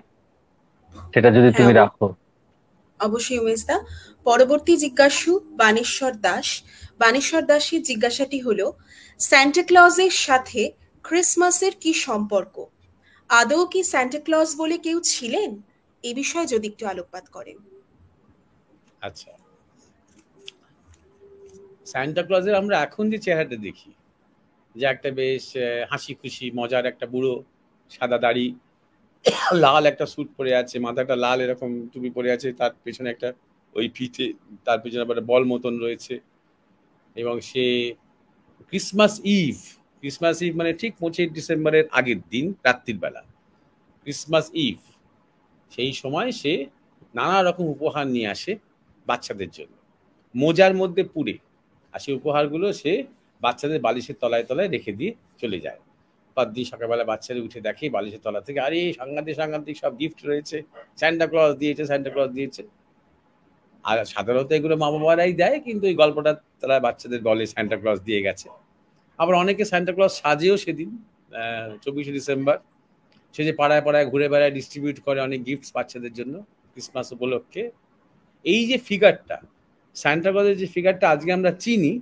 C: সেটা যদি তুমি রাখো।
B: অবশ্যই উমেশদা। পরবর্তী জিজ্ঞাসু বানেশ্বর দাস। বানেশ্বর দাসের জিজ্ঞাসাটি হলো, সান্টা ক্লজের সাথে ক্রিসমাসের কি সম্পর্ক? আদৌ কি সান্টা ক্লজ বলে কেউ ছিলেন? এ বিষয়ে যদি একটু আলোকপাত করেন।
A: আচ্ছা, সান্টা ক্লজের আমরা এখন যে চেহারাটা দেখি, যে একটা বেশ হাসি খুশি মজার একটা বুড়ো, সাদা দাড়ি, লাল একটা স্যুট পরে আছে, মাথাটা লাল এরকম টুপি পরে আছে, তার পেছনে একটা ওই ফিতে, তার পেছনে আবার বল মতন রয়েছে, এবং সে ক্রিসমাস ইভ মানে ঠিক 25 ডিসেম্বরের আগের দিন রাত্রির বেলা, ক্রিসমাস ইভ, সেই সময় সে নানা রকম উপহার নিয়ে আসে বাচ্চাদের জন্য, মোজার মধ্যে পুরে। আর সেই উপহারগুলো সে বাচ্চাদের বালিশের তলায় তলায় রেখে দিয়ে চলে যায়। পরদিন সকালবেলা বাচ্চারা উঠে দেখে বালিশের তলা থেকে, আরে সাংঘাতিক সব গিফট রয়েছে, সান্টা ক্লজ দিয়েছে। আর সাধারণত এগুলো মা বাবারাই দেয়, কিন্তু এই গল্পটা তারা বাচ্চাদের বলে সান্টা ক্লজ দিয়ে গেছে। আবার অনেকে সান্টা ক্লজ সাজেও সেদিন 24শে ডিসেম্বর, সে যে পাড়ায় পাড়ায় ঘুরে বেড়ায়, ডিস্ট্রিবিউট করে অনেক গিফটস বাচ্চাদের জন্য ক্রিসমাস উপলক্ষে। এই যে ফিগারটা, সান্টা ক্লজের যে ফিগারটা আজকে আমরা চিনি,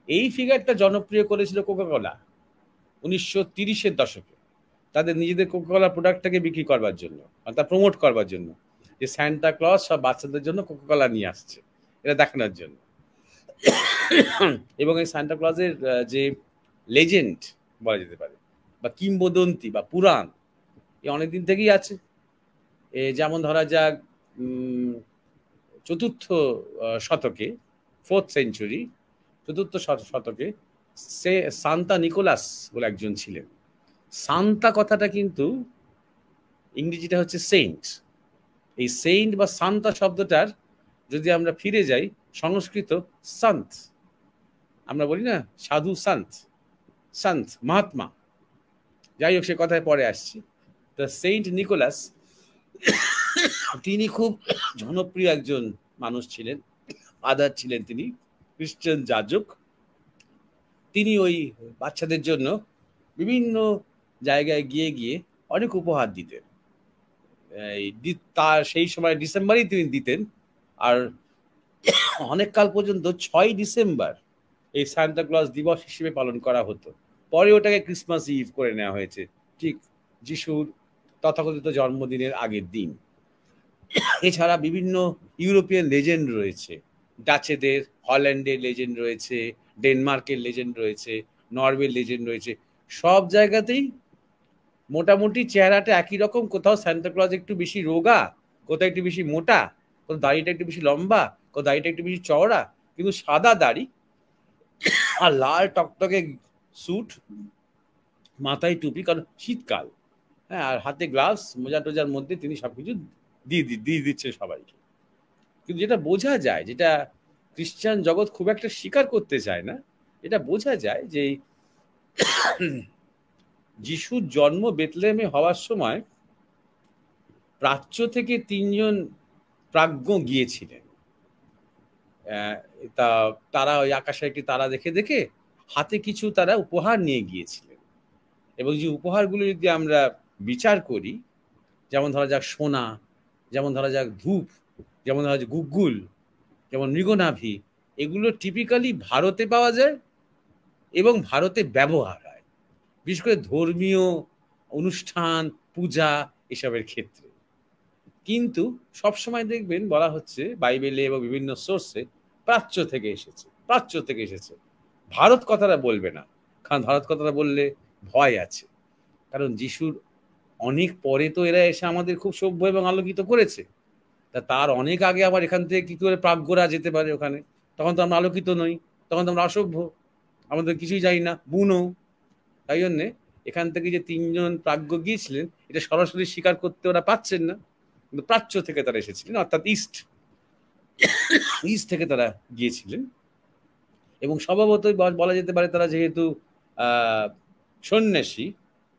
A: এই ফিগারটা জনপ্রিয় করেছিল কোকাকোলা 1930-এর দশকে, তাদের নিজেদের কোকাকোলা প্রোডাক্টটাকে বিক্রি করবার জন্য, তা প্রমোট করবার জন্য, যে সান্টা ক্লজ সব বাচ্চাদের জন্য কোকাকোলা নিয়ে আসছে, এটা দেখানোর জন্য। এবং এই সান্টা ক্লজের যে লেজেন্ড বলা যেতে পারে, বা কিংবদন্তি বা পুরাণ, এ অনেকদিন থেকেই আছে। যেমন ধরা যাক 4th শতকে, 4th সেঞ্চুরি, 4th শতকে সে সান্তা নিকোলাস বলে একজন ছিলেন। সান্তা কথাটা কিন্তু ইংরেজিটা হচ্ছে সেইন্ট। এই সেইন্ট বা সান্তা শব্দটার যদি আমরা ফিরে যাই, সংস্কৃত সন্ত, আমরা বলি না সাধু সন্ত মহাত্মা, যাই হোক সে কথায় পরে আসছি। তো সেইন্ট নিকোলাস তিনি খুব জনপ্রিয় একজন মানুষ ছিলেন, ফাদার ছিলেন তিনি, খ্রিস্টান যাজক। তিনি ওই বাচ্চাদের জন্য বিভিন্ন জায়গায় গিয়ে গিয়ে অনেক উপহার দিতেন। তার সেই সময় ডিসেম্বরেই তিনি দিতেন। আর অনেক কাল পর্যন্ত 6 ডিসেম্বর এই সান্টা ক্লজ দিবস হিসেবে পালন করা হতো। পরে ওটাকে ক্রিসমাস ইভ করে নেওয়া হয়েছে, ঠিক যিশুর তথাকথিত জন্মদিনের আগের দিন। এছাড়া বিভিন্ন ইউরোপিয়ান লেজেন্ড রয়েছে, ডাচেদের, হল্যান্ডের লেজেন্ড রয়েছে, ডেনমার্কের লেজেন্ড রয়েছে, নরওয়ের লেজেন্ড রয়েছে। সব জায়গাতেই মোটামুটি চেহারাটা একই রকম, কোথাও সান্টা ক্লজ একটু বেশি রোগা, কোথাও একটু বেশি মোটা, কোথাও দাড়িটা একটু বেশি লম্বা, কোথাও দাড়িটা একটু বেশি চওড়া, কিন্তু সাদা দাড়ি আর লাল টকটকে স্যুট, মাথায় টুপি, কারণ শীতকাল, হ্যাঁ, আর হাতে গ্লাভস, মোজা টোজার মধ্যে তিনি সবকিছু দিয়ে দিচ্ছে সবাইকে। কিন্তু যেটা বোঝা যায়, যেটা খ্রিস্টান জগৎ খুব একটা স্বীকার করতে চায় না, এটা বোঝা যায় যে যিশুর জন্ম বেথলেহেমে হওয়ার সময় প্রাচ্য থেকে 3 জন প্রাজ্ঞ গিয়েছিলেন। তারা ওই আকাশে একটি তারা দেখে দেখে হাতে কিছু তারা উপহার নিয়ে গিয়েছিলেন। এবং যে উপহারগুলো যদি আমরা বিচার করি, যেমন ধরা যাক সোনা, যেমন ধরা যাক ধূপ, যেমন ধরা যাক গুগ্গুল, যেমন মৃগনাভি, এগুলো টিপিক্যালি ভারতে পাওয়া যায় এবং ভারতে ব্যবহার হয়, বিশেষ করে ধর্মীয় অনুষ্ঠান, পূজা, এসবের ক্ষেত্রে। কিন্তু সবসময় দেখবেন বলা হচ্ছে বাইবেলে এবং বিভিন্ন সোর্সে প্রাচ্য থেকে এসেছে। ভারত কথাটা বলবে না, কারণ ভারত কথাটা বললে ভয় আছে, কারণ যিশুর অনেক পরে তো এরা এসে আমাদের খুব সভ্য এবং আলোকিত করেছে। তার অনেক আগে আবার এখান থেকে কি করে প্রাজ্ঞরা যেতে পারে ওখানে? তখন তো আমরা আলোকিত নই, তখন তো আমরা অসভ্য, আমাদের কিছুই জানি না, বুনো। তাই জন্যে এখান থেকে যে 3 জন প্রাজ্ঞ গিয়েছিলেন, এটা সরাসরি স্বীকার করতে ওরা পাচ্ছেন না, কিন্তু প্রাচ্য থেকে তারা এসেছিলেন, অর্থাৎ ইস্ট থেকে তারা গিয়েছিলেন। এবং স্বভাবতই বলা যেতে পারে তারা যেহেতু সন্ন্যাসী,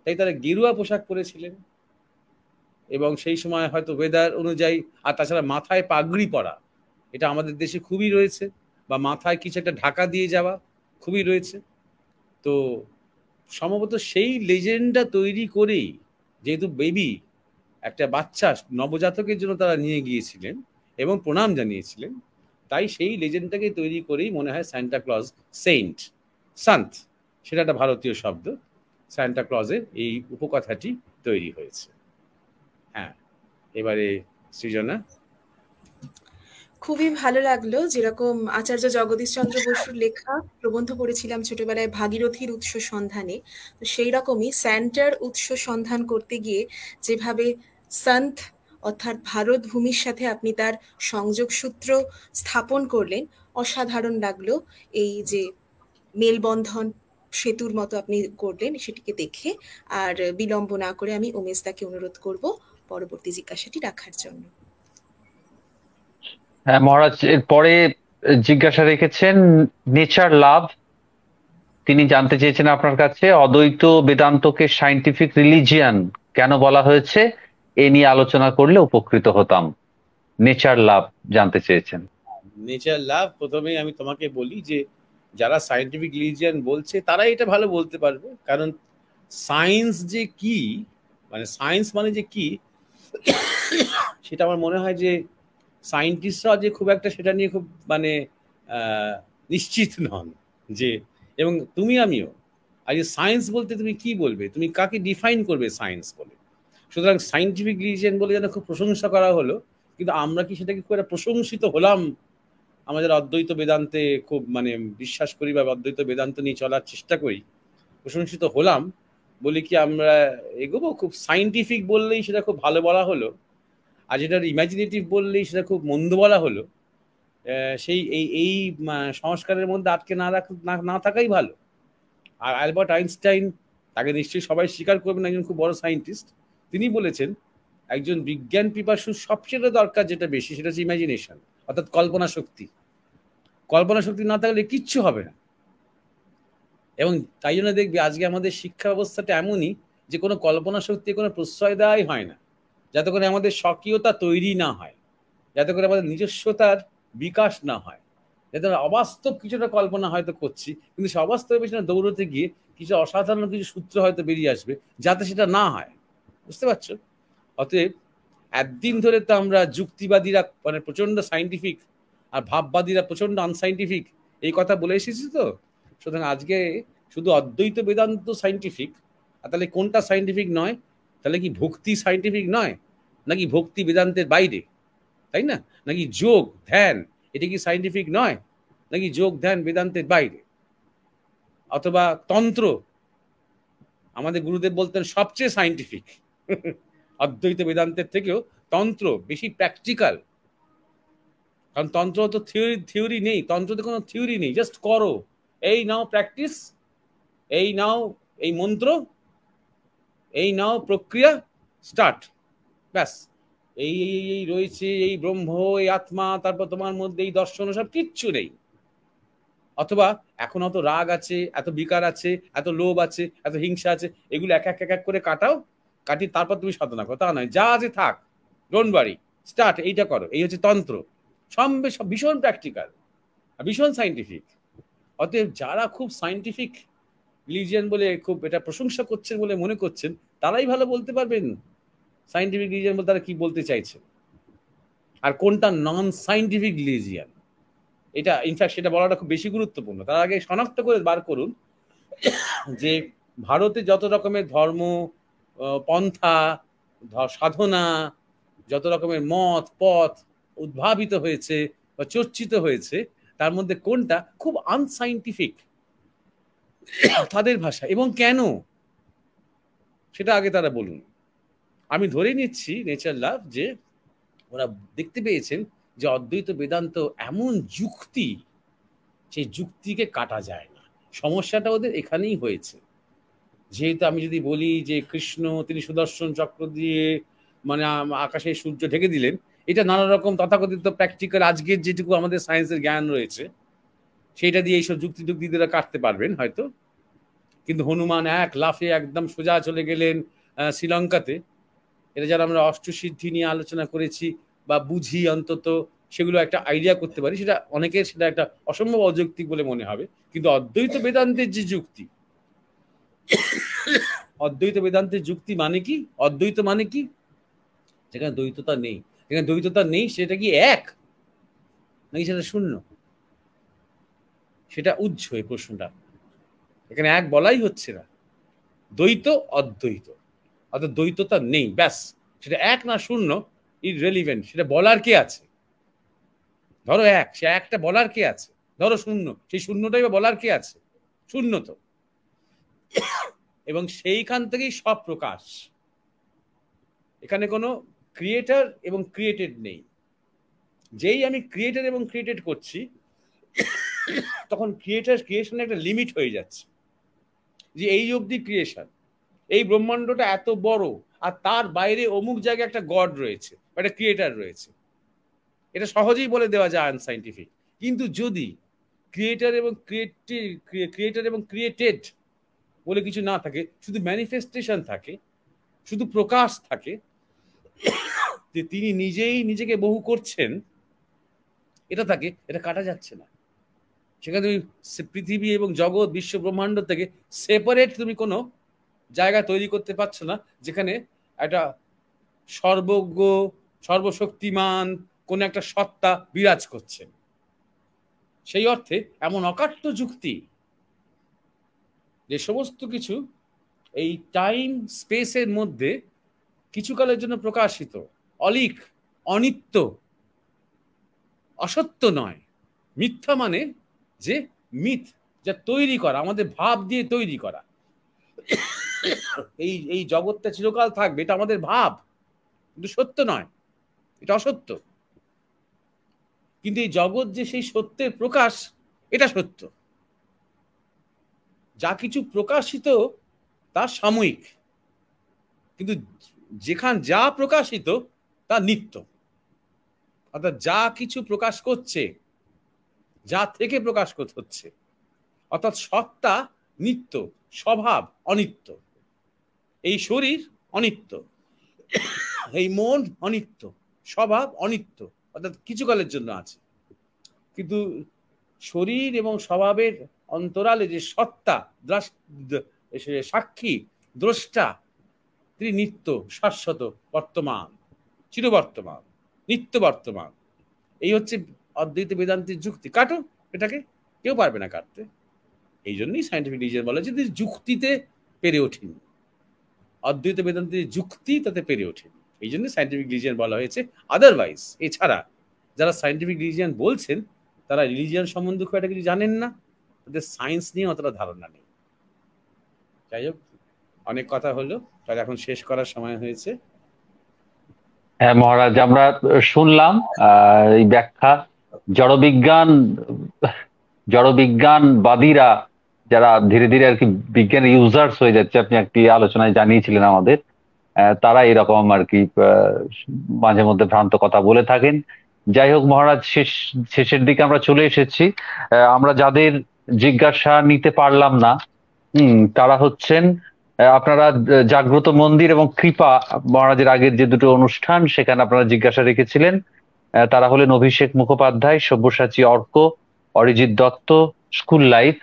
A: তাই তারা গেরুয়া পোশাক পরেছিলেন। এবং সেই সময় হয়তো ওয়েদার অনুযায়ী, আর তাছাড়া মাথায় পাগড়ি পরা, এটা আমাদের দেশে খুবই রয়েছে, বা মাথায় কিছু একটা ঢাকা দিয়ে যাওয়া খুবই রয়েছে। তো সম্ভবত সেই লেজেন্ডটা তৈরি করেই, যেহেতু বেবি, একটা বাচ্চা নবজাতকের জন্য তারা নিয়ে গিয়েছিলেন এবং প্রণাম জানিয়েছিলেন, তাই সেই লেজেন্ডটাকে তৈরি করেই মনে হয় সান্টা ক্লজ, সন্ত, সেটা একটা ভারতীয় শব্দ, সান্টা ক্লজের এই উপকথাটি তৈরি হয়েছে। হ্যাঁ, এবারে সৃজনা।
B: খুবই ভালো লাগলো, যেরকম আচার্য জগদীশ চন্দ্র বসুর লেখা প্রবন্ধ পড়েছিলাম ছোটবেলায় ভাগীরথীর উৎস সন্ধানে, তো সেই রকমই স্যান্টার উৎস সন্ধান করতে গিয়ে যেভাবে সন্ত অর্থাৎ ভারত ভূমির সাথে আপনি তার সংযোগ সূত্র স্থাপন করলেন, অসাধারণ লাগলো। এই যে মেলবন্ধন সেতুর মতো আপনি করলেন সেটিকে দেখে। আর বিলম্ব না করে আমি উমেশদাকে অনুরোধ করব পরবর্তী জিজ্ঞাসাটি রাখার জন্য।
C: হ্যাঁ মহারাজ, এরপরে জিজ্ঞাসা রেখেছেন নেচার লাভ। তিনি জানতে চেয়েছেন আপনার কাছে অদ্বৈত বেদান্তকে সায়েন্টিফিক রিলিজিয়ান কেন বলা হয়েছে, এ নিয়ে আলোচনা করলে উপকৃত হতাম। নেচার লাভ জানতে চেয়েছেন।
A: নেচার লাভ, প্রথমেই আমি তোমাকে বলি যে যারা সায়েন্টিফিক রিলিজিয়ান বলছে তারা এটা ভালো বলতে পারবে, কারণ সায়েন্স যে কি, মানে সায়েন্স মানে যে কি, সেটা আমার মনে হয় যে সায়েন্টিস্টরা যে খুব একটা সেটা নিয়ে খুব মানে নিশ্চিত নন যে, এবং আমিও আর সায়েন্স বলতে তুমি কি বলবে, তুমি কাকে ডিফাইন করবে সায়েন্স বলে? সুতরাং সায়েন্টিফিক রিলিজিয়ান বলে যেন খুব প্রশংসা করা হলো, কিন্তু আমরা কি সেটাকে খুব একটা প্রশংসিত হলাম? আমাদের অদ্বৈত বেদান্তে খুব মানে বিশ্বাস করি বা অদ্বৈত বেদান্ত নিয়ে চলার চেষ্টা করি, প্রশংসিত হলাম বলে কি আমরা এগোবো? খুব সায়েন্টিফিক বললেই সেটা খুব ভালো বলা হলো, আর যেটার ইমাজিনেটিভ বললেই সেটা খুব মন্দ বলা হলো। সেই এই সংস্কারের মধ্যে আটকে না থাকাই ভালো। আর অ্যালবার্ট আইনস্টাইন, তাকে নিশ্চয়ই সবাই স্বীকার করবেন, একজন খুব বড় সায়েন্টিস্ট, তিনি বলেছেন একজন বিজ্ঞান পিপাসুর সবচেয়ে দরকার যেটা বেশি, সেটা হচ্ছে ইমাজিনেশন, অর্থাৎ কল্পনা শক্তি। কল্পনা শক্তি না থাকলে কিচ্ছু হবে না। এবং তাই জন্য দেখবি আজকে আমাদের শিক্ষা ব্যবস্থাটা এমনই যে কোনো কল্পনা শক্তি কোনো প্রশ্রয় দেওয়াই হয় না, যাতে করে আমাদের স্বকীয়তা তৈরি না হয়, যাতে করে আমাদের নিজস্বতার বিকাশ না হয়, যাতে অবাস্তব কিছুটা কল্পনা হয়তো করছি, কিন্তু সে অবাস্তবের পেছনে দৌড়তে গিয়ে কিছু অসাধারণ কিছু সূত্র হয়তো বেরিয়ে আসবে, যাতে সেটা না হয়। বুঝতে পারছো? অতএব একদিন ধরে তো আমরা যুক্তিবাদীরা মানে প্রচন্ড সাইন্টিফিক আর ভাববাদীরা প্রচন্ড আনসাইন্টিফিক এই কথা বলে এসেছি। তো সুতরাং আজকে শুধু অদ্বৈত বেদান্ত সাইন্টিফিক, আর তাহলে কোনটা সাইন্টিফিক নয়? তাহলে কি ভক্তি সাইন্টিফিক নয়? নাকি ভক্তি বেদান্তের বাইরে? তাই না? নাকি যোগ ধ্যান, এটা কি সাইন্টিফিক নয়? নাকি যোগ ধ্যান বেদান্তের বাইরে? অথবা তন্ত্র, আমাদের গুরুদেব বলতেন সবচেয়ে সাইন্টিফিক, অদ্বৈত বেদান্তের থেকেও তন্ত্র বেশি প্র্যাকটিক্যাল, কারণ তন্ত্র তো থিওরি নেই, তন্ত্রতে কোনো থিওরি নেই, জাস্ট করো, এই নাও প্র্যাকটিস, এই নাও এই মন্ত্র, এই নাও প্রক্রিয়া, স্টার্ট, ব্যাস। এই এই এই রয়েছে এই ব্রহ্ম, এই আত্মা, তারপর তোমার মধ্যে এই দর্শন, সব কিচ্ছু নেই। অথবা এখন অত রাগ আছে, এত বিকার আছে, এত লোভ আছে, এত হিংসা আছে, এগুলো এক এক এক করে কাটাও, কাটি তারপর তুমি সাধনা করো, তা নয়, যা আছে থাক, ডোন্ট ওয়ারি, স্টার্ট, এইটা করো। এই হচ্ছে তন্ত্র, সব ভীষণ প্র্যাকটিক্যাল, ভীষণ সাইন্টিফিক। অতএব যারা খুব সাইন্টিফিক রিলিজিয়ান বলে খুব এটা প্রশংসা করছেন বলে মনে করছেন, তারাই ভালো বলতে পারবেন সাইন্টিফিক রিলিজিয়ান বলতে তারা কি বলতে চাইছে, আর কোনটা নন সাইন্টিফিক রিলিজিয়ান। এটা ইনফ্যাক্ট সেটা বলাটা খুব বেশি গুরুত্বপূর্ণ। তার আগে শনাক্ত করে বার করুন যে ভারতে যত রকমের ধর্ম, পন্থা, সাধনা, যত রকমের মত পথ উদ্ভাবিত হয়েছে বা চর্চিত হয়েছে, তার মধ্যে কোনটা খুব আনসাইন্টিফিক, তাদের ভাষা, এবং কেন সেটা আগে তারা বলুন। আমি ধরে নিচ্ছি নেচার লাভ যে ওরা দেখতে পেয়েছেন যে অদ্বৈত বেদান্ত এমন যুক্তি, সেই যুক্তিকে কাটা যায় না। সমস্যাটা ওদের এখানেই হয়েছে। যেহেতু আমি যদি বলি যে কৃষ্ণ তিনি সুদর্শন চক্র দিয়ে মানে আকাশে সূর্য ঢেকে দিলেন, এটা নানা রকম তথাকথিত প্র্যাকটিক্যাল আজকের যেটুকু আমাদের সায়েন্সের জ্ঞান রয়েছে সেইটা দিয়ে এইসব যুক্তি টুক্তিরা কাটতে পারবেন হয়তো। কিন্তু হনুমান এক লাফে একদম সোজা চলে গেলেন শ্রীলঙ্কাতে। এটা যারা আমরা অষ্টসিদ্ধি নিয়ে আলোচনা করেছি বা বুঝি, অন্তত সেগুলো একটা আইডিয়া করতে পারি, সেটা অনেকের সেটা একটা অসম্ভব অযৌক্তিক বলে মনে হবে। কিন্তু অদ্বৈত বেদান্তের যে যুক্তি, অদ্বৈত বেদান্তের যুক্তি মানে কি? অদ্বৈত মানে কি? যেখানে দ্বৈততা নেই। যেখানে দ্বৈততা নেই সেটা কি এক নাকি সেটা শূন্য? সেটা উজ্জ্ব এই প্রশ্নটা। এখানে এক বলাই হচ্ছে না, দ্বৈত অদ্বৈত, অর্থাৎ দ্বৈততা নেই, ব্যাস। সেটা এক না শূন্য ইররেলিভেন্ট, সেটা বলার কে আছে? ধরো এক, সে একটা বলার কে আছে? ধরো শূন্য, সেই শূন্যটাই বা বলার কে আছে? শূন্য তো। এবং সেইখান থেকেই সব প্রকাশ। এখানে কোনো ক্রিয়েটার এবং ক্রিয়েটেড নেই। যেই আমি ক্রিয়েটার এবং ক্রিয়েটেড করছি তখন ক্রিয়েশনের একটা লিমিট হয়ে যাচ্ছে, যে এই অবধি ক্রিয়েশন, এই ব্রহ্মাণ্ডটা এত বড়, আর তার বাইরে অমুক জায়গায় একটা গড রয়েছে, একটা ক্রিয়েটার রয়েছে। এটা সহজেই বলে দেওয়া যায় আনসাইন্টিফিক। কিন্তু যদি ক্রিয়েটার এবং ক্রিয়েটেড বলে কিছু না থাকে, শুধু ম্যানিফেস্টেশন থাকে, শুধু প্রকাশ থাকে, যে তিনি নিজেই নিজেকে বহু করছেন, এটা থাকে, এটা কাটা যাচ্ছে না। সেখানে তুমি পৃথিবী এবং জগৎ বিশ্ব ব্রহ্মাণ্ড থেকে সেপারেট তুমি কোনো জায়গা তৈরি করতে পারছো না, যেখানে একটা সর্বজ্ঞ সর্বশক্তিমান কোন একটা সত্তা বিরাজ করছে। সেই অর্থে এমন অকাট্য যুক্তি, যে সমস্ত কিছু এই টাইম স্পেসের মধ্যে কিছুকালের জন্য প্রকাশিত, অলিক, অনিত্য, অসত্য নয়। মিথ্যা মানে যে মিথ, যা তৈরি করা, আমাদের ভাব দিয়ে তৈরি করা। এই জগৎটা চিরকাল থাকবে, এটা আমাদের ভাব, কিন্তু সত্য নয়, এটা অসত্য। কিন্তু এই জগৎ যে সেই সত্যের প্রকাশ, এটা সত্য। যা কিছু প্রকাশিত তা সাময়িক, কিন্তু যেখান যা প্রকাশিত তা নিত্য। অর্থাৎ যা কিছু প্রকাশ করছে, যা থেকে প্রকাশ হচ্ছে, অর্থাৎ সত্তা নিত্য, স্বভাব অনিত্য। এই শরীর অনিত্য, এই মন অনিত্য, স্বভাব অনিত্য, অর্থাৎ কিছুকালের জন্য আছে। কিন্তু শরীর এবং স্বভাবের অন্তরালে যে সত্তা, সাক্ষী, দ্রষ্টা, তিনি নিত্য, শাশ্বত, বর্তমান, চিরবর্তমান, নিত্য বর্তমান। এই হচ্ছে অদ্বৈত বেদান্তের যুক্তি। কাটো এটাকে, কেউ পারবে না কাটতে। এই জন্যই সায়েন্টিফিক রিলিজিয়ন বলা হচ্ছে, যুক্তিতে পেরে ওঠেনি। অদ্বৈত বেদান্তের যুক্তি তাতে পেরে ওঠেনি, এই জন্য সায়েন্টিফিক রিলিজিয়ন বলা হয়েছে। আদারওয়াইজ, এছাড়া যারা সায়েন্টিফিক রিলিজিয়ন বলছেন, তারা রিলিজিয়ন সম্বন্ধে খুব একটা কিছু জানেন না, তাদের সায়েন্স নিয়ে অতটা ধারণা নেই। যাই হোক, অনেক কথা হলো, তাহলে এখন শেষ করার সময় হয়েছে।
C: হ্যাঁ মহারাজ, আমরা শুনলাম এই ব্যাখ্যা। জড়বিজ্ঞানবাদীরা যারা ধীরে ধীরে আর কি বিজ্ঞানের ইউজার্স হয়ে যাচ্ছে, আপনি একটি আলোচনায় জানিয়েছিলেন আমাদের, তারা এরকম আর কি মাঝে মধ্যে ভ্রান্ত কথা বলে থাকেন। যাই হোক মহারাজ, শেষের দিকে আমরা চলে এসেছি। আমরা যাদের জিজ্ঞাসা নিতে পারলাম না, তারা হচ্ছেন আপনারা জাগ্রত মন্দির এবং কৃপা মহারাজের আগের যে দুটো অনুষ্ঠান, সেখানে আপনারা জিজ্ঞাসা রেখেছিলেন। তারা হলেন অভিষেক মুখোপাধ্যায়, সব্যসাচী অর্ক, অরিজিৎ দত্ত, স্কুল লাইফ।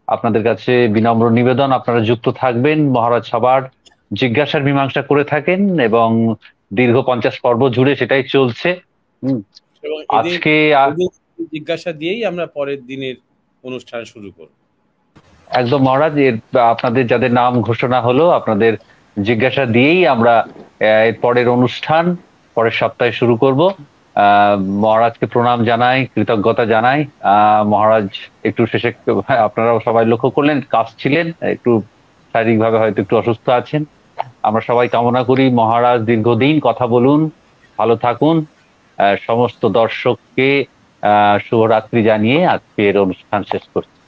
C: আপনাদের কাছে বিনম্র নিবেদন, আপনারা যুক্ত থাকবেন। মহারাজ সবার জিজ্ঞাসার মীমাংসা করে থাকেন এবং দীর্ঘ 50 পর্ব জুড়ে সেটাই চলছে। আজকে
A: জিজ্ঞাসা দিয়েই আমরা পরের দিনের অনুষ্ঠান শুরু করব।
C: একদম মহারাজ, আপনাদের যাদের নাম ঘোষণা হলো, আপনাদের জিজ্ঞাসা দিয়েই আমরা এর পরের অনুষ্ঠান পরের সপ্তাহে শুরু করব। মহারাজকে প্রণাম জানাই, কৃতজ্ঞতা জানাই। মহারাজ একটু শেষে, আপনারাও সবাই লক্ষ্য করলেন, কাঁপছিলেন, একটু শারীরিকভাবে হয়তো একটু অসুস্থ আছেন। আমরা সবাই কামনা করি মহারাজ দীর্ঘদিন কথা বলুন, ভালো থাকুন। সমস্ত দর্শককে শুভরাত্রি জানিয়ে আজকের অনুষ্ঠান শেষ করছি।